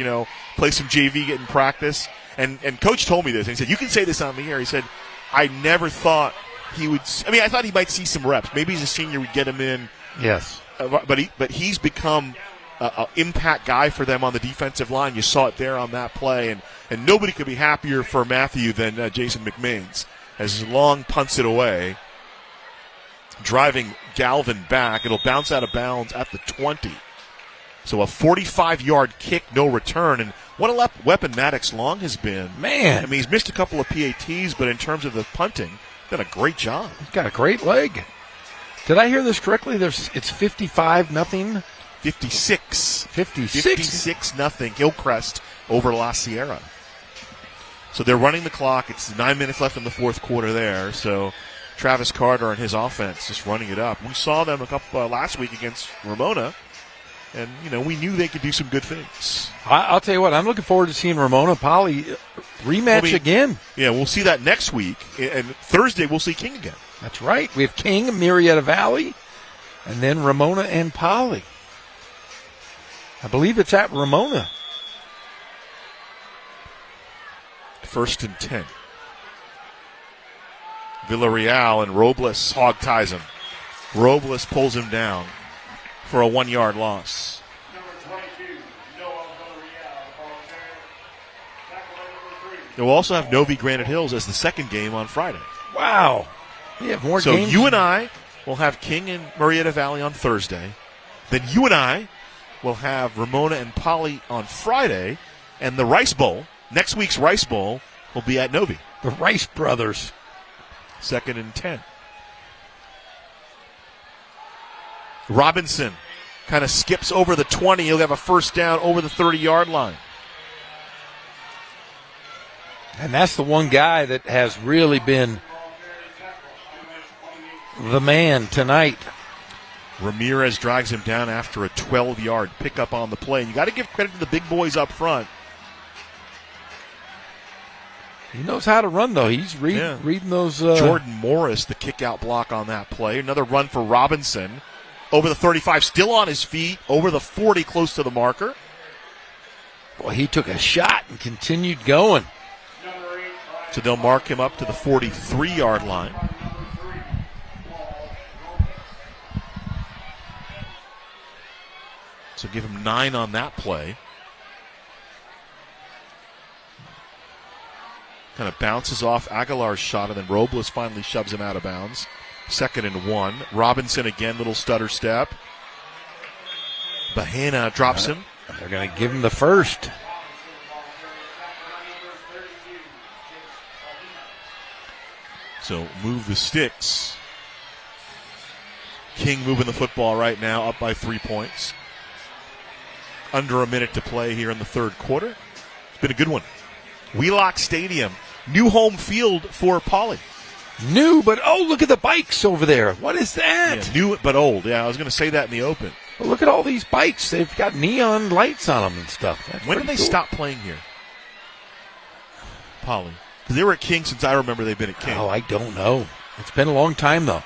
play some JV, get in practice. And Coach told me this. And he said, you can say this on the air. He said, I never thought he would. I thought he might see some reps. Maybe as a senior we'd get him in. Yes. But he's become an impact guy for them on the defensive line. You saw it there on that play. And nobody could be happier for Matthew than Jason McMains. As Long punts it away, driving Galvin back. It'll bounce out of bounds at the 20. So a 45-yard kick, no return. And what a weapon Maddox Long has been. Man. He's missed a couple of PATs, but in terms of the punting, done a great job. He's got a great leg. Did I hear this correctly? It's 55-0. 56. 56? 56-0 Hillcrest over La Sierra. So they're running the clock. It's 9 minutes left in the fourth quarter there. So Travis Carter and his offense just running it up. We saw them last week against Ramona. And, we knew they could do some good things. I'll tell you what, I'm looking forward to seeing Ramona Poly rematch again. Yeah, we'll see that next week. And Thursday, we'll see King again. That's right. We have King, Marietta Valley, and then Ramona and Poly. I believe it's at Ramona. 1st and 10. Villarreal and Robles hog ties him. Robles pulls him down for a 1-yard loss. Number 22, Noah Villarreal, volunteer. Tackle number 3. We'll also have Novi Granite Hills as the second game on Friday. Wow. We have more so games. You and I will have King and Marietta Valley on Thursday. Then you and I will have Ramona and Poly on Friday. And the Rice Bowl, next week's Rice Bowl, will be at Novi. The Rice brothers. 2nd and 10. Robinson kind of skips over the 20. He'll have a first down over the 30-yard line. And that's the one guy that has really been the man tonight. Ramirez drags him down after a 12-yard pickup on the play. And you got to give credit to the big boys up front. He knows how to run, though. He's reading those. Jordan Morris, the kick-out block on that play. Another run for Robinson. Over the 35, still on his feet. Over the 40, close to the marker. Well, he took a shot and continued going. So they'll mark him up to the 43-yard line. So give him 9 on that play. Kind of bounces off Aguilar's shot, and then Robles finally shoves him out of bounds. 2nd and 1. Robinson again, little stutter step. Bahena drops him. They're going to give him the first. So move the sticks. King moving the football right now, up by 3 points. Under a minute to play here in the third quarter. It's been a good one. Wheelock Stadium, new home field for Poly. New, but look at the bikes over there. What is that? Yeah, new but old. Yeah, I was going to say that in the open. Well, look at all these bikes. They've got neon lights on them and stuff. That's when did they cool. stop playing here? Poly. Because they were at King since I remember they've been at King. Oh, I don't know. It's been a long time, though.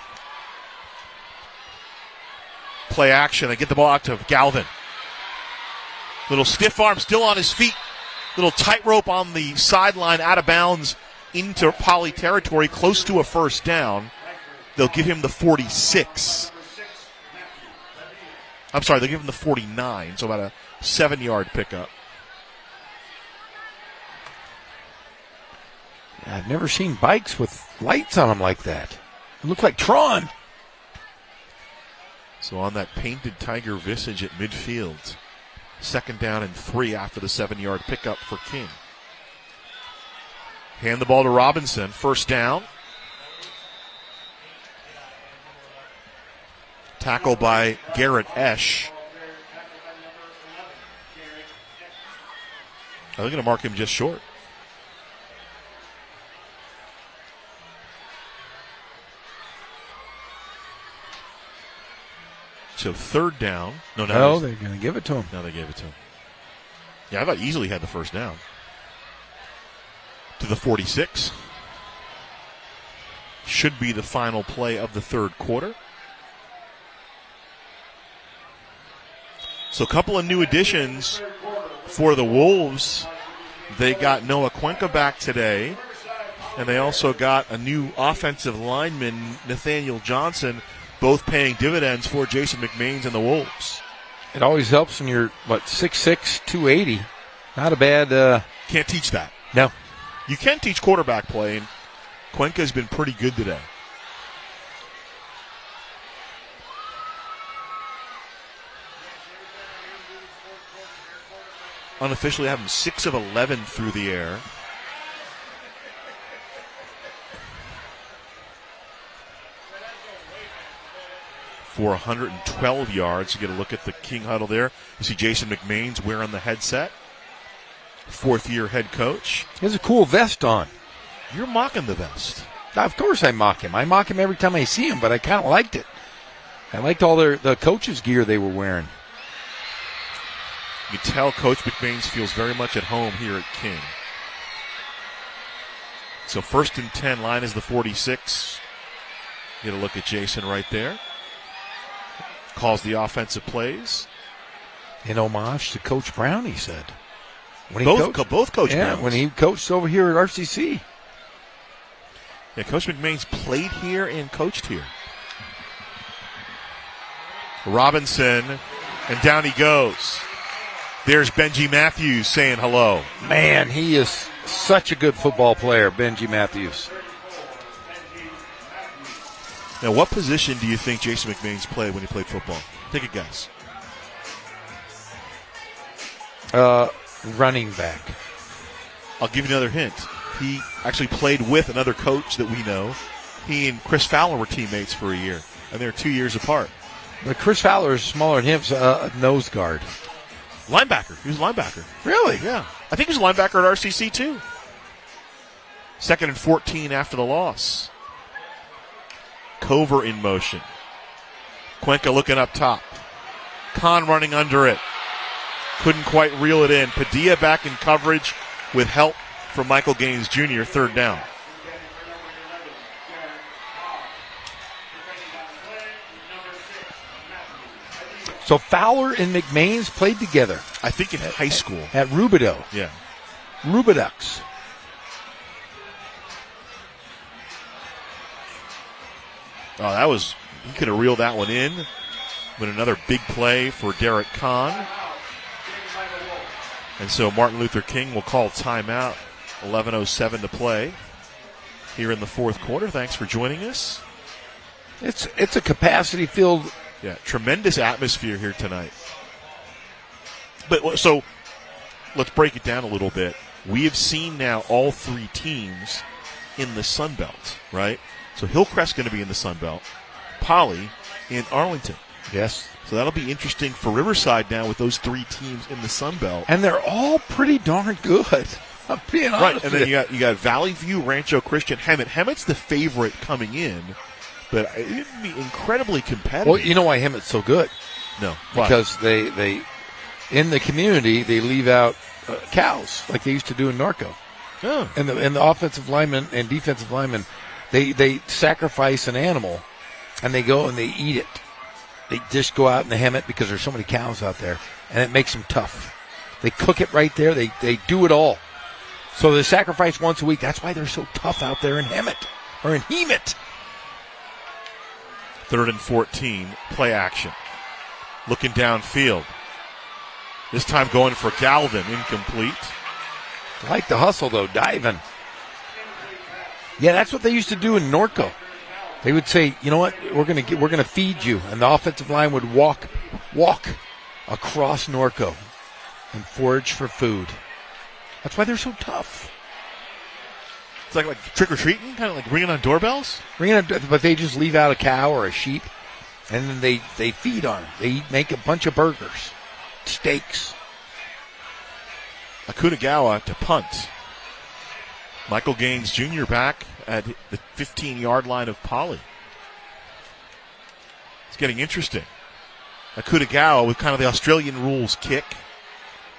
Play action. I get the ball out to Galvin. Little stiff arm, still on his feet. Little tightrope on the sideline, out of bounds into Poly territory, close to a first down. They'll give him the 46. I'm sorry, they'll give him the 49, so about a 7-yard pickup. I've never seen bikes with lights on them like that. It looked like Tron. So on that painted Tiger visage at midfield. 2nd down and 3 after the 7-yard pickup for King. Hand the ball to Robinson. 1st down. Tackle by Garrett Esch. They're going to mark him just short. So 3rd down. No, they're going to give it to him. No, they gave it to him. Yeah, I thought easily had the 1st down. To the 46. Should be the final play of the 3rd quarter. So a couple of new additions for the Wolves. They got Noah Cuenca back today, and they also got a new offensive lineman, Nathaniel Johnson, both paying dividends for Jason McMains and the Wolves. It always helps when you're, 6'6", 280. Not a bad... Can't teach that. No. You can teach quarterback play, and Cuenca's been pretty good today. Unofficially have him 6 of 11 through the air. For 112 yards. You get a look at the King huddle there. You see Jason McMains wearing the headset. 4th-year head coach. He has a cool vest on. You're mocking the vest. Of course I mock him. I mock him every time I see him, but I kind of liked it. I liked all the coaches' gear they were wearing. You can tell Coach McMains feels very much at home here at King. So 1st and 10, line is the 46. Get a look at Jason right there. Calls the offensive plays. In homage to Coach Brown, he said. When he Both Coach yeah, Browns. when he coached over here at RCC. Yeah, Coach McMains played here and coached here. Robinson, and down he goes. There's Benji Matthews saying hello. Man, he is such a good football player, Benji Matthews. Now, what position do you think Jason McMains played when he played football? Take a guess. Running back. I'll give you another hint. He actually played with another coach that we know. He and Chris Fowler were teammates for a year, and they're 2 years apart. But Chris Fowler is smaller than him, so nose guard. Linebacker. He was a linebacker. Really? Yeah. I think he was a linebacker at RCC, too. 2nd and 14 after the loss. Cover in motion. Cuenca looking up top. Kahn running under it. Couldn't quite reel it in. Padilla back in coverage with help from Michael Gaines Jr., 3rd down. So Fowler and McMains played together. I think in high school. At Rubidoux. Yeah. Rubidux. Oh, that was, he could have reeled that one in. But another big play for Derek Kahn. And so Martin Luther King will call timeout. 11:07 to play here in the 4th quarter. Thanks for joining us. It's a capacity-filled. Yeah, tremendous atmosphere here tonight. But so let's break it down a little bit. We have seen now all 3 teams in the Sun Belt, right? So Hillcrest's going to be in the Sun Belt. Poly in Arlington. Yes. So that'll be interesting for Riverside now with those 3 teams in the Sun Belt. And they're all pretty darn good. I'm being honest. Right, and then you got Valley View, Rancho Christian, Hemet. Hemet's the favorite coming in, but it'd be incredibly competitive. Well, you know why Hemet's so good? No. Because they in the community, they leave out cows like they used to do in Norco. Oh. And the offensive linemen and defensive linemen, they sacrifice an animal, and they go and they eat it. They just go out in the Hemet because there's so many cows out there, and it makes them tough. They cook it right there. They do it all. So they sacrifice once a week. That's why they're so tough out there in Hemet, or in Hemet. 3rd and 14, play action. Looking downfield. This time going for Galvin, incomplete. I like the hustle, though, diving. Yeah, that's what they used to do in Norco. They would say, you know what, we're gonna feed you, and the offensive line would walk across Norco and forage for food. That's why they're so tough. It's like trick or treating, kind of like ringing on doorbells. But they just leave out a cow or a sheep, and then they feed on it. They make a bunch of burgers, steaks. Akutagawa to punt. Michael Gaines Jr. back at the 15-yard line of Poly. It's getting interesting. Akutagawa with kind of the Australian rules kick.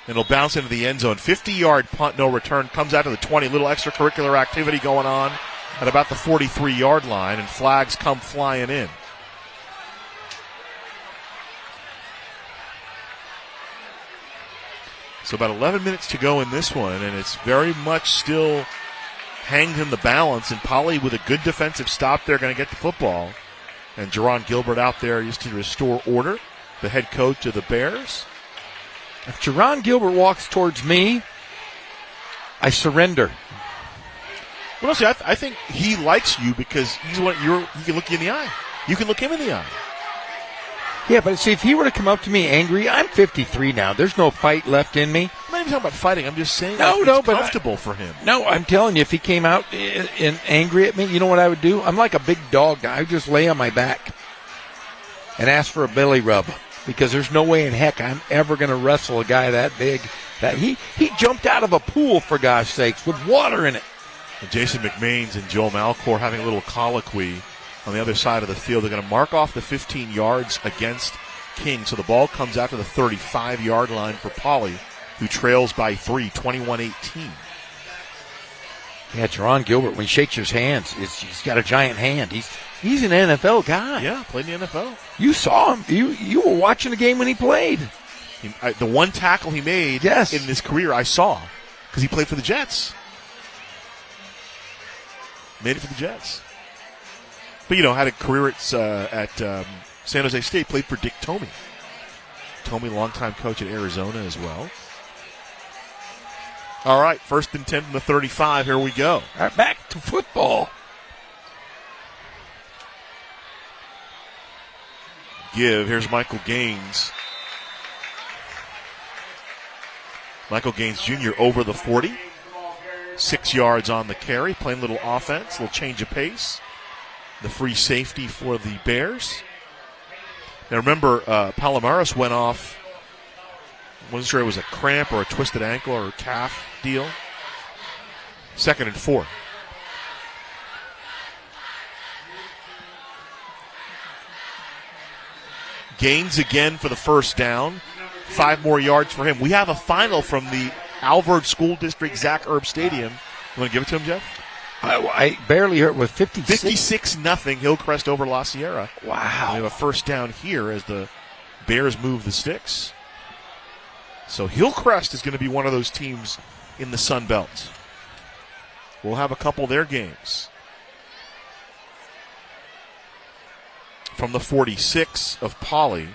And it'll bounce into the end zone. 50-yard punt, no return. Comes out to the 20. Little extracurricular activity going on at about the 43-yard line. And flags come flying in. So about 11 minutes to go in this one. And it's very much still hanged in the balance, and Poly with a good defensive stop there going to get the football. And Jerron Gilbert out there just to restore order, the head coach of the Bears. If Jerron Gilbert walks towards me, I surrender. Well, see, I think he likes you because he's what he can look you in the eye. You can look him in the eye. Yeah, but see, if he were to come up to me angry, I'm 53 now. There's no fight left in me. I'm not even talking about fighting. I'm just saying it's comfortable for him. No, I'm telling you, if he came out and angry at me, you know what I would do? I'm like a big dog. I would just lay on my back and ask for a belly rub because there's no way in heck I'm ever going to wrestle a guy that big. That he jumped out of a pool, for gosh sakes, with water in it. And Jason McMains and Joel Malcor having a little colloquy on the other side of the field. They're going to mark off the 15 yards against King. So the ball comes out to the 35-yard line for Poly, who trails by 3, 21-18. Yeah, Jerron Gilbert, when he shakes his hands, he's got a giant hand. He's an NFL guy. Yeah, played in the NFL. You saw him. You were watching the game when he played. The one tackle he made in his career I saw because he played for the Jets. Made it for the Jets. But, had a career at San Jose State, played for Dick Tomey. Tomey, longtime coach at Arizona as well. All right, 1st and 10 from the 35. Here we go. All right, back to football. Here's Michael Gaines. Michael Gaines Jr. over the 40. 6 yards on the carry, playing a little offense, a little change of pace. The free safety for the Bears. Now remember, Palomares went off. Wasn't sure it was a cramp or a twisted ankle or a calf deal. 2nd and 4. Gaines again for the first down. 5 more yards for him. We have a final from the Alvord School District Zach Erb Stadium. You want to give it to him, Jeff? I barely heard. With 56-0 Hillcrest over La Sierra. Wow. We have a first down here as the Bears move the sticks. So Hillcrest is going to be one of those teams in the Sun Belt. We'll have a couple of their games. From the 46 of Poly.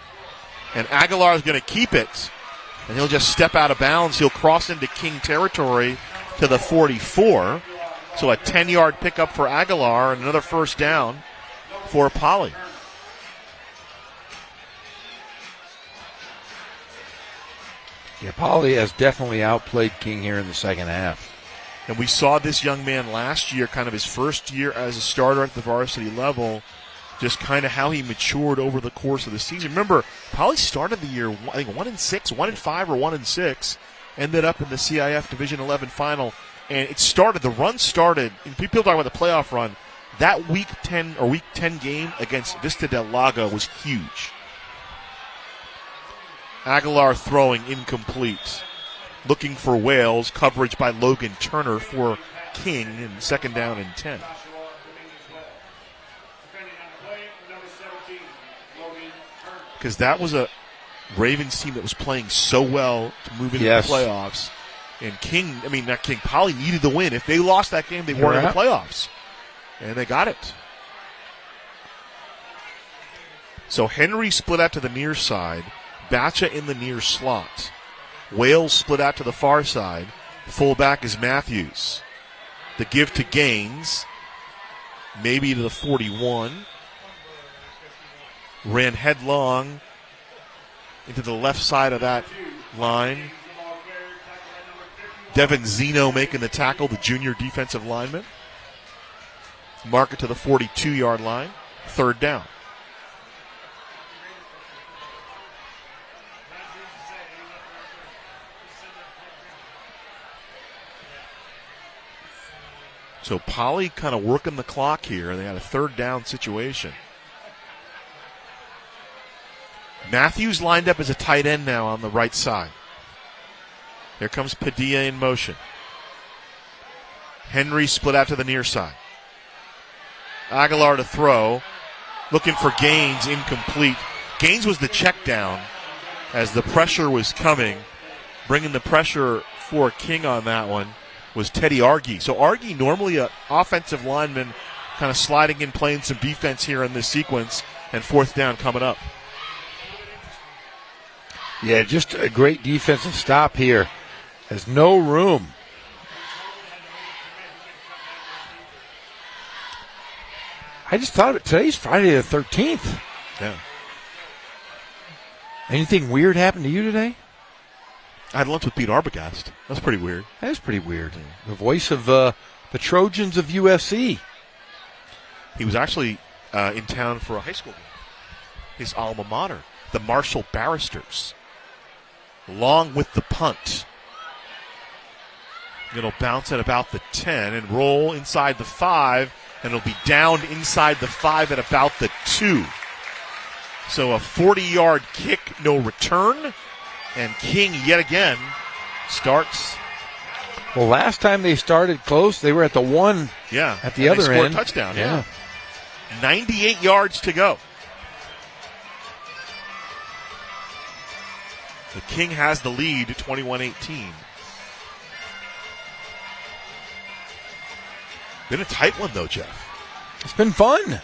And Aguilar is going to keep it. And he'll just step out of bounds. He'll cross into King territory to the 44. So a 10-yard pickup for Aguilar and another first down for Poly. Yeah, Poly has definitely outplayed King here in the second half. And we saw this young man last year, kind of his first year as a starter at the varsity level, just kind of how he matured over the course of the season. Remember, Poly started the year, I think, 1-6, 1-5 or 1-6, ended up in the CIF Division 11 final. And the run started, and people talk about the playoff run, that week 10 game against Vista del Lago was huge. Aguilar throwing incomplete. Looking for Wales, coverage by Logan Turner for King, and 2nd down and 10. Because that was a Ravens team that was playing so well to move into the playoffs. And Poly needed the win. If they lost that game, they weren't in the playoffs. And they got it. So Henry split out to the near side. Batcha in the near slot. Wales split out to the far side. Fullback is Matthews. The give to Gaines. maybe to the 41. Ran headlong into the left side of that line. Devin Zeno making the tackle, the junior defensive lineman. Mark it to the 42-yard line. 3rd down. So Poly kind of working the clock here, and they had a 3rd down situation. Matthews lined up as a tight end now on the right side. Here comes Padilla in motion. Henry split out to the near side. Aguilar to throw. Looking for Gaines, incomplete. Gaines was the check down as the pressure was coming. Bringing the pressure for King on that one was Teddy Argy. So Argy, normally an offensive lineman, kind of sliding in, playing some defense here in this sequence, and 4th down coming up. Yeah, just a great defensive stop here. There's no room. I just thought of it. Today's Friday the 13th. Yeah. Anything weird happened to you today? I had lunch with Pete Arbogast. That's pretty weird. That is pretty weird. The voice of the Trojans of USC. He was actually in town for a high school game. His alma mater, the Marshall Barristers. Long with the punt. It'll bounce at about the 10 and roll inside the 5, and it'll be down inside the 5 at about the 2. So a 40-yard kick, no return, and King yet again starts. Well, last time they started close, they were at the 1. Yeah, at the other they scored end. A touchdown. Yeah. 98 yards to go. The King has the lead, 21-18. Been a tight one, though, Jeff. It's been fun.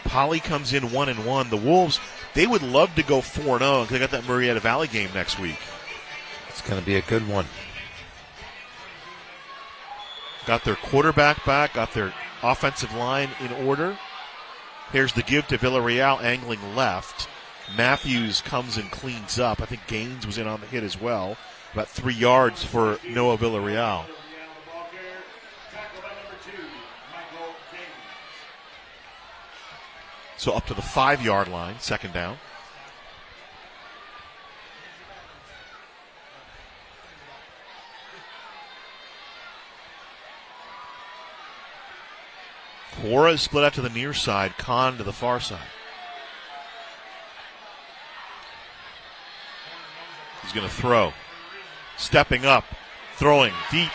Poly comes in 1-1. The Wolves, they would love to go 4-0 because they got that Marietta Valley game next week. It's going to be a good one. Got their quarterback back, got their offensive line in order. Here's the give to Villarreal, angling left. Matthews comes and cleans up. I think Gaines was in on the hit as well. About 3 yards for Noah Villarreal. So up to the 5-yard line, 2nd down. Cora is split out to the near side, Kahn to the far side. He's going to throw. Stepping up, throwing deep,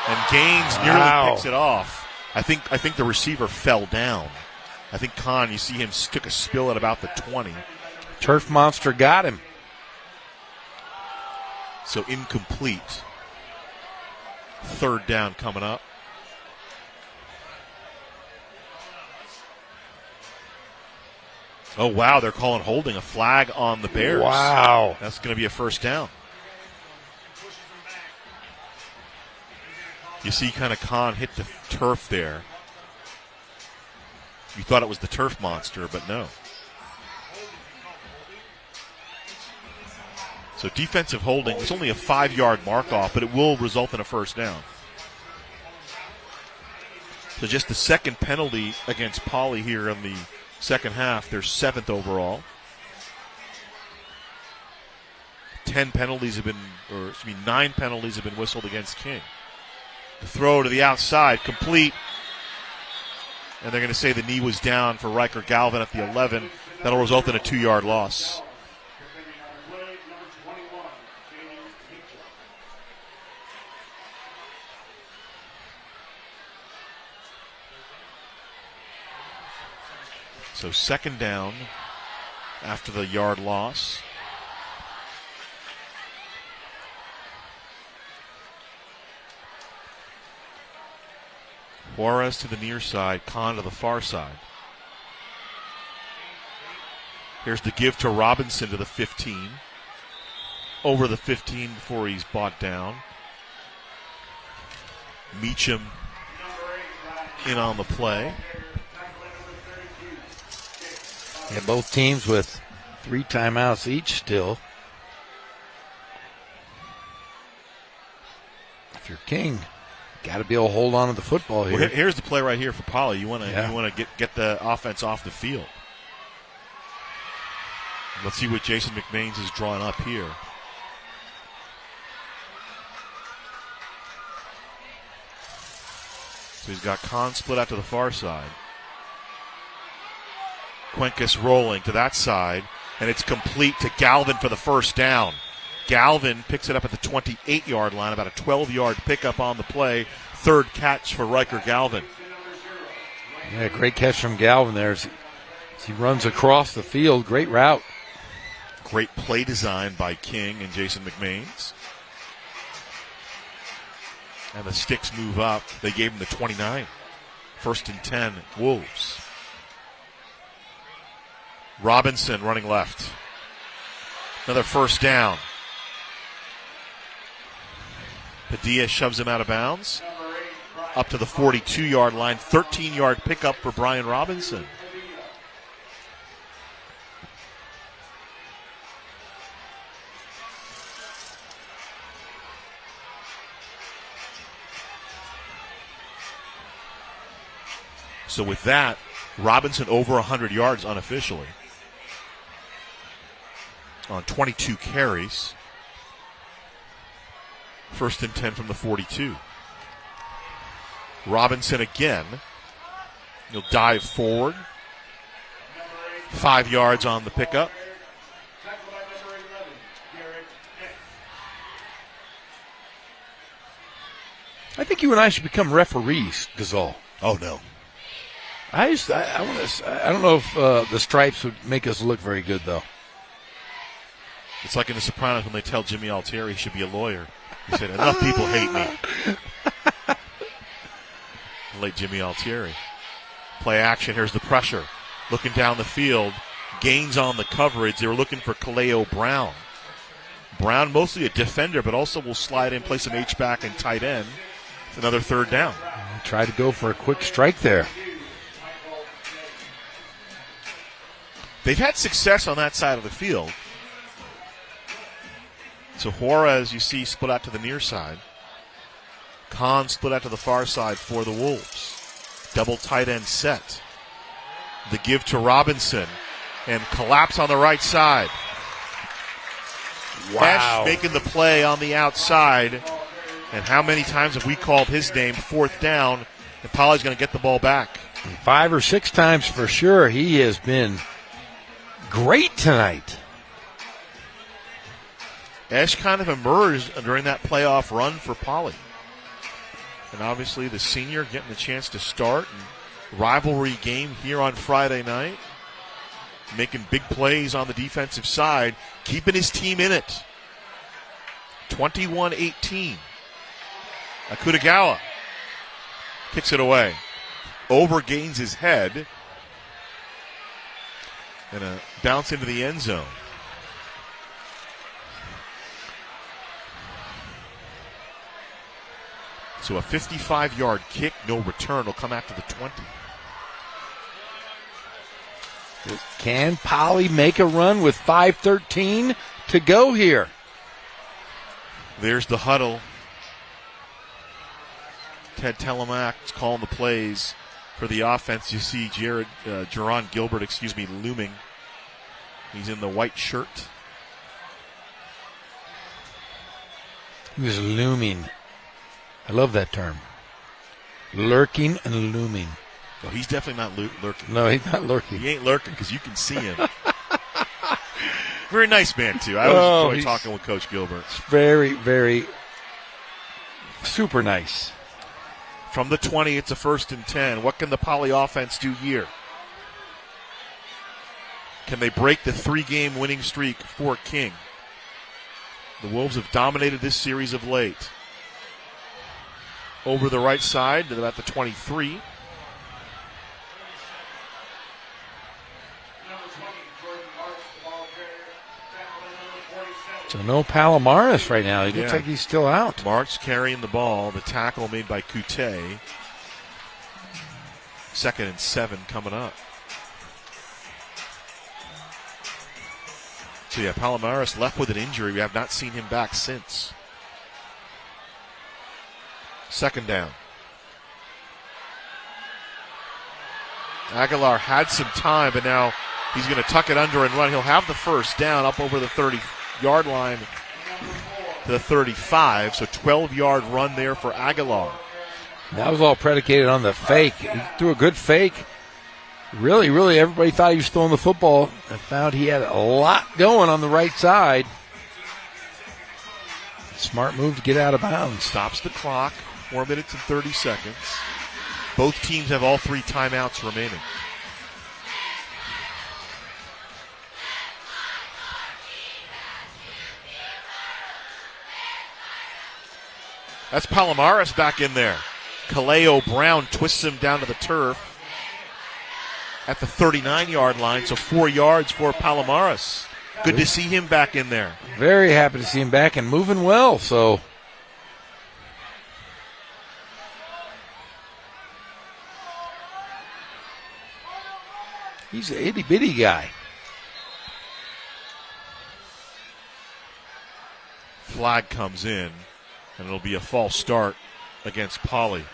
and Gaines nearly picks it off. I think the receiver fell down. I think Kahn, you see him took a spill at about the 20. Turf Monster got him. So incomplete. 3rd down coming up. Oh, wow, they're calling holding, a flag on the Bears. Wow. That's going to be a 1st down. You see kind of Kahn hit the turf there. You thought it was the Turf Monster, but no. So defensive holding, it's only a 5-yard mark off, but it will result in a 1st down. So just the 2nd penalty against Poly here in the 2nd half. Their 7th overall. 9 penalties have been whistled against King. The throw to the outside, complete. And they're going to say the knee was down for Riker Galvin at the 11. That'll result in a 2-yard loss. So 2nd down after the yard loss. Juarez to the near side, Kahn to the far side. Here's the give to Robinson to the 15. over the 15 before he's brought down. Meacham in on the play. Yeah, both teams with 3 timeouts each still. If you're King, got to be able to hold on to the football here. Well, here's the play right here for Poly. You want to get the offense off the field. Let's see what Jason McMains is drawing up here. So he's got Kahn split out to the far side. Cuencas rolling to that side, and it's complete to Galvin for the first down. Galvin picks it up at the 28-yard line, about a 12-yard pickup on the play. Third catch for Riker Galvin. Yeah, great catch from Galvin there as he runs across the field. Great route. Great play design by King and Jason McMains. And the sticks move up. They gave him the 29. 1st and 10, Wolves. Robinson running left. Another first down. Padilla shoves him out of bounds. Up to the 42-yard line. 13-yard pickup for Brian Robinson. So with that, Robinson over 100 yards unofficially on 22 carries. 1st and 10 from the 42. Robinson again. He'll dive forward. 5 yards on the pickup. I think you and I should become referees, Gazal. Oh, no. I don't know if the stripes would make us look very good, though. It's like in The Sopranos when they tell Jimmy Altieri he should be a lawyer. He said, enough people hate me. Late Jimmy Altieri. Play action. Here's the pressure. Looking down the field. Gains on the coverage. They were looking for Kaleo Brown. Brown mostly a defender, but also will slide in, play some H-back and tight end. It's another third down. Try to go for a quick strike there. They've had success on that side of the field. So Juarez, you see, split out to the near side. Kahn split out to the far side for the Wolves. Double tight end set. The give to Robinson. And collapse on the right side. Wow. Esch making the play on the outside. And how many times have we called his name 4th down? And Poly's going to get the ball back. 5 or 6 times for sure. He has been great tonight. Esch kind of emerged during that playoff run for Poly. And obviously the senior getting the chance to start. And rivalry game here on Friday night. Making big plays on the defensive side. Keeping his team in it. 21-18. Akutagawa kicks it away. Overgains his head. And a bounce into the end zone. So a 55-yard kick, no return, will come after the 20. Can Poly make a run with 5:13 to go here? There's the huddle. Ted Telemack's calling the plays for the offense. You see Jerron Gilbert, looming. He's in the white shirt. He was looming. I love that term. Lurking and looming. Oh, he's definitely not lurking. No, he's not lurking. He ain't lurking because you can see him. Very nice man, too. I always enjoy talking with Coach Gilbert. Very, very super nice. From the 20, it's a 1st and 10. What can the Poly offense do here? Can they break the 3-game winning streak for King? The Wolves have dominated this series of late. Over the right side to about the 23. So no Palomares right now. He looks like he's still out. Marks carrying the ball. The tackle made by Coute. 2nd and 7 coming up. So yeah, Palomares left with an injury. We have not seen him back since. 2nd down. Aguilar had some time, but now he's going to tuck it under and run. He'll have the first down up over the 30-yard line to the 35. So 12-yard run there for Aguilar. That was all predicated on the fake. He threw a good fake. Really, everybody thought he was throwing the football. I found he had a lot going on the right side. Smart move to get out of bounds. Stops the clock. 4 minutes and 30 seconds. Both teams have all 3 timeouts remaining. That's Palomares back in there. Kaleo Brown twists him down to the turf at the 39-yard line, so 4 yards for Palomares. Good to see him back in there. Very happy to see him back and moving well, so. He's an itty-bitty guy. Flag comes in, and it'll be a false start against Poly.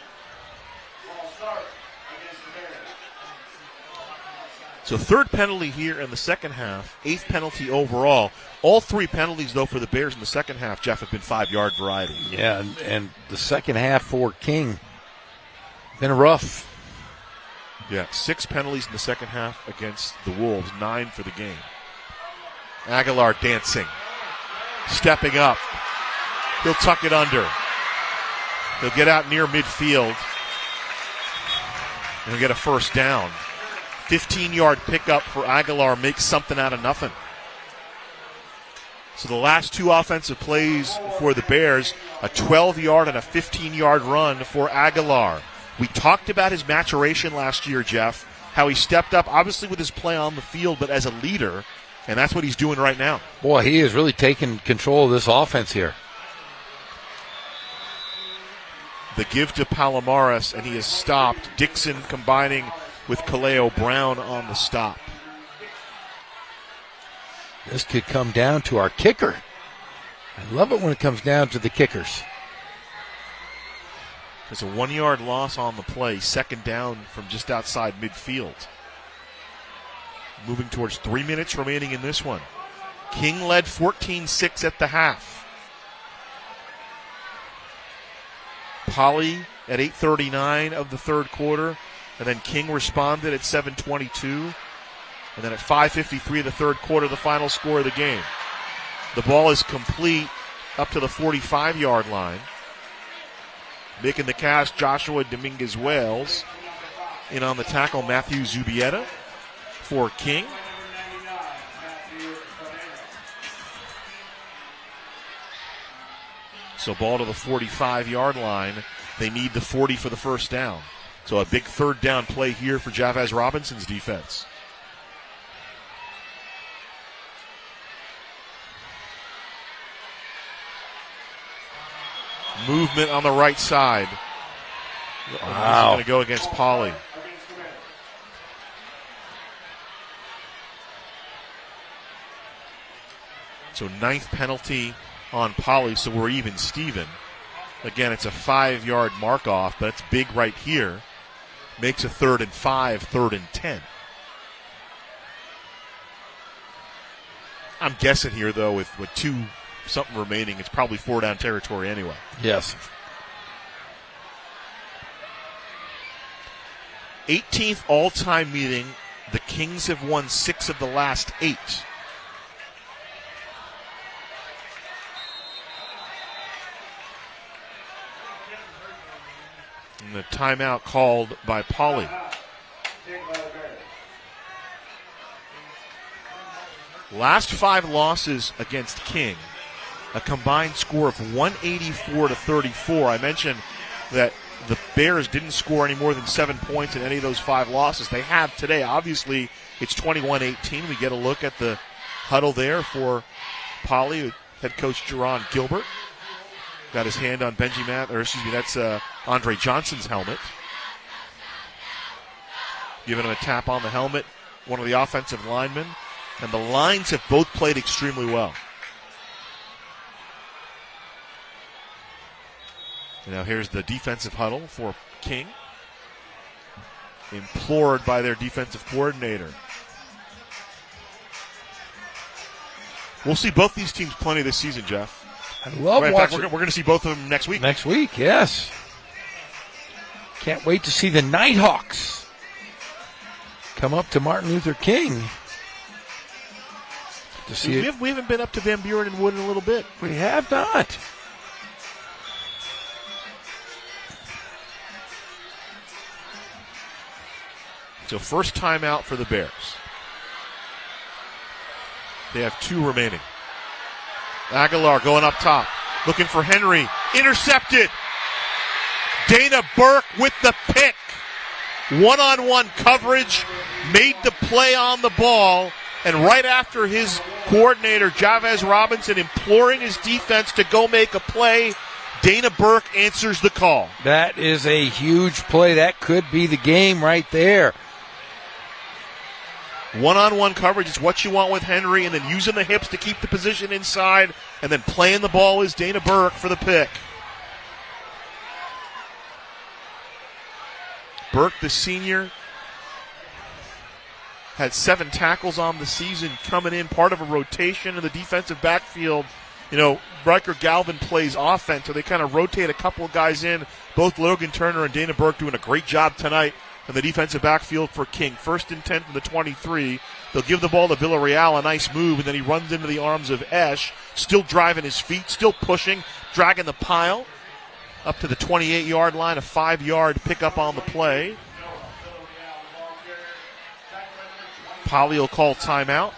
So 3rd penalty here in the second half, 8th penalty overall. All 3 penalties, though, for the Bears in the second half, Jeff, have been 5-yard variety. Yeah, and the second half for King been rough. Yeah, 6 penalties in the second half against the Wolves, 9 for the game. Aguilar dancing, stepping up. He'll tuck it under. He'll get out near midfield. And he'll get a first down. 15-yard pickup for Aguilar makes something out of nothing. So the last 2 offensive plays for the Bears, a 12-yard and a 15-yard run for Aguilar. We talked about his maturation last year, Jeff, how he stepped up, obviously with his play on the field, but as a leader, and that's what he's doing right now. Boy, he is really taking control of this offense here. The give to Palomares, and he is stopped. Dixon combining with Kaleo Brown on the stop. This could come down to our kicker. I love it when it comes down to the kickers. There's a 1-yard loss on the play, 2nd down from just outside midfield. Moving towards 3 minutes remaining in this one. King led 14-6 at the half. Poly at 8:39 of the 3rd quarter, and then King responded at 7:22. And then at 5:53 of the 3rd quarter, the final score of the game. The ball is complete up to the 45-yard line. Making the cast, Joshua Dominguez-Wales. In on the tackle, Matthew Zubieta for King. So ball to the 45-yard line. They need the 40 for the first down. So a big 3rd down play here for Javaz Robinson's defense. Movement on the right side. Wow. Going to go against Poly. So 9th penalty on Poly, so we're even Steven. Again, it's a 5-yard mark off, but it's big right here. Makes a 3rd and 5, 3rd and 10. I'm guessing here, though, with 2 something remaining, it's probably 4 down territory anyway. Yes. 18th all-time meeting. The Kings have won 6 of the last 8. And the timeout called by Poly. Last 5 losses against King, a combined score of 184-34. I mentioned that the Bears didn't score any more than 7 points in any of those 5 losses. They have today. Obviously, it's 21-18. We get a look at the huddle there for Poly. head coach Jerron Gilbert. Got his hand on that's Andre Johnson's helmet. Giving him a tap on the helmet, one of the offensive linemen. And the lines have both played extremely well. And now here's the defensive huddle for King. Implored by their defensive coordinator. We'll see both these teams plenty this season, Jeff. I love In fact, watching. we're going to see both of them next week. Next week, yes. Can't wait to see the Nighthawks come up to Martin Luther King. To see we haven't been up to Van Buren and Wood in a little bit. We have not. So first timeout for the Bears. They have 2 remaining. Aguilar going up top, looking for Henry. Intercepted. Dana Burke with the pick. One-on-one coverage, made the play on the ball, and right after his coordinator, Javez Robinson, imploring his defense to go make a play, Dana Burke answers the call. That is a huge play. That could be the game right there. One-on-one coverage is what you want with Henry, and then using the hips to keep the position inside, and then playing the ball is Dana Burke for the pick. Burke, the senior, had 7 tackles on the season, coming in part of a rotation in the defensive backfield. You know, Riker Galvin plays offense, so they kind of rotate a couple of guys in. Both Logan Turner and Dana Burke doing a great job tonight in the defensive backfield for King. 1st and 10 from the 23. They'll give the ball to Villarreal, a nice move, and then he runs into the arms of Esch, still driving his feet, still pushing, dragging the pile up to the 28-yard line, a 5-yard pickup on the play. Poly will call timeout.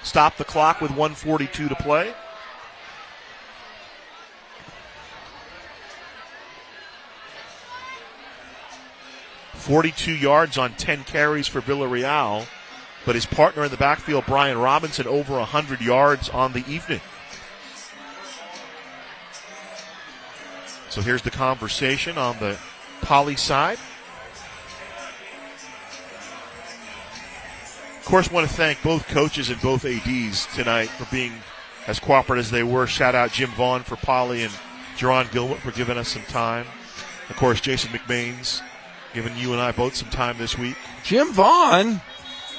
Stop the clock with 1:42 to play. $42 yards on 10 carries for Villarreal, but his partner in the backfield, Brian Robinson, over 100 yards on the evening. So here's the conversation on the Poly side. Of course, want to thank both coaches and both ADs tonight for being as cooperative as they were. Shout out Jim Vaughn for Poly and Jerron Gilbert for giving us some time. Of course, Jason McMains giving you and I both some time this week. Jim Vaughn,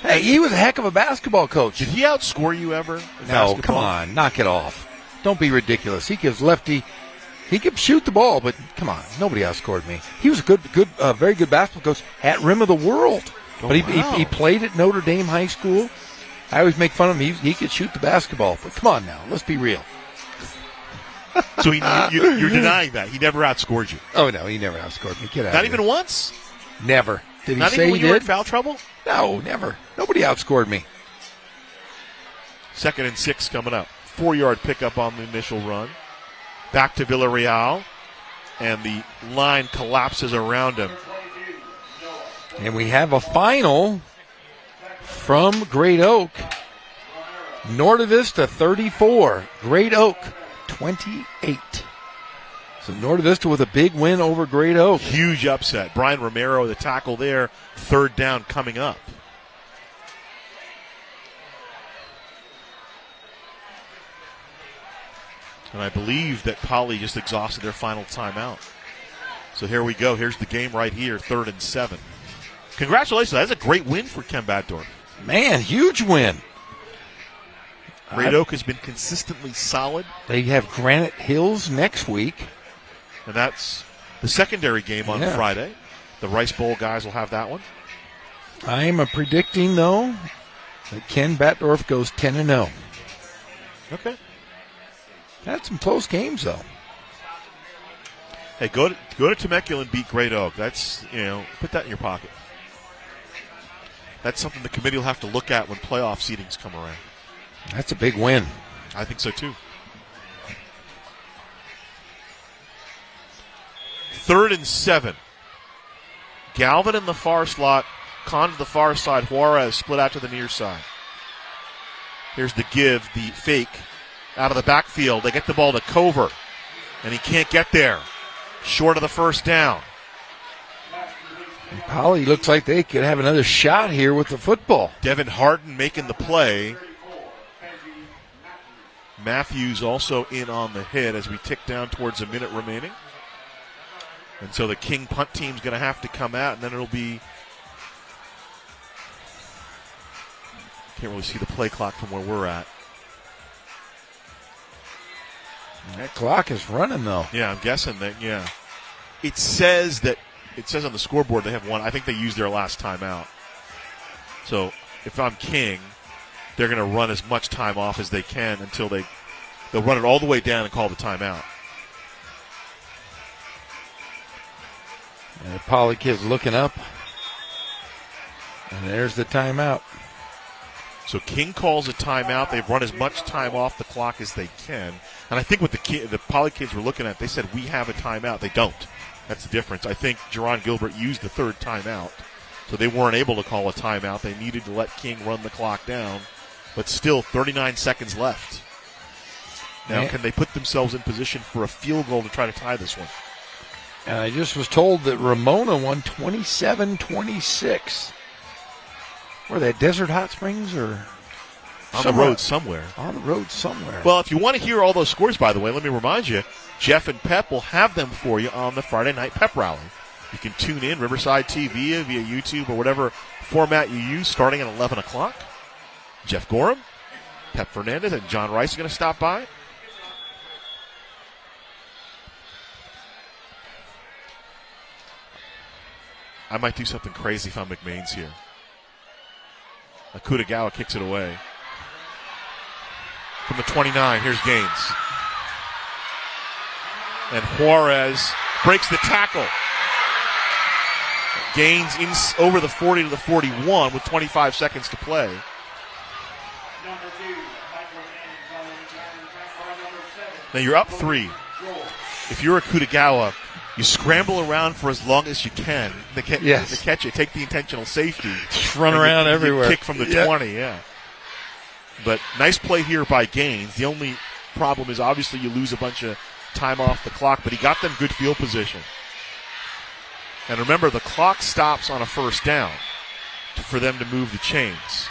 hey, he was a heck of a basketball coach. Did he outscore you ever in No, basketball? come on, knock it off. Don't be ridiculous. He gives lefty. He could shoot the ball, but come on, nobody outscored me. He was a very good basketball coach at Rim of the World. Oh, But wow. he played at Notre Dame High School. I always make fun of him. He could shoot the basketball. But come on now, let's be real. So you're denying that. He never outscored you. Oh, no, he never outscored me. Get out Not of even here. once? Never. Did he Not say even when he you were in did? foul trouble? No, never. Nobody outscored me. 2nd and 6 coming up. 4-yard pickup on the initial run. Back to Villarreal. And the line collapses around him. And we have a final from Great Oak. Norte Vista 34, Great Oak 28. So Norte Vista with a big win over Great Oak. Huge upset. Brian Romero, the tackle there. 3rd down coming up. And I believe that Poly just exhausted their final timeout. So here we go. Here's the game right here, 3rd and 7. Congratulations. That's a great win for Ken Batdorf. Man, huge win. Great Oak has been consistently solid, They have Granite Hills next week. and that's the secondary game on Yeah. Friday. The Rice Bowl guys will have that one. I'm predicting, though, that Ken Batdorf goes 10-0. Okay. Had some close games, though. Hey, go to Temecula and beat Great Oak. That's, put that in your pocket. That's something the committee will have to look at when playoff seedings come around. That's a big win. I think so, too. 3rd and 7. Galvin in the far slot, Con to the far side, Juarez split out to the near side. Here's the give, the fake out of the backfield. They get the ball to Cover, and he can't get there. Short of the first down. Poly looks like they could have another shot here with the football. Devin Harden making the play. Matthews also in on the hit as we tick down towards a minute remaining. And so the King punt team's going to have to come out, and then it'll be... Can't really see the play clock from where we're at. That clock is running, though. Yeah, I'm guessing that, yeah. It says on the scoreboard they have one. I think they used their last timeout. So if I'm King, they're going to run as much time off as they can until they'll run it all the way down and call the timeout. And the Poly kid's looking up. And there's the timeout. So King calls a timeout. They've run as much time off the clock as they can. And I think what the Poly kids were looking at, they said, we have a timeout. They don't. That's the difference. I think Jerron Gilbert used the third timeout. So they weren't able to call a timeout. They needed to let King run the clock down. But still, 39 seconds left. Now, can they put themselves in position for a field goal to try to tie this one? And I just was told that Ramona won 27-26. Were they at Desert Hot Springs or on the road somewhere? On the road somewhere. Well, if you want to hear all those scores, by the way, let me remind you, Jeff and Pep will have them for you on the Friday night Pep Rally. You can tune in, Riverside TV, via YouTube, or whatever format you use, starting at 11 o'clock. Jeff Gorham, Pep Fernandez, and John Rice are going to stop by. I might do something crazy if I'm McMains here. Akutagawa kicks it away. From the 29, here's Gaines. And Juarez breaks the tackle. Gaines over the 40 to the 41 with 25 seconds to play. Now you're up 3. If you're Akutagawa, you scramble around for as long as you can to catch it. Take the intentional safety. Just run around everywhere. Kick from the 20, yeah. But nice play here by Gaines. The only problem is obviously you lose a bunch of time off the clock, but he got them good field position. And remember, the clock stops on a first down for them to move the chains.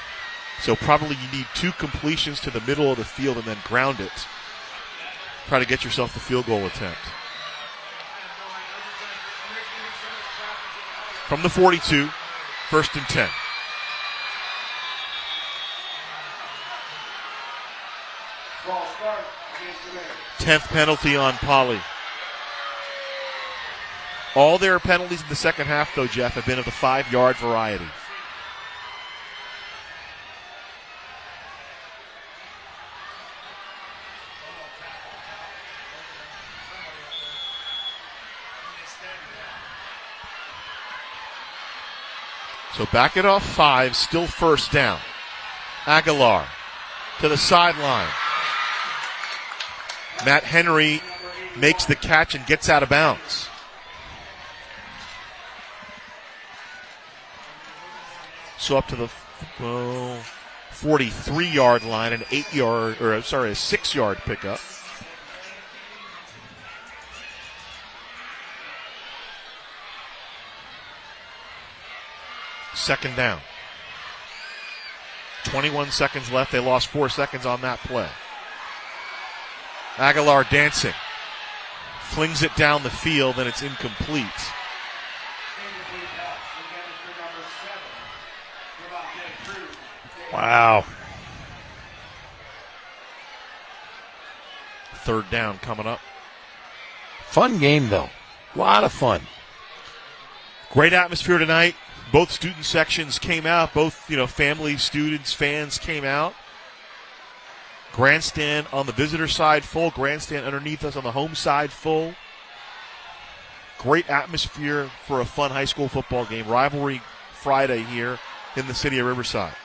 So probably you need 2 completions to the middle of the field and then ground it. Try to get yourself the field goal attempt. From the 42, 1st and 10. Ball start against the Raiders. 10th penalty on Poly. All their penalties in the second half, though, Jeff, have been of the 5-yard variety. So back it off 5, still first down. Aguilar to the sideline. Matt Henry makes the catch and gets out of bounds. So up to the 43-yard line, a 6-yard pickup. Second down. 21 seconds left. They lost 4 seconds on that play. Aguilar dancing. Flings it down the field, and it's incomplete. Wow. Third down coming up. Fun game, though. A lot of fun. Great atmosphere tonight. Both student sections came out. Both, family, students, fans came out. Grandstand on the visitor side full. Grandstand underneath us on the home side full. Great atmosphere for a fun high school football game. Rivalry Friday here in the city of Riverside.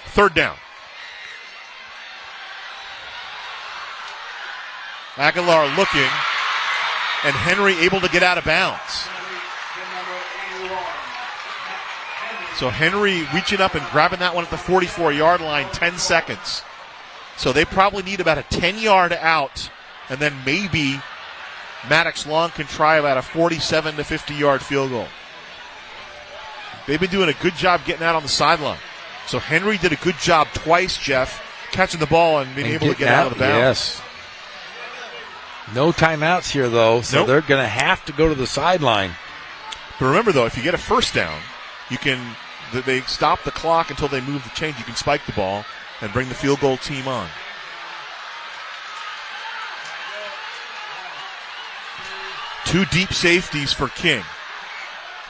Third down. Aguilar looking, and Henry able to get out of bounds. So Henry reaching up and grabbing that one at the 44-yard line, 10 seconds. So they probably need about a 10-yard out, and then maybe Maddox Long can try about a 47 to 50-yard field goal. They've been doing a good job getting out on the sideline. So Henry did a good job twice, Jeff, catching the ball and being able to get out of the bounds. Yes. No timeouts here, though, so Nope. they're going to have to go to the sideline. But remember, though, if you get a first down, they stop the clock until they move the chains. You can spike the ball and bring the field goal team on. Two deep safeties for King.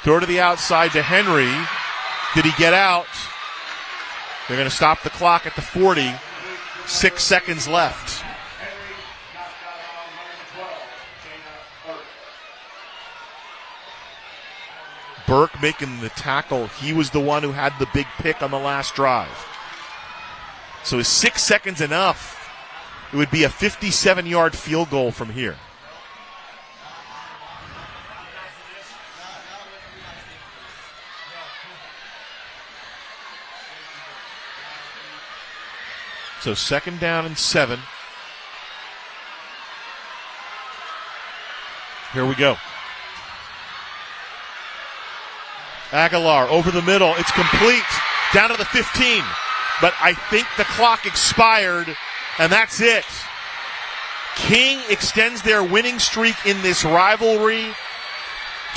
Throw to the outside to Henry. Did he get out? They're going to stop the clock at the 40. 6 seconds left. Burke making the tackle. He was the one who had the big pick on the last drive. So is 6 seconds enough? It would be a 57-yard field goal from here. So 2nd down and 7. Here we go. Aguilar over the middle. It's complete. Down to the 15. But I think the clock expired, and that's it. King extends their winning streak in this rivalry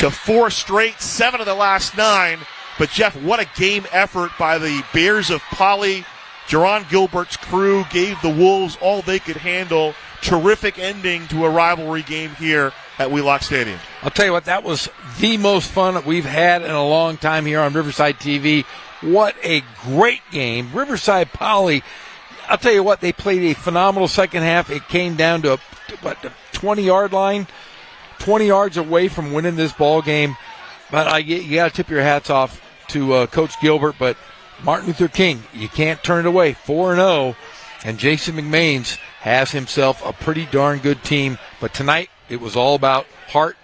to 4 straight, 7 of the last 9. But, Jeff, what a game effort by the Bears of Poly. Jerron Gilbert's crew gave the Wolves all they could handle. Terrific ending to a rivalry game here at Wheelock Stadium. I'll tell you what, that was the most fun that we've had in a long time here on Riverside TV. What a great game. Riverside Poly, I'll tell you what, they played a phenomenal second half. It came down to the 20-yard line, 20 yards away from winning this ball game. But you got to tip your hats off to Coach Gilbert, but Martin Luther King, you can't turn it away. 4-0, and Jason McMains has himself a pretty darn good team. But tonight, it was all about heart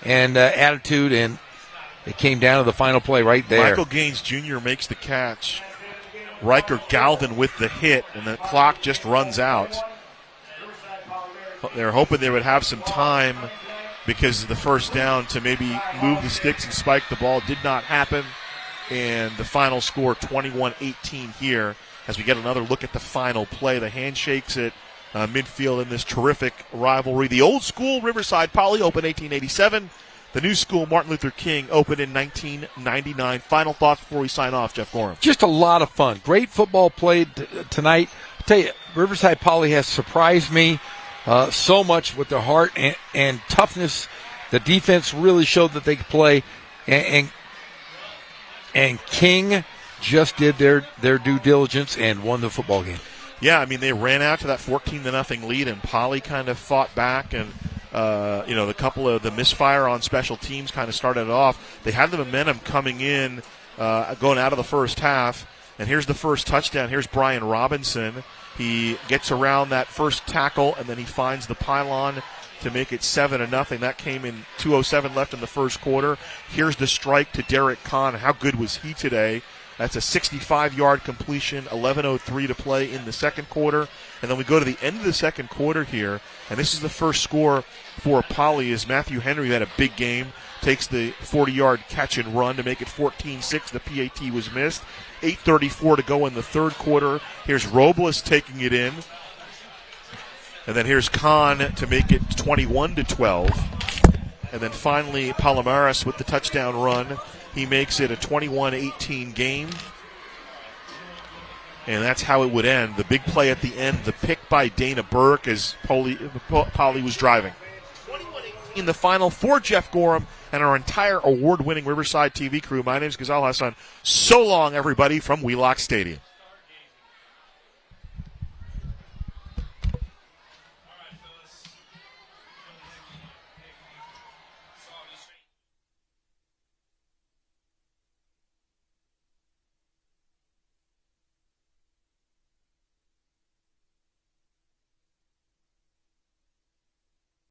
and attitude, and it came down to the final play right there. Michael Gaines Jr. makes the catch. Riker Galvin with the hit, and the clock just runs out. They're hoping they would have some time because of the first down to maybe move the sticks and spike the ball. Did not happen. And the final score, 21-18 here, as we get another look at the final play. The handshakes at midfield in this terrific rivalry. The old school Riverside Poly opened 1887. The new school Martin Luther King opened in 1999. Final thoughts before we sign off, Jeff Gorham. Just a lot of fun. Great football played tonight. I'll tell you, Riverside Poly has surprised me so much with their heart and toughness. The defense really showed that they could play, and King just did their due diligence and won the football game. Yeah, I mean, they ran out to that 14-0 lead, and Poly kind of fought back, and the couple of the misfire on special teams kind of started it off. They had the momentum coming in, going out of the first half, and here's the first touchdown. Here's Brian Robinson. He gets around that first tackle, and then he finds the pylon to make it 7-0. That came in 2:07 left in the first quarter. Here's the strike to Derek Kahn. How good was he today? That's a 65-yard completion, 11:03 to play in the second quarter. And then we go to the end of the second quarter here, and this is the first score for Poly as Matthew Henry had a big game, takes the 40-yard catch and run to make it 14-6. The PAT was missed. 8:34 to go in the third quarter. Here's Robles taking it in. And then here's Kahn to make it 21-12. And then finally Palomares with the touchdown run. He makes it a 21-18 game. And that's how it would end. The big play at the end, the pick by Dana Burke as Poly was driving. 21-18 in the final for Jeff Gorham and our entire award-winning Riverside TV crew. My name is Ghazal Hassan. So long, everybody, from Wheelock Stadium.